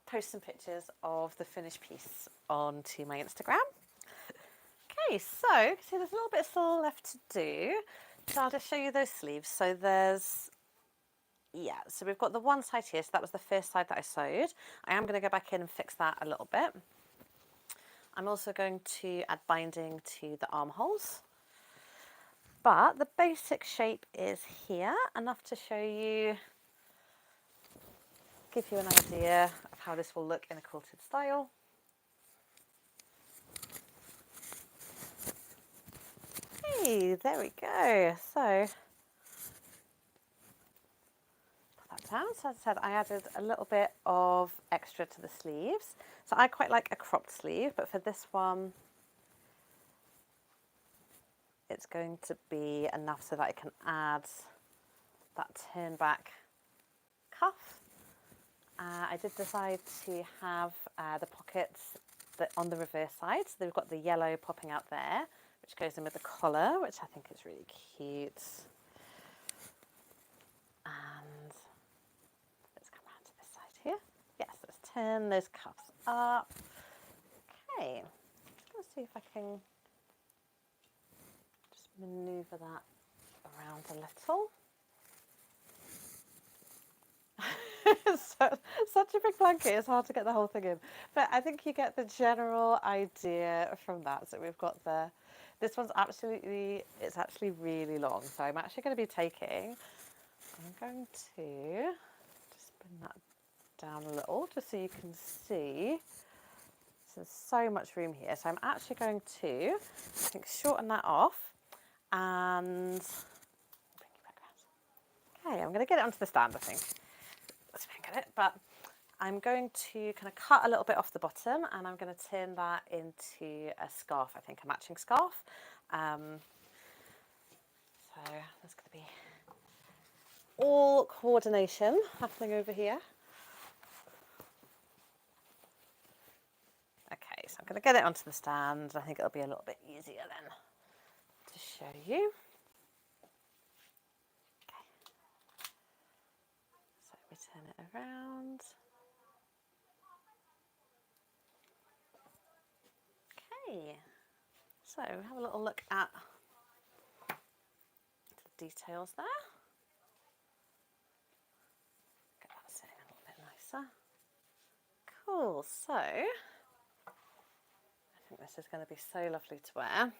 post some pictures of the finished piece onto my Instagram. Okay, so see there's a little bit still left to do. So I'll just show you those sleeves. So so we've got the one side here, so that was the first side that I sewed. I am going to go back in and fix that a little bit. I'm also going to add binding to the armholes. But the basic shape is here, enough to show you, give you an idea of how this will look in a quilted style. Hey, there we go. So put that down. So as I said, I added a little bit of extra to the sleeves. So I quite like a cropped sleeve, but for this one, it's going to be enough so that I can add that turn back cuff. I did decide to have the pockets on the reverse side, so they've got the yellow popping out there, which goes in with the collar, which I think is really cute. And let's come around to this side here. Yes, let's turn those cuffs up. Okay, let's see if I can just maneuver that around a little. Such a big blanket, it's hard to get the whole thing in. But I think you get the general idea from that. So we've got this one's it's actually really long. So I'm actually going to be I'm going to just bring that down a little just so you can see. So there's so much room here. So I'm actually going to, I think, shorten that off and bring you back around. Okay, I'm going to get it onto the stand, I think. Let's get it, but I'm going to kind of cut a little bit off the bottom and I'm going to turn that into a scarf, I think, a matching scarf. So there's going to be all coordination happening over here. Okay, so I'm going to get it onto the stand. I think it'll be a little bit easier then to show you. Okay, so we turn it around. Okay, so have a little look at the details there. Get that sitting a little bit nicer. Cool, so I think this is going to be so lovely to wear.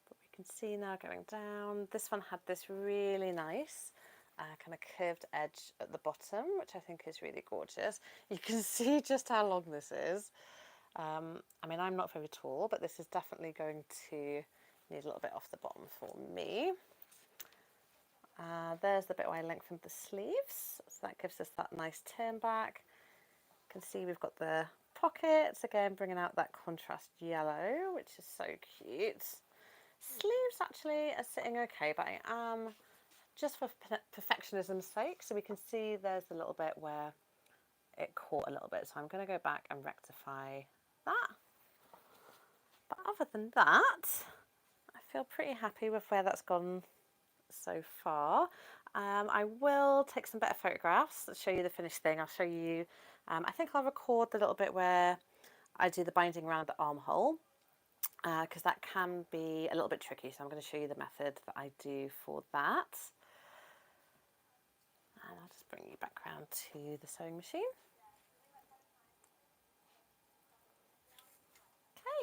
But we can see now going down, this one had this really nice kind of curved edge at the bottom, which I think is really gorgeous. You can see just how long this is. I mean, I'm not very tall, but this is definitely going to need a little bit off the bottom for me. There's the bit where I lengthened the sleeves, so that gives us that nice turn back. You can see we've got the pockets, again bringing out that contrast yellow, which is so cute. Sleeves actually are sitting okay, but I am, just for perfectionism's sake, so we can see there's a little bit where it caught a little bit, so I'm going to go back and rectify that. But other than that, I feel pretty happy with where that's gone so far. I will take some better photographs that show you the finished thing. I'll show you, I think I'll record the little bit where I do the binding around the armhole, because that can be a little bit tricky. So I'm going to show you the method that I do for that. And I'll just bring you back around to the sewing machine.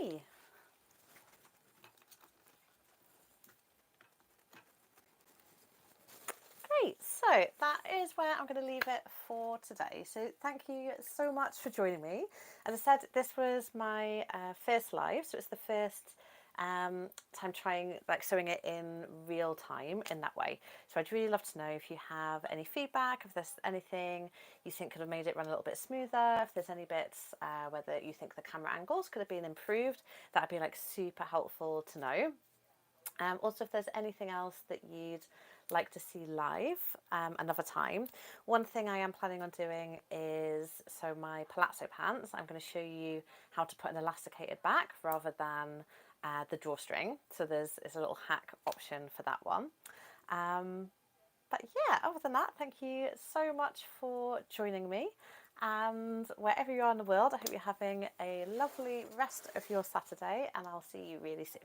Okay. Great, so that is where I'm going to leave it for today. So thank you so much for joining me. As I said, this was my first live, so it's the first time trying sewing it in real time in that way. So I'd really love to know if you have any feedback, if there's anything you think could have made it run a little bit smoother, if there's any bits whether you think the camera angles could have been improved. That'd be super helpful to know. Also, if there's anything else that you'd like to see live another time. One thing I am planning on doing is, so my palazzo pants, I'm going to show you how to put an elasticated back rather than the drawstring. So there's a little hack option for that one. But yeah, other than that, thank you so much for joining me. And wherever you are in the world, I hope you're having a lovely rest of your Saturday, and I'll see you really soon.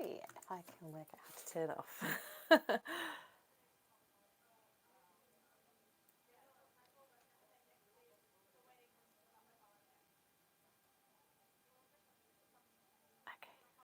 If I can work out how to turn it off.